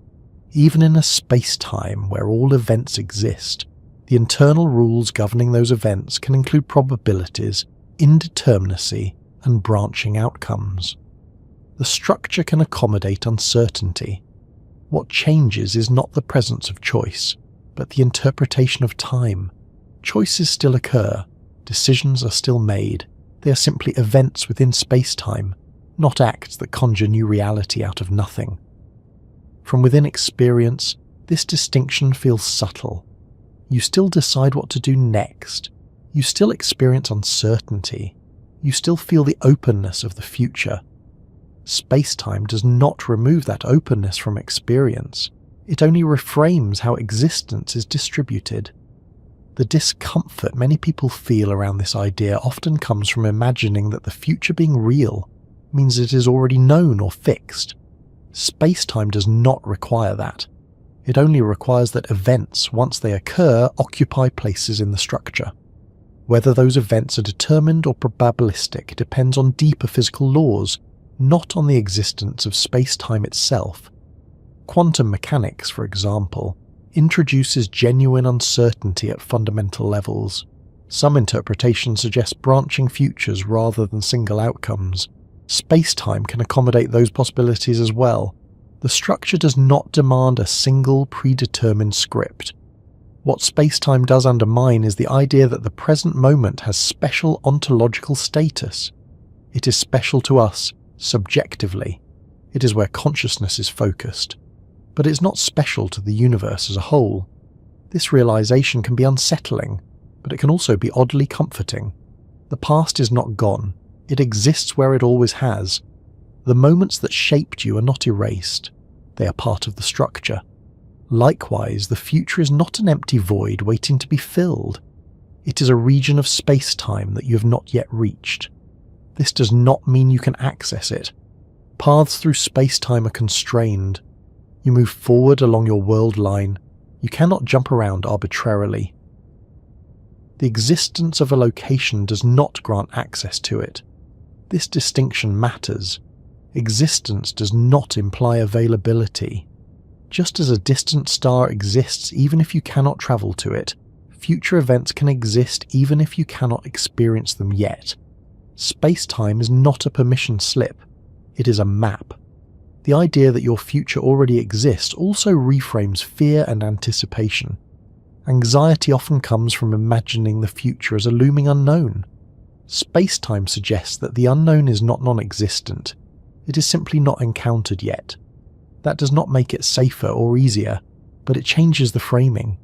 Even in a space-time where all events exist, the internal rules governing those events can include probabilities, indeterminacy, and branching outcomes. The structure can accommodate uncertainty. What changes is not the presence of choice, but the interpretation of time. Choices still occur, decisions are still made, they are simply events within space-time, not acts that conjure new reality out of nothing. From within experience, this distinction feels subtle. You still decide what to do next, you still experience uncertainty, you still feel the openness of the future. Space-time does not remove that openness from experience. It only reframes how existence is distributed. The discomfort many people feel around this idea often comes from imagining that the future being real means it is already known or fixed. Space-time does not require that. It only requires that events, once they occur, occupy places in the structure. Whether those events are determined or probabilistic depends on deeper physical laws, not on the existence of space-time itself. Quantum mechanics, for example, introduces genuine uncertainty at fundamental levels. Some interpretations suggest branching futures rather than single outcomes. Space-time can accommodate those possibilities as well. The structure does not demand a single predetermined script. What space-time does undermine is the idea that the present moment has special ontological status. It is special to us, subjectively. It is where consciousness is focused. But it's not special to the universe as a whole. This realization can be unsettling, but it can also be oddly comforting. The past is not gone. It exists where it always has. The moments that shaped you are not erased. They are part of the structure. Likewise, the future is not an empty void waiting to be filled. It is a region of space-time that you have not yet reached. This does not mean you can access it. Paths through space-time are constrained. You move forward along your world line. You cannot jump around arbitrarily. The existence of a location does not grant access to it. This distinction matters. Existence does not imply availability. Just as a distant star exists even if you cannot travel to it, future events can exist even if you cannot experience them yet. Space-time is not a permission slip. It is a map. The idea that your future already exists also reframes fear and anticipation. Anxiety often comes from imagining the future as a looming unknown. Space-time suggests that the unknown is not non-existent. It is simply not encountered yet. That does not make it safer or easier, but it changes the framing.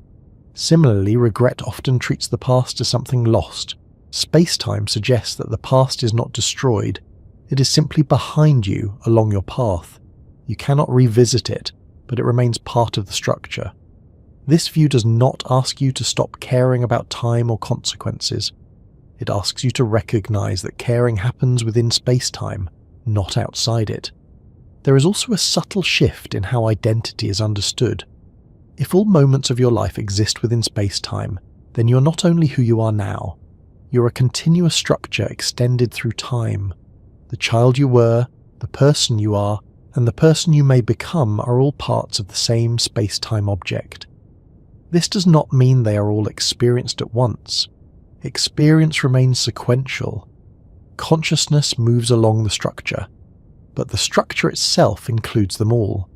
Similarly, regret often treats the past as something lost. Space-time suggests that the past is not destroyed. It is simply behind you along your path. You cannot revisit it, but it remains part of the structure. This view does not ask you to stop caring about time or consequences. It asks you to recognize that caring happens within space-time, not outside it. There is also a subtle shift in how identity is understood. If all moments of your life exist within space-time, then you're not only who you are now, you're a continuous structure extended through time. The child you were, the person you are, and the person you may become are all parts of the same space-time object. This does not mean they are all experienced at once. Experience remains sequential. Consciousness moves along the structure, but the structure itself includes them all.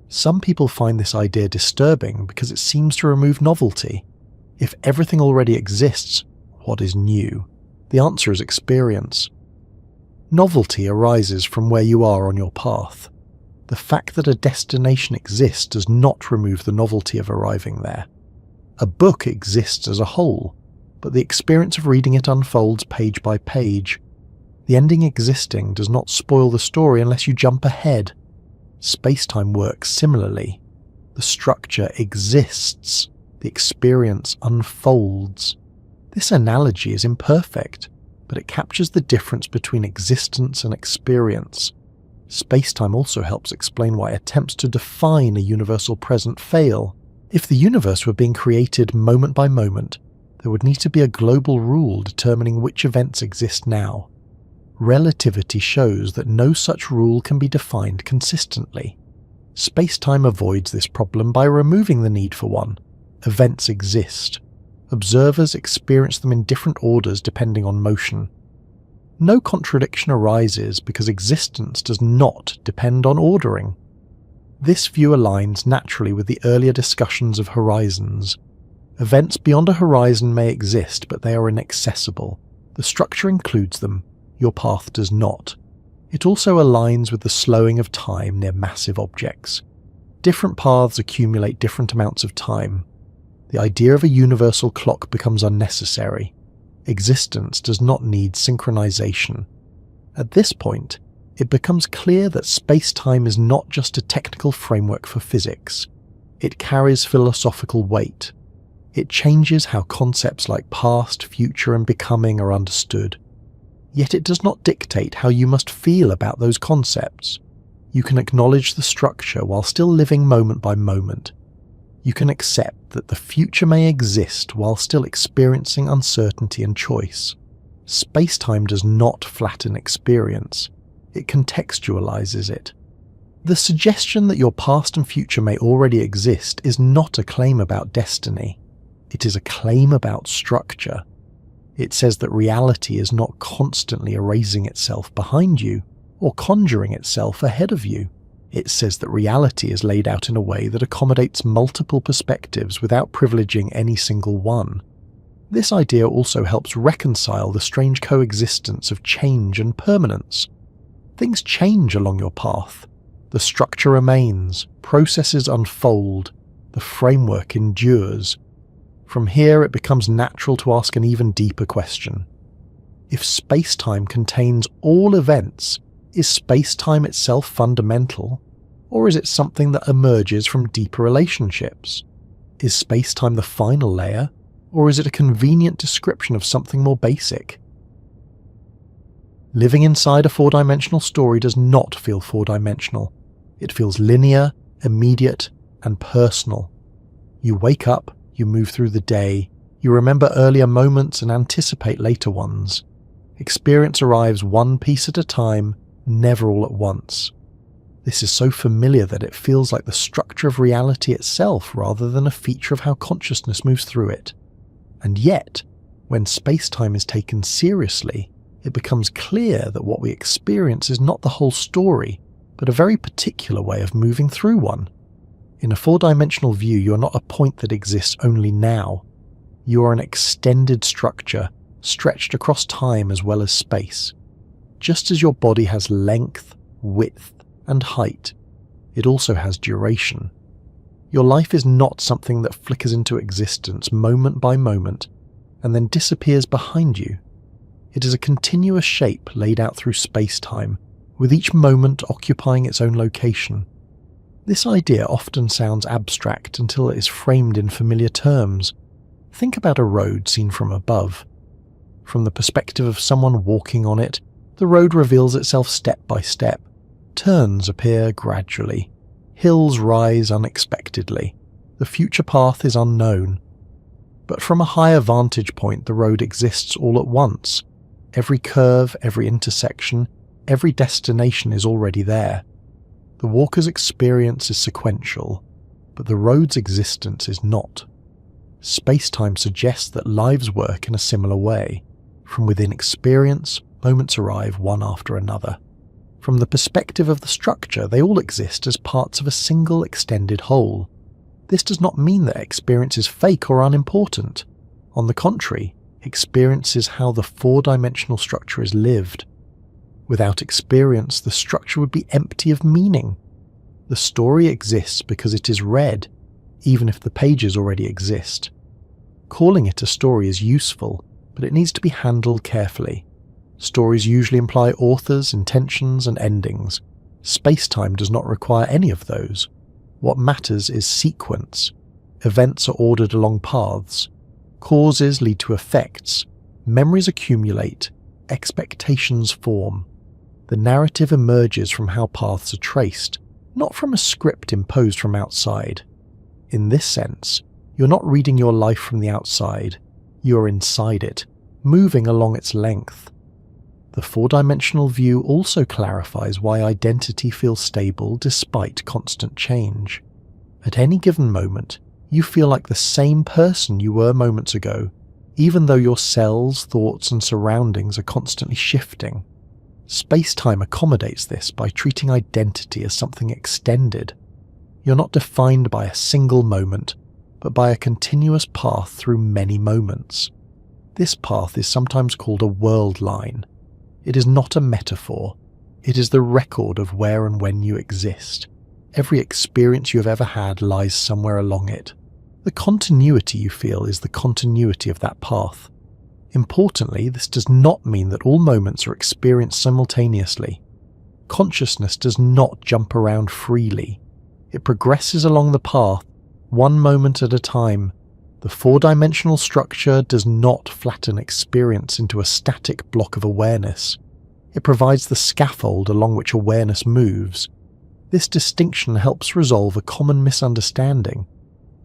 Some people find this idea disturbing because it seems to remove novelty. If everything already exists, what is new? The answer is experience. Novelty arises from where you are on your path. The fact that a destination exists does not remove the novelty of arriving there. A book exists as a whole, but the experience of reading it unfolds page by page. The ending existing does not spoil the story unless you jump ahead. Space-time works similarly. The structure exists. The experience unfolds. This analogy is imperfect, but it captures the difference between existence and experience. Space-time also helps explain why attempts to define a universal present fail. If the universe were being created moment by moment, there would need to be a global rule determining which events exist now. Relativity shows that no such rule can be defined consistently. Space-time avoids this problem by removing the need for one. Events exist. Observers experience them in different orders depending on motion. No contradiction arises because existence does not depend on ordering. This view aligns naturally with the earlier discussions of horizons. Events beyond a horizon may exist, but they are inaccessible. The structure includes them. Your path does not. It also aligns with the slowing of time near massive objects. Different paths accumulate different amounts of time. The idea of a universal clock becomes unnecessary. Existence does not need synchronization. At this point, it becomes clear that space-time is not just a technical framework for physics. It carries philosophical weight. It changes how concepts like past, future, and becoming are understood. Yet it does not dictate how you must feel about those concepts. You can acknowledge the structure while still living moment by moment. You can accept that the future may exist while still experiencing uncertainty and choice. Space-time does not flatten experience. It contextualizes it. The suggestion that your past and future may already exist is not a claim about destiny. It is a claim about structure. It says that reality is not constantly erasing itself behind you or conjuring itself ahead of you. It says that reality is laid out in a way that accommodates multiple perspectives without privileging any single one. This idea also helps reconcile the strange coexistence of change and permanence. Things change along your path. The structure remains, processes unfold, the framework endures. From here, it becomes natural to ask an even deeper question. If space-time contains all events, is space-time itself fundamental? Or is it something that emerges from deeper relationships? Is space-time the final layer? Or is it a convenient description of something more basic? Living inside a four-dimensional story does not feel four-dimensional. It feels linear, immediate, and personal. You wake up, you move through the day, you remember earlier moments and anticipate later ones. Experience arrives one piece at a time, never all at once. This is so familiar that it feels like the structure of reality itself rather than a feature of how consciousness moves through it. And yet, when space-time is taken seriously, it becomes clear that what we experience is not the whole story, but a very particular way of moving through one. In a four-dimensional view, you are not a point that exists only now. You are an extended structure, stretched across time as well as space. Just as your body has length, width, and height, it also has duration. Your life is not something that flickers into existence moment by moment and then disappears behind you. It is a continuous shape laid out through space-time, with each moment occupying its own location. This idea often sounds abstract until it is framed in familiar terms. Think about a road seen from above. From the perspective of someone walking on it, the road reveals itself step by step. Turns appear gradually. Hills rise unexpectedly. The future path is unknown. But from a higher vantage point, the road exists all at once. Every curve, every intersection, every destination is already there. The walker's experience is sequential, but the road's existence is not. Spacetime suggests that lives work in a similar way. From within experience, moments arrive one after another. From the perspective of the structure, they all exist as parts of a single extended whole. This does not mean that experience is fake or unimportant. On the contrary, experience is how the four-dimensional structure is lived. Without experience, the structure would be empty of meaning. The story exists because it is read, even if the pages already exist. Calling it a story is useful, but it needs to be handled carefully. Stories usually imply authors, intentions, and endings. Spacetime does not require any of those. What matters is sequence. Events are ordered along paths. Causes lead to effects. Memories accumulate. Expectations form. The narrative emerges from how paths are traced, not from a script imposed from outside. In this sense, you're not reading your life from the outside. You're inside it, moving along its length. The four-dimensional view also clarifies why identity feels stable despite constant change. At any given moment, you feel like the same person you were moments ago, even though your cells, thoughts, and surroundings are constantly shifting. Space-time accommodates this by treating identity as something extended. You're not defined by a single moment, but by a continuous path through many moments. This path is sometimes called a world line. It is not a metaphor. It is the record of where and when you exist. Every experience you have ever had lies somewhere along it. The continuity you feel is the continuity of that path. Importantly, this does not mean that all moments are experienced simultaneously. Consciousness does not jump around freely. It progresses along the path, one moment at a time. The four-dimensional structure does not flatten experience into a static block of awareness. It provides the scaffold along which awareness moves. This distinction helps resolve a common misunderstanding.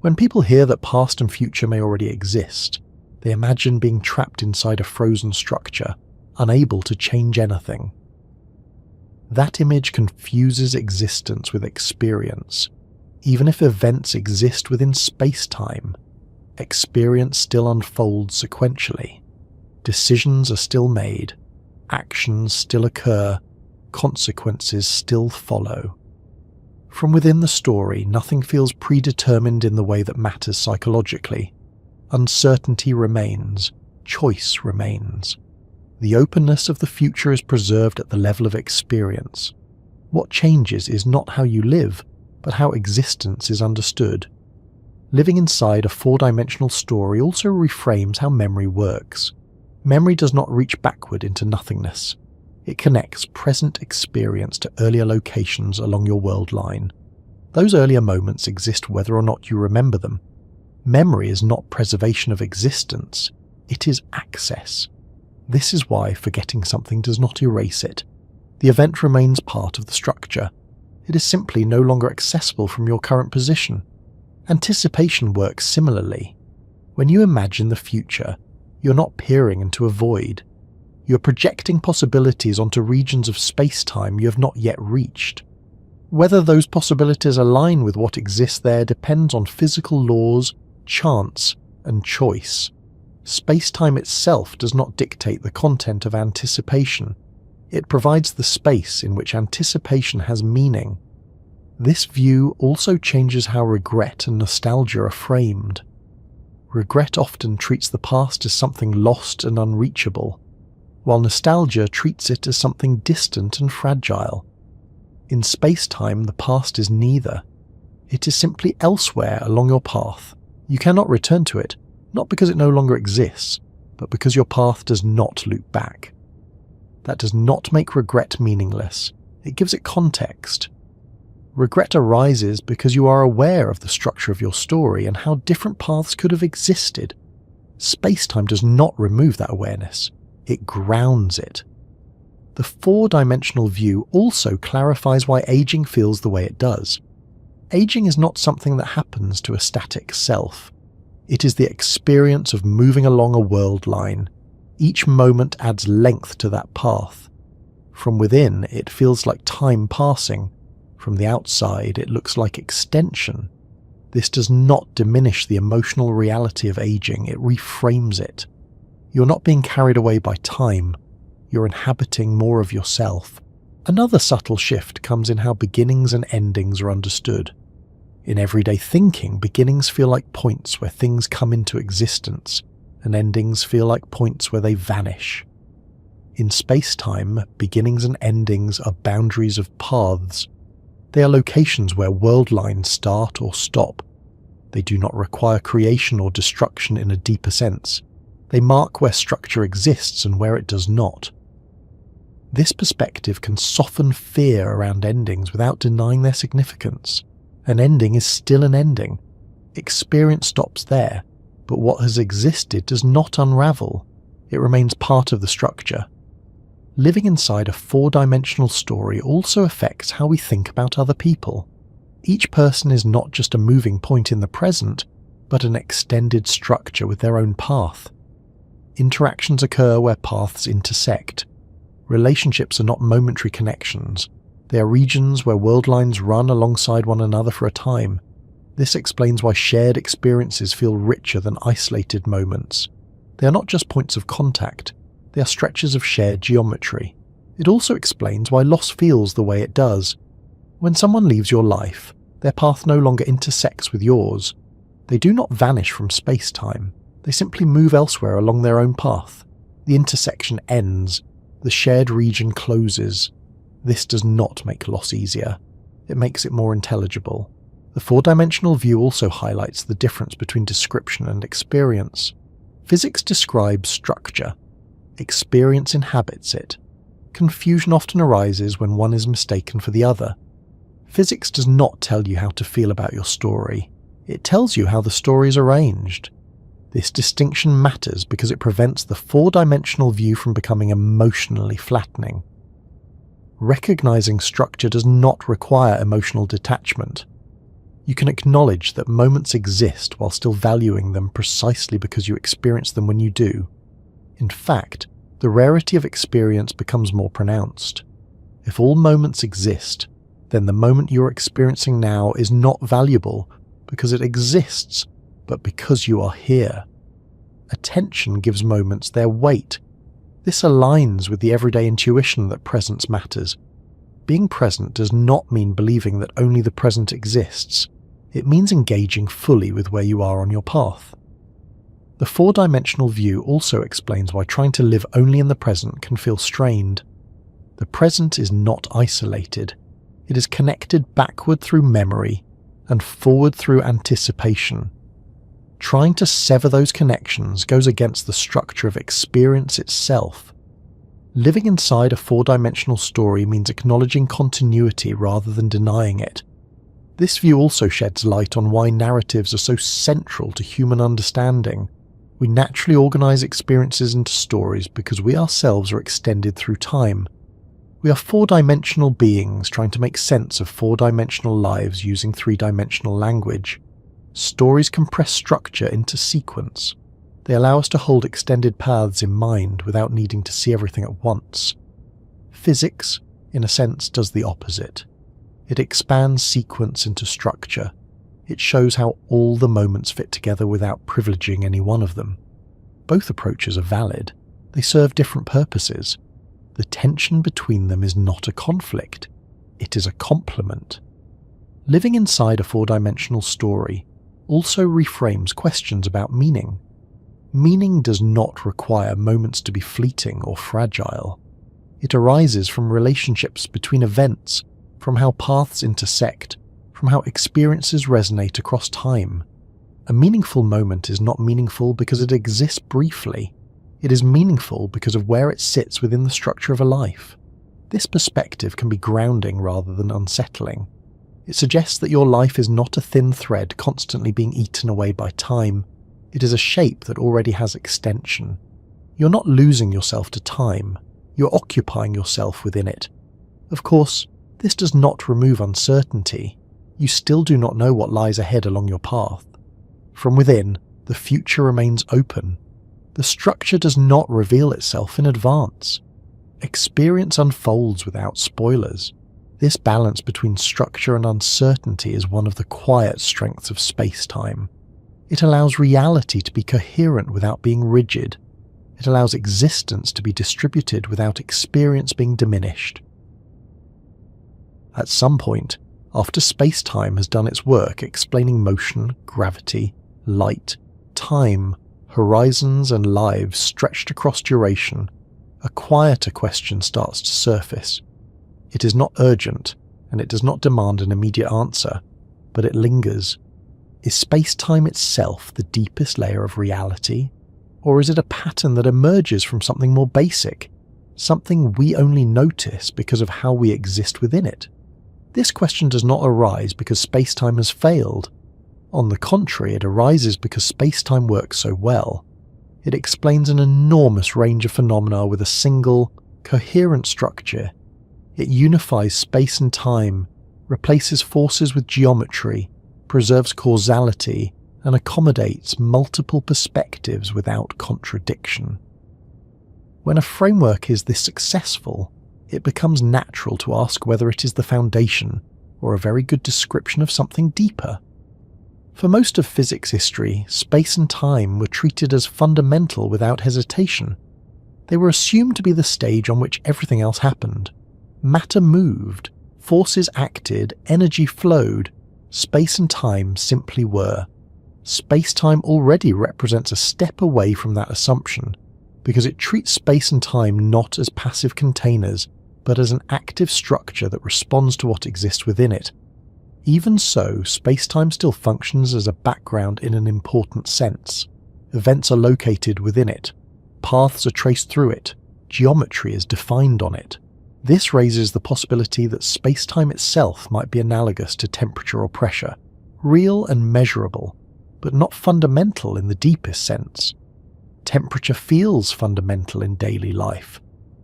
When people hear that past and future may already exist, they imagine being trapped inside a frozen structure, unable to change anything. That image confuses existence with experience. Even if events exist within space-time, experience still unfolds sequentially. Decisions are still made, actions still occur, consequences still follow. From within the story, nothing feels predetermined in the way that matters psychologically. Uncertainty remains, choice remains. The openness of the future is preserved at the level of experience. What changes is not how you live, but how existence is understood. Living inside a four-dimensional story also reframes how memory works. Memory does not reach backward into nothingness. It connects present experience to earlier locations along your world line. Those earlier moments exist whether or not you remember them. Memory is not preservation of existence, it is access. This is why forgetting something does not erase it. The event remains part of the structure. It is simply no longer accessible from your current position. Anticipation works similarly. When you imagine the future, you're not peering into a void. You're projecting possibilities onto regions of space-time you have not yet reached. Whether those possibilities align with what exists there depends on physical laws, chance, and choice. Space-time itself does not dictate the content of anticipation. It provides the space in which anticipation has meaning. This view also changes how regret and nostalgia are framed. Regret often treats the past as something lost and unreachable, while nostalgia treats it as something distant and fragile. In space-time, the past is neither. It is simply elsewhere along your path. You cannot return to it, not because it no longer exists, but because your path does not loop back. That does not make regret meaningless. It gives it context. Regret arises because you are aware of the structure of your story and how different paths could have existed. Spacetime does not remove that awareness, it grounds it. The four-dimensional view also clarifies why aging feels the way it does. Aging is not something that happens to a static self. It is the experience of moving along a world line. Each moment adds length to that path. From within, it feels like time passing. From the outside, it looks like extension. This does not diminish the emotional reality of aging, it reframes it. You're not being carried away by time, you're inhabiting more of yourself. Another subtle shift comes in how beginnings and endings are understood. In everyday thinking, beginnings feel like points where things come into existence, and endings feel like points where they vanish. In space-time, beginnings and endings are boundaries of paths. They are locations where world lines start or stop. They do not require creation or destruction in a deeper sense. They mark where structure exists and where it does not. This perspective can soften fear around endings without denying their significance. An ending is still an ending. Experience stops there, but what has existed does not unravel. It remains part of the structure. Living inside a four-dimensional story also affects how we think about other people. Each person is not just a moving point in the present, but an extended structure with their own path. Interactions occur where paths intersect. Relationships are not momentary connections. They are regions where world lines run alongside one another for a time. This explains why shared experiences feel richer than isolated moments. They are not just points of contact, they are stretches of shared geometry. It also explains why loss feels the way it does. When someone leaves your life, their path no longer intersects with yours. They do not vanish from space-time, they simply move elsewhere along their own path. The intersection ends, the shared region closes. This does not make loss easier. It makes it more intelligible. The four-dimensional view also highlights the difference between description and experience. Physics describes structure. Experience inhabits it. Confusion often arises when one is mistaken for the other. Physics does not tell you how to feel about your story. It tells you how the story is arranged. This distinction matters because it prevents the four-dimensional view from becoming emotionally flattening. Recognizing structure does not require emotional detachment. You can acknowledge that moments exist while still valuing them precisely because you experience them when you do. In fact, the rarity of experience becomes more pronounced. If all moments exist, then the moment you're experiencing now is not valuable because it exists, but because you are here. Attention gives moments their weight. This aligns with the everyday intuition that presence matters. Being present does not mean believing that only the present exists. It means engaging fully with where you are on your path. The four-dimensional view also explains why trying to live only in the present can feel strained. The present is not isolated. It is connected backward through memory and forward through anticipation. Trying to sever those connections goes against the structure of experience itself. Living inside a four-dimensional story means acknowledging continuity rather than denying it. This view also sheds light on why narratives are so central to human understanding. We naturally organize experiences into stories because we ourselves are extended through time. We are four-dimensional beings trying to make sense of four-dimensional lives using three-dimensional language. Stories compress structure into sequence. They allow us to hold extended paths in mind without needing to see everything at once. Physics, in a sense, does the opposite. It expands sequence into structure. It shows how all the moments fit together without privileging any one of them. Both approaches are valid. They serve different purposes. The tension between them is not a conflict. It is a complement. Living inside a four-dimensional story also reframes questions about meaning. Meaning does not require moments to be fleeting or fragile. It arises from relationships between events, from how paths intersect, from how experiences resonate across time. A meaningful moment is not meaningful because it exists briefly. It is meaningful because of where it sits within the structure of a life. This perspective can be grounding rather than unsettling. It suggests that your life is not a thin thread constantly being eaten away by time. It is a shape that already has extension. You're not losing yourself to time, you're occupying yourself within it. Of course, this does not remove uncertainty. You still do not know what lies ahead along your path. From within, the future remains open. The structure does not reveal itself in advance. Experience unfolds without spoilers. This balance between structure and uncertainty is one of the quiet strengths of space-time. It allows reality to be coherent without being rigid. It allows existence to be distributed without experience being diminished. At some point, after space-time has done its work explaining motion, gravity, light, time, horizons and lives stretched across duration, a quieter question starts to surface. It is not urgent, and it does not demand an immediate answer, but it lingers. Is space-time itself the deepest layer of reality? Or is it a pattern that emerges from something more basic, something we only notice because of how we exist within it? This question does not arise because space-time has failed. On the contrary, it arises because space-time works so well. It explains an enormous range of phenomena with a single, coherent structure. It unifies space and time, replaces forces with geometry, preserves causality, and accommodates multiple perspectives without contradiction. When a framework is this successful, it becomes natural to ask whether it is the foundation or a very good description of something deeper. For most of physics history, space and time were treated as fundamental without hesitation. They were assumed to be the stage on which everything else happened. Matter moved, forces acted, energy flowed, space and time simply were. Space-time already represents a step away from that assumption, because it treats space and time not as passive containers, but as an active structure that responds to what exists within it. Even so, space-time still functions as a background in an important sense. Events are located within it. Paths are traced through it. Geometry is defined on it. This raises the possibility that space-time itself might be analogous to temperature or pressure, real and measurable, but not fundamental in the deepest sense. Temperature feels fundamental in daily life.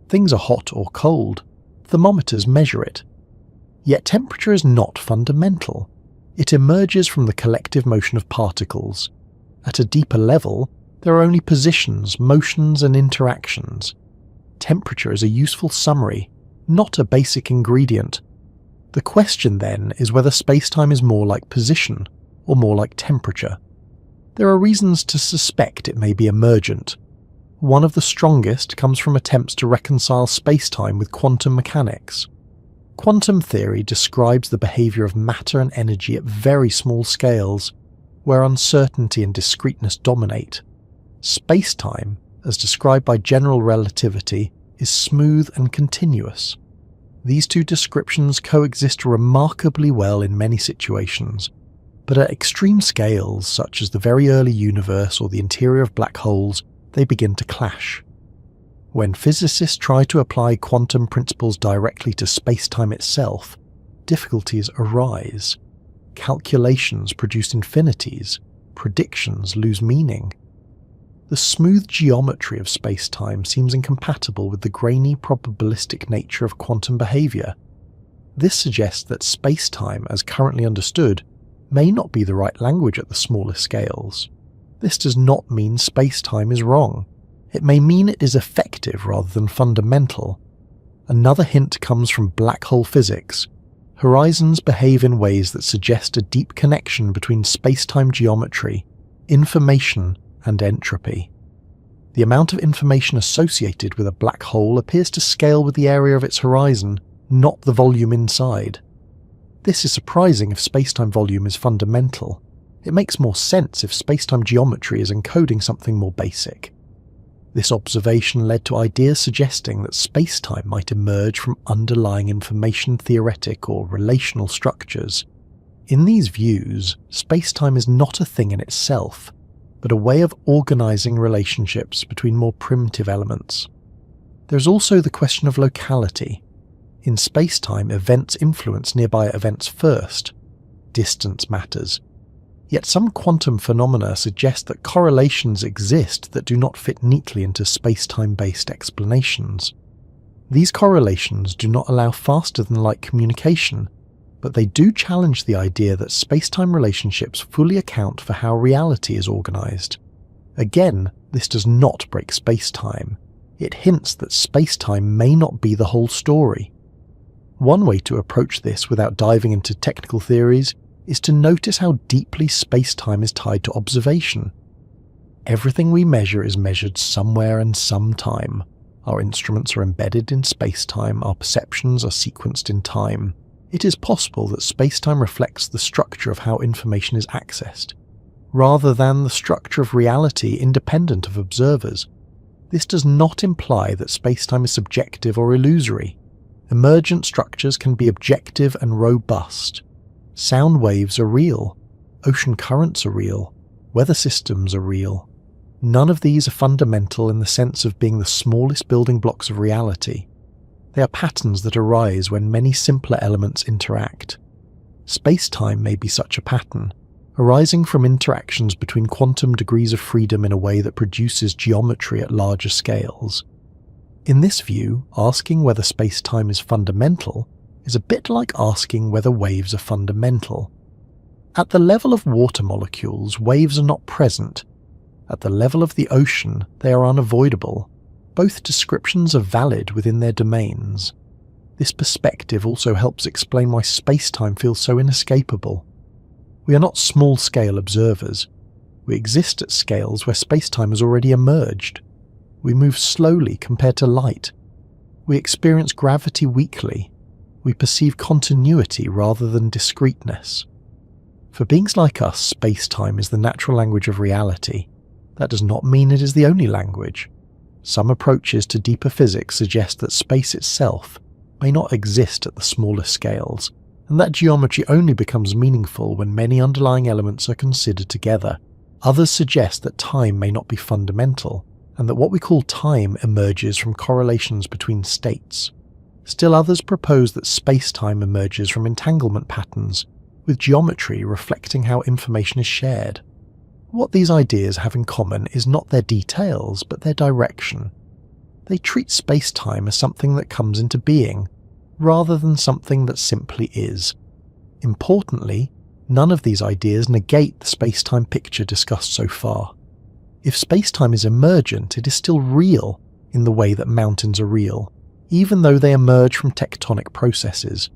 Things are hot or cold. Thermometers measure it. Yet temperature is not fundamental. It emerges from the collective motion of particles. At a deeper level, there are only positions, motions, and interactions. Temperature is a useful summary, not a basic ingredient. The question then is whether space-time is more like position or more like temperature. There are reasons to suspect it may be emergent. One of the strongest comes from attempts to reconcile space-time with quantum mechanics. Quantum theory describes the behavior of matter and energy at very small scales, where uncertainty and discreteness dominate. Space-time, as described by general relativity, is smooth and continuous. These two descriptions coexist remarkably well in many situations, but at extreme scales, such as the very early universe or the interior of black holes, they begin to clash. When physicists try to apply quantum principles directly to space-time itself, difficulties arise. Calculations produce infinities, predictions lose meaning. The smooth geometry of space-time seems incompatible with the grainy probabilistic nature of quantum behavior. This suggests that space-time, as currently understood, may not be the right language at the smaller scales. This does not mean space-time is wrong. It may mean it is effective rather than fundamental. Another hint comes from black hole physics. Horizons behave in ways that suggest a deep connection between space-time geometry, information, and entropy. The amount of information associated with a black hole appears to scale with the area of its horizon, not the volume inside. This is surprising if space-time volume is fundamental. It makes more sense if space-time geometry is encoding something more basic. This observation led to ideas suggesting that space-time might emerge from underlying information theoretic or relational structures. In these views, space-time is not a thing in itself, but a way of organizing relationships between more primitive elements. There's also the question of locality. In spacetime, events influence nearby events first. Distance matters. Yet some quantum phenomena suggest that correlations exist that do not fit neatly into spacetime-based explanations. These correlations do not allow faster-than-light communication, but they do challenge the idea that spacetime relationships fully account for how reality is organized. Again, this does not break spacetime. It hints that spacetime may not be the whole story. One way to approach this without diving into technical theories is to notice how deeply spacetime is tied to observation. Everything we measure is measured somewhere and sometime. Our instruments are embedded in spacetime, our perceptions are sequenced in time. It is possible that spacetime reflects the structure of how information is accessed, rather than the structure of reality independent of observers. This does not imply that spacetime is subjective or illusory. Emergent structures can be objective and robust. Sound waves are real. Ocean currents are real. Weather systems are real. None of these are fundamental in the sense of being the smallest building blocks of reality. They are patterns that arise when many simpler elements interact. Spacetime may be such a pattern, arising from interactions between quantum degrees of freedom in a way that produces geometry at larger scales. In this view, asking whether spacetime is fundamental is a bit like asking whether waves are fundamental. At the level of water molecules, waves are not present. At the level of the ocean, they are unavoidable. Both descriptions are valid within their domains. This perspective also helps explain why spacetime feels so inescapable. We are not small-scale observers. We exist at scales where spacetime has already emerged. We move slowly compared to light. We experience gravity weakly. We perceive continuity rather than discreteness. For beings like us, spacetime is the natural language of reality. That does not mean it is the only language. Some approaches to deeper physics suggest that space itself may not exist at the smallest scales, and that geometry only becomes meaningful when many underlying elements are considered together. Others suggest that time may not be fundamental, and that what we call time emerges from correlations between states. Still others propose that spacetime emerges from entanglement patterns, with geometry reflecting how information is shared. What these ideas have in common is not their details, but their direction. They treat spacetime as something that comes into being, rather than something that simply is. Importantly, none of these ideas negate the spacetime picture discussed so far. If spacetime is emergent, it is still real in the way that mountains are real, even though they emerge from tectonic processes.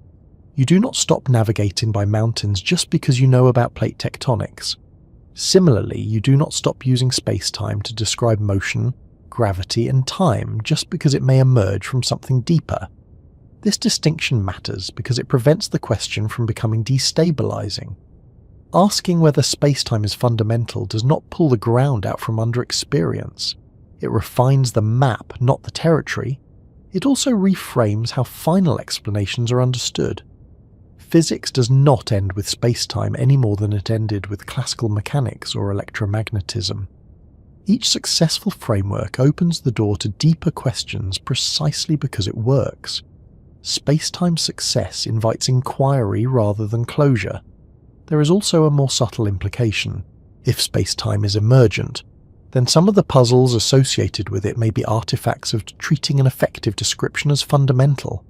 You do not stop navigating by mountains just because you know about plate tectonics. Similarly, you do not stop using spacetime to describe motion, gravity, and time just because it may emerge from something deeper. This distinction matters because it prevents the question from becoming destabilizing. Asking whether spacetime is fundamental does not pull the ground out from under experience. It refines the map, not the territory. It also reframes how final explanations are understood. Physics does not end with spacetime any more than it ended with classical mechanics or electromagnetism. Each successful framework opens the door to deeper questions precisely because it works. Spacetime's success invites inquiry rather than closure. There is also a more subtle implication. If spacetime is emergent, then some of the puzzles associated with it may be artifacts of treating an effective description as fundamental.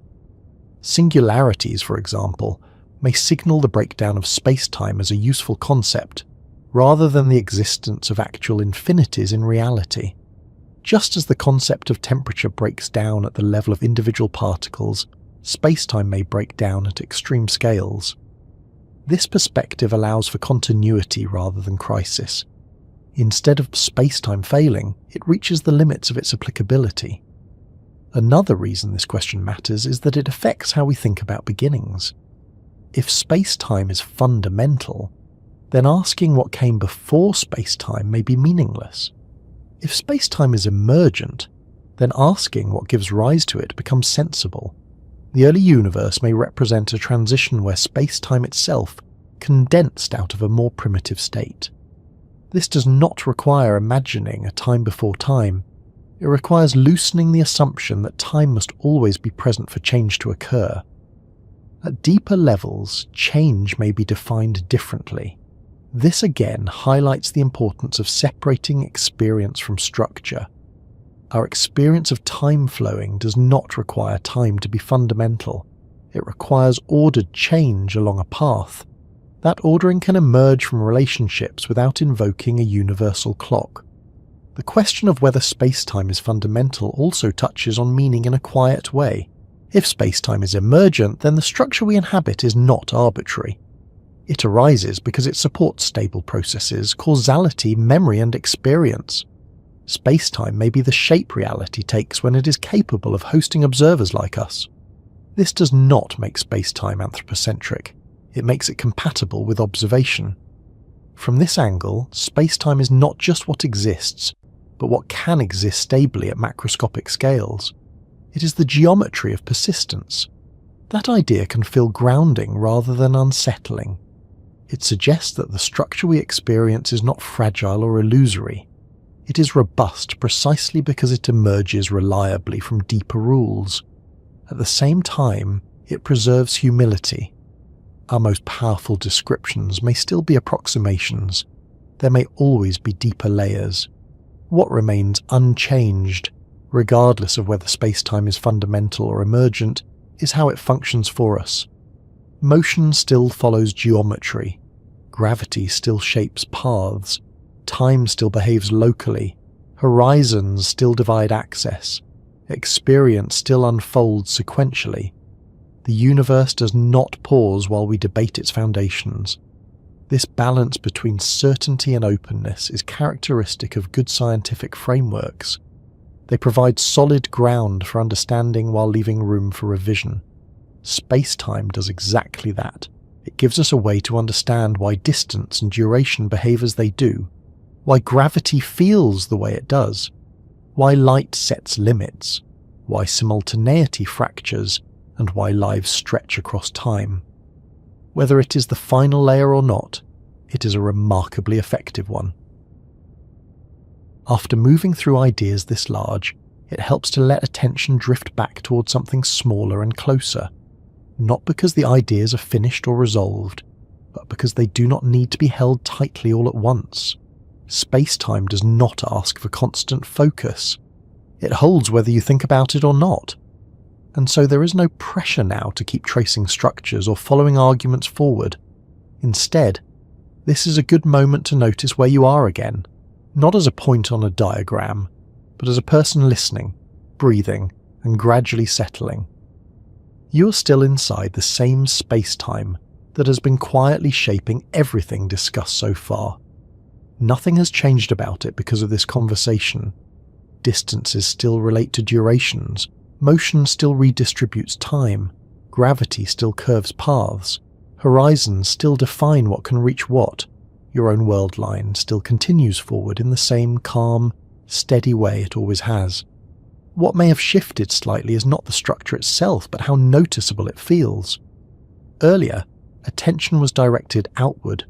Singularities, for example, may signal the breakdown of spacetime as a useful concept, rather than the existence of actual infinities in reality. Just as the concept of temperature breaks down at the level of individual particles, spacetime may break down at extreme scales. This perspective allows for continuity rather than crisis. Instead of spacetime failing, it reaches the limits of its applicability. Another reason this question matters is that it affects how we think about beginnings. If spacetime is fundamental, then asking what came before spacetime may be meaningless. If spacetime is emergent, then asking what gives rise to it becomes sensible. The early universe may represent a transition where spacetime itself condensed out of a more primitive state. This does not require imagining a time before time. It requires loosening the assumption that time must always be present for change to occur. At deeper levels, change may be defined differently. This again highlights the importance of separating experience from structure. Our experience of time flowing does not require time to be fundamental. It requires ordered change along a path. That ordering can emerge from relationships without invoking a universal clock. The question of whether spacetime is fundamental also touches on meaning in a quiet way. If spacetime is emergent, then the structure we inhabit is not arbitrary. It arises because it supports stable processes, causality, memory, and experience. Spacetime may be the shape reality takes when it is capable of hosting observers like us. This does not make spacetime anthropocentric. It makes it compatible with observation. From this angle, spacetime is not just what exists, but what can exist stably at macroscopic scales. It is the geometry of persistence. That idea can feel grounding rather than unsettling. It suggests that the structure we experience is not fragile or illusory. It is robust precisely because it emerges reliably from deeper rules. At the same time, it preserves humility. Our most powerful descriptions may still be approximations. There may always be deeper layers. What remains unchanged, regardless of whether spacetime is fundamental or emergent, is how it functions for us. Motion still follows geometry. Gravity still shapes paths. Time still behaves locally. Horizons still divide access. Experience still unfolds sequentially. The universe does not pause while we debate its foundations. This balance between certainty and openness is characteristic of good scientific frameworks. They provide solid ground for understanding while leaving room for revision. Spacetime does exactly that. It gives us a way to understand why distance and duration behave as they do, why gravity feels the way it does, why light sets limits, why simultaneity fractures, and why lives stretch across time. Whether it is the final layer or not, it is a remarkably effective one. After moving through ideas this large, it helps to let attention drift back towards something smaller and closer, not because the ideas are finished or resolved, but because they do not need to be held tightly all at once. Spacetime does not ask for constant focus. It holds whether you think about it or not. And so there is no pressure now to keep tracing structures or following arguments forward. Instead, this is a good moment to notice where you are again, not as a point on a diagram, but as a person listening, breathing, and gradually settling. You are still inside the same space-time that has been quietly shaping everything discussed so far. Nothing has changed about it because of this conversation. Distances still relate to durations. Motion still redistributes time, gravity still curves paths, horizons still define what can reach what, your own world line still continues forward in the same calm, steady way it always has. What may have shifted slightly is not the structure itself, but how noticeable it feels. Earlier, attention was directed outward,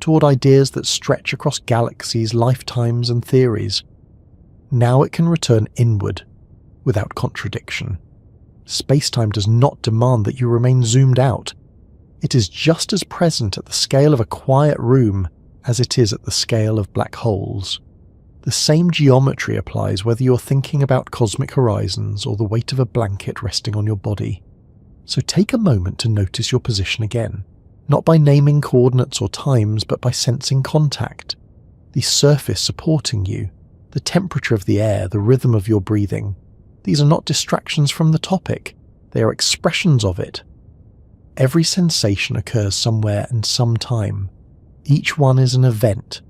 toward ideas that stretch across galaxies, lifetimes, and theories. Now it can return inward, without contradiction. Spacetime does not demand that you remain zoomed out. It is just as present at the scale of a quiet room as it is at the scale of black holes. The same geometry applies whether you're thinking about cosmic horizons or the weight of a blanket resting on your body. So take a moment to notice your position again, not by naming coordinates or times, but by sensing contact, the surface supporting you, the temperature of the air, the rhythm of your breathing. These are not distractions from the topic, they are expressions of it. Every sensation occurs somewhere and sometime. Each one is an event,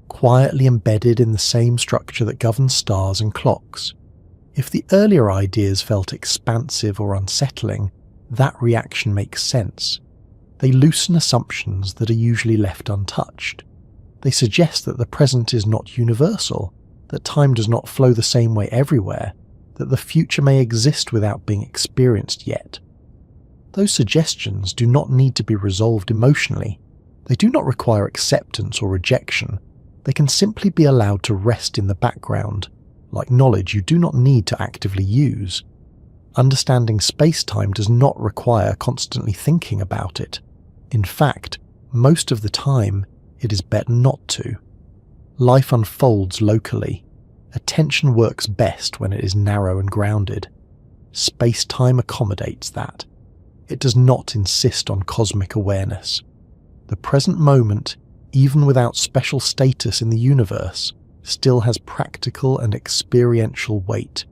quietly embedded in the same structure that governs stars and clocks. If the earlier ideas felt expansive or unsettling, that reaction makes sense. They loosen assumptions that are usually left untouched. They suggest that the present is not universal, that time does not flow the same way everywhere, that the future may exist without being experienced yet. Those suggestions do not need to be resolved emotionally. They do not require acceptance or rejection. They can simply be allowed to rest in the background, like knowledge you do not need to actively use. Understanding space-time does not require constantly thinking about it. In fact, most of the time, it is better not to. Life unfolds locally. Attention works best when it is narrow and grounded. Space-time accommodates that. It does not insist on cosmic awareness. The present moment, even without special status in the universe, still has practical and experiential weight.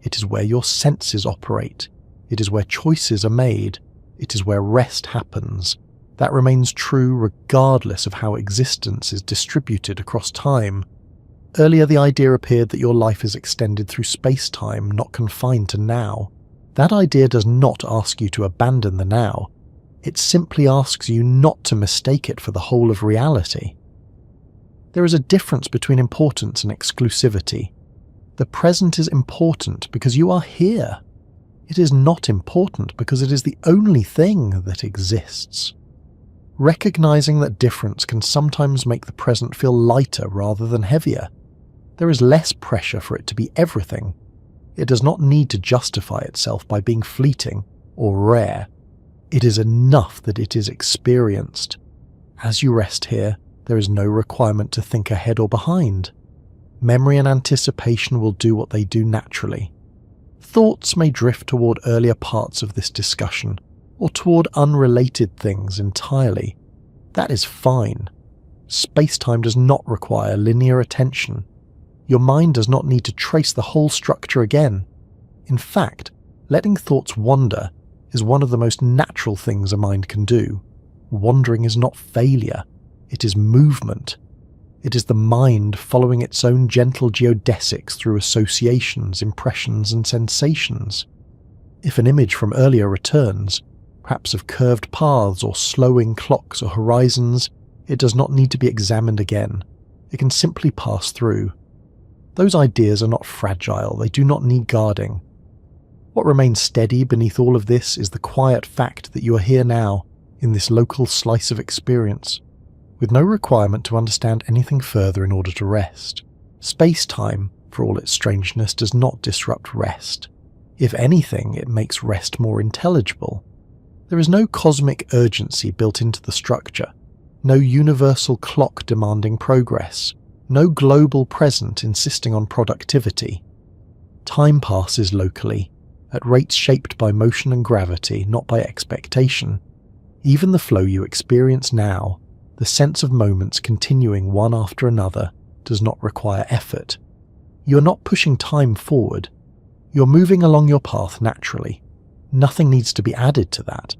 It is where your senses operate. It is where choices are made. It is where rest happens. That remains true regardless of how existence is distributed across time. Earlier, the idea appeared that your life is extended through space-time, not confined to now. That idea does not ask you to abandon the now. It simply asks you not to mistake it for the whole of reality. There is a difference between importance and exclusivity. The present is important because you are here. It is not important because it is the only thing that exists. Recognizing that difference can sometimes make the present feel lighter rather than heavier. There is less pressure for it to be everything. It does not need to justify itself by being fleeting or rare. It is enough that it is experienced. As you rest here, there is no requirement to think ahead or behind. Memory and anticipation will do what they do naturally. Thoughts may drift toward earlier parts of this discussion, or toward unrelated things entirely. That is fine. Space-time does not require linear attention. Your mind does not need to trace the whole structure again. In fact, letting thoughts wander is one of the most natural things a mind can do. Wandering is not failure. It is movement. It is the mind following its own gentle geodesics through associations, impressions, and sensations. If an image from earlier returns, perhaps of curved paths or slowing clocks or horizons, it does not need to be examined again. It can simply pass through. Those ideas are not fragile, they do not need guarding. What remains steady beneath all of this is the quiet fact that you are here now, in this local slice of experience, with no requirement to understand anything further in order to rest. Space-time, for all its strangeness, does not disrupt rest. If anything, it makes rest more intelligible. There is no cosmic urgency built into the structure, no universal clock demanding progress, no global present insisting on productivity. Time passes locally, at rates shaped by motion and gravity, not by expectation. Even the flow you experience now, the sense of moments continuing one after another, does not require effort. You are not pushing time forward. You're moving along your path naturally. Nothing needs to be added to that.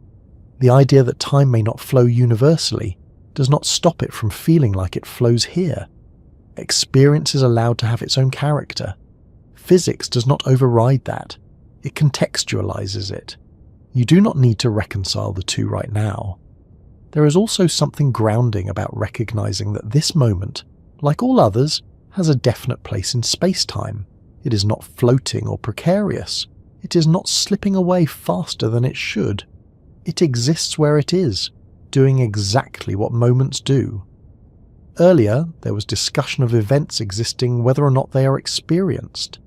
The idea that time may not flow universally does not stop it from feeling like it flows here. Experience is allowed to have its own character. Physics does not override that. It contextualizes it. You do not need to reconcile the two right now. There is also something grounding about recognizing that this moment, like all others, has a definite place in space-time. It is not floating or precarious. It is not slipping away faster than it should. It exists where it is, doing exactly what moments do. Earlier, there was discussion of events existing whether or not they are experienced.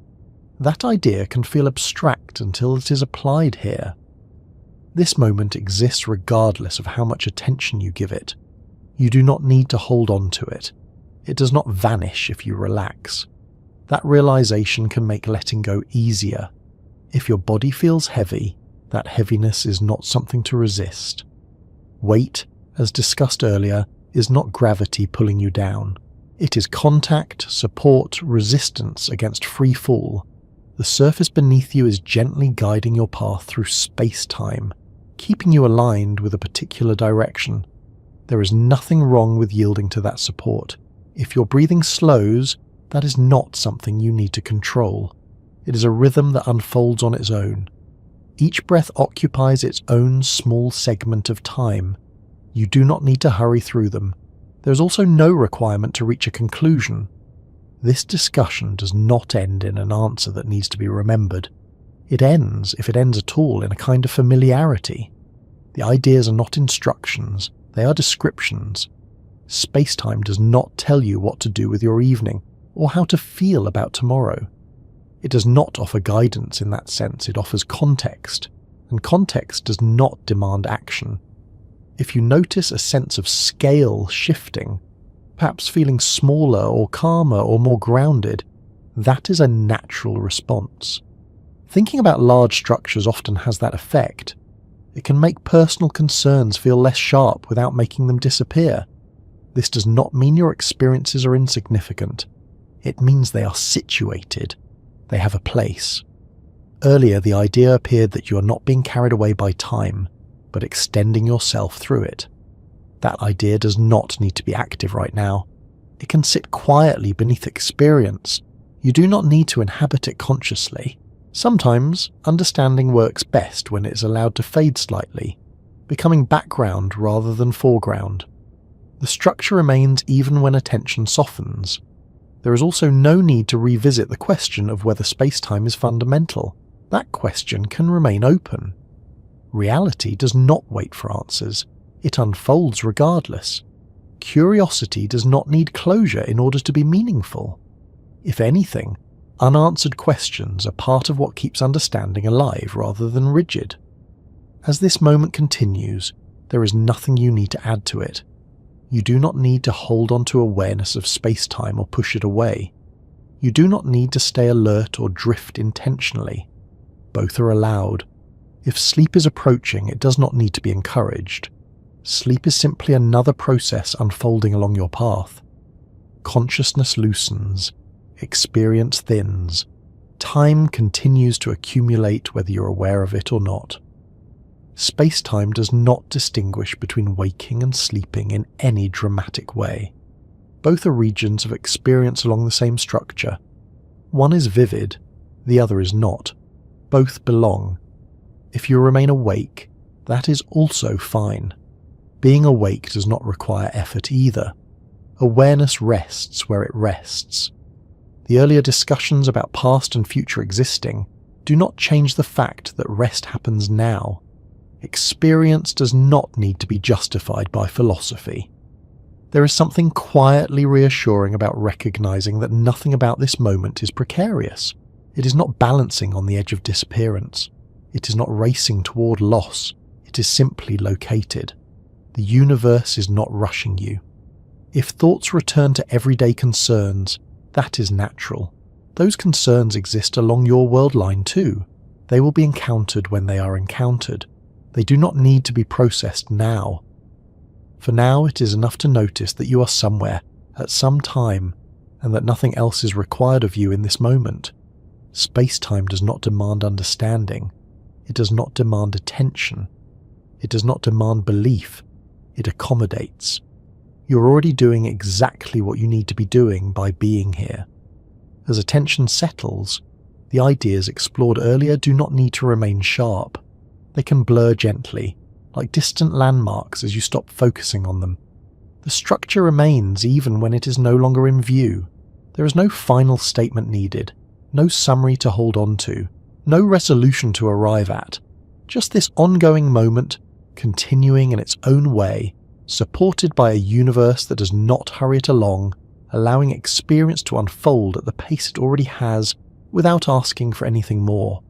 That idea can feel abstract until it is applied here. This moment exists regardless of how much attention you give it. You do not need to hold on to it. It does not vanish if you relax. That realization can make letting go easier. If your body feels heavy, that heaviness is not something to resist. Weight, as discussed earlier, is not gravity pulling you down. It is contact, support, resistance against free fall. The surface beneath you is gently guiding your path through space-time, keeping you aligned with a particular direction. There is nothing wrong with yielding to that support. If your breathing slows, that is not something you need to control. It is a rhythm that unfolds on its own. Each breath occupies its own small segment of time. You do not need to hurry through them. There is also no requirement to reach a conclusion. This discussion does not end in an answer that needs to be remembered. It ends, if it ends at all, in a kind of familiarity. The ideas are not instructions, they are descriptions. Space-time does not tell you what to do with your evening, or how to feel about tomorrow. It does not offer guidance in that sense, it offers context, and context does not demand action. If you notice a sense of scale shifting, perhaps feeling smaller or calmer or more grounded, that is a natural response. Thinking about large structures often has that effect. It can make personal concerns feel less sharp without making them disappear. This does not mean your experiences are insignificant. It means they are situated. They have a place. Earlier, the idea appeared that you are not being carried away by time, but extending yourself through it. That idea does not need to be active right now. It can sit quietly beneath experience. You do not need to inhabit it consciously. Sometimes, understanding works best when it is allowed to fade slightly, becoming background rather than foreground. The structure remains even when attention softens. There is also no need to revisit the question of whether spacetime is fundamental. That question can remain open. Reality does not wait for answers. It unfolds regardless. Curiosity does not need closure in order to be meaningful. If anything, unanswered questions are part of what keeps understanding alive rather than rigid. As this moment continues, there is nothing you need to add to it. You do not need to hold on to awareness of space-time or push it away. You do not need to stay alert or drift intentionally. Both are allowed. If sleep is approaching, it does not need to be encouraged. Sleep is simply another process unfolding along your path. Consciousness loosens. Experience thins. Time continues to accumulate whether you're aware of it or not. Space-time does not distinguish between waking and sleeping in any dramatic way. Both are regions of experience along the same structure. One is vivid, the other is not. Both belong. If you remain awake, that is also fine. Being awake does not require effort either. Awareness rests where it rests. The earlier discussions about past and future existing do not change the fact that rest happens now. Experience does not need to be justified by philosophy. There is something quietly reassuring about recognizing that nothing about this moment is precarious. It is not balancing on the edge of disappearance. It is not racing toward loss. It is simply located. The universe is not rushing you. If thoughts return to everyday concerns, that is natural. Those concerns exist along your world line too. They will be encountered when they are encountered. They do not need to be processed now. For now, it is enough to notice that you are somewhere, at some time, and that nothing else is required of you in this moment. Space-time does not demand understanding. It does not demand attention. It does not demand belief. It accommodates. You're already doing exactly what you need to be doing by being here. As attention settles, the ideas explored earlier do not need to remain sharp. They can blur gently, like distant landmarks as you stop focusing on them. The structure remains even when it is no longer in view. There is no final statement needed, no summary to hold on to, no resolution to arrive at. Just this ongoing moment, continuing in its own way, supported by a universe that does not hurry it along, allowing experience to unfold at the pace it already has without asking for anything more.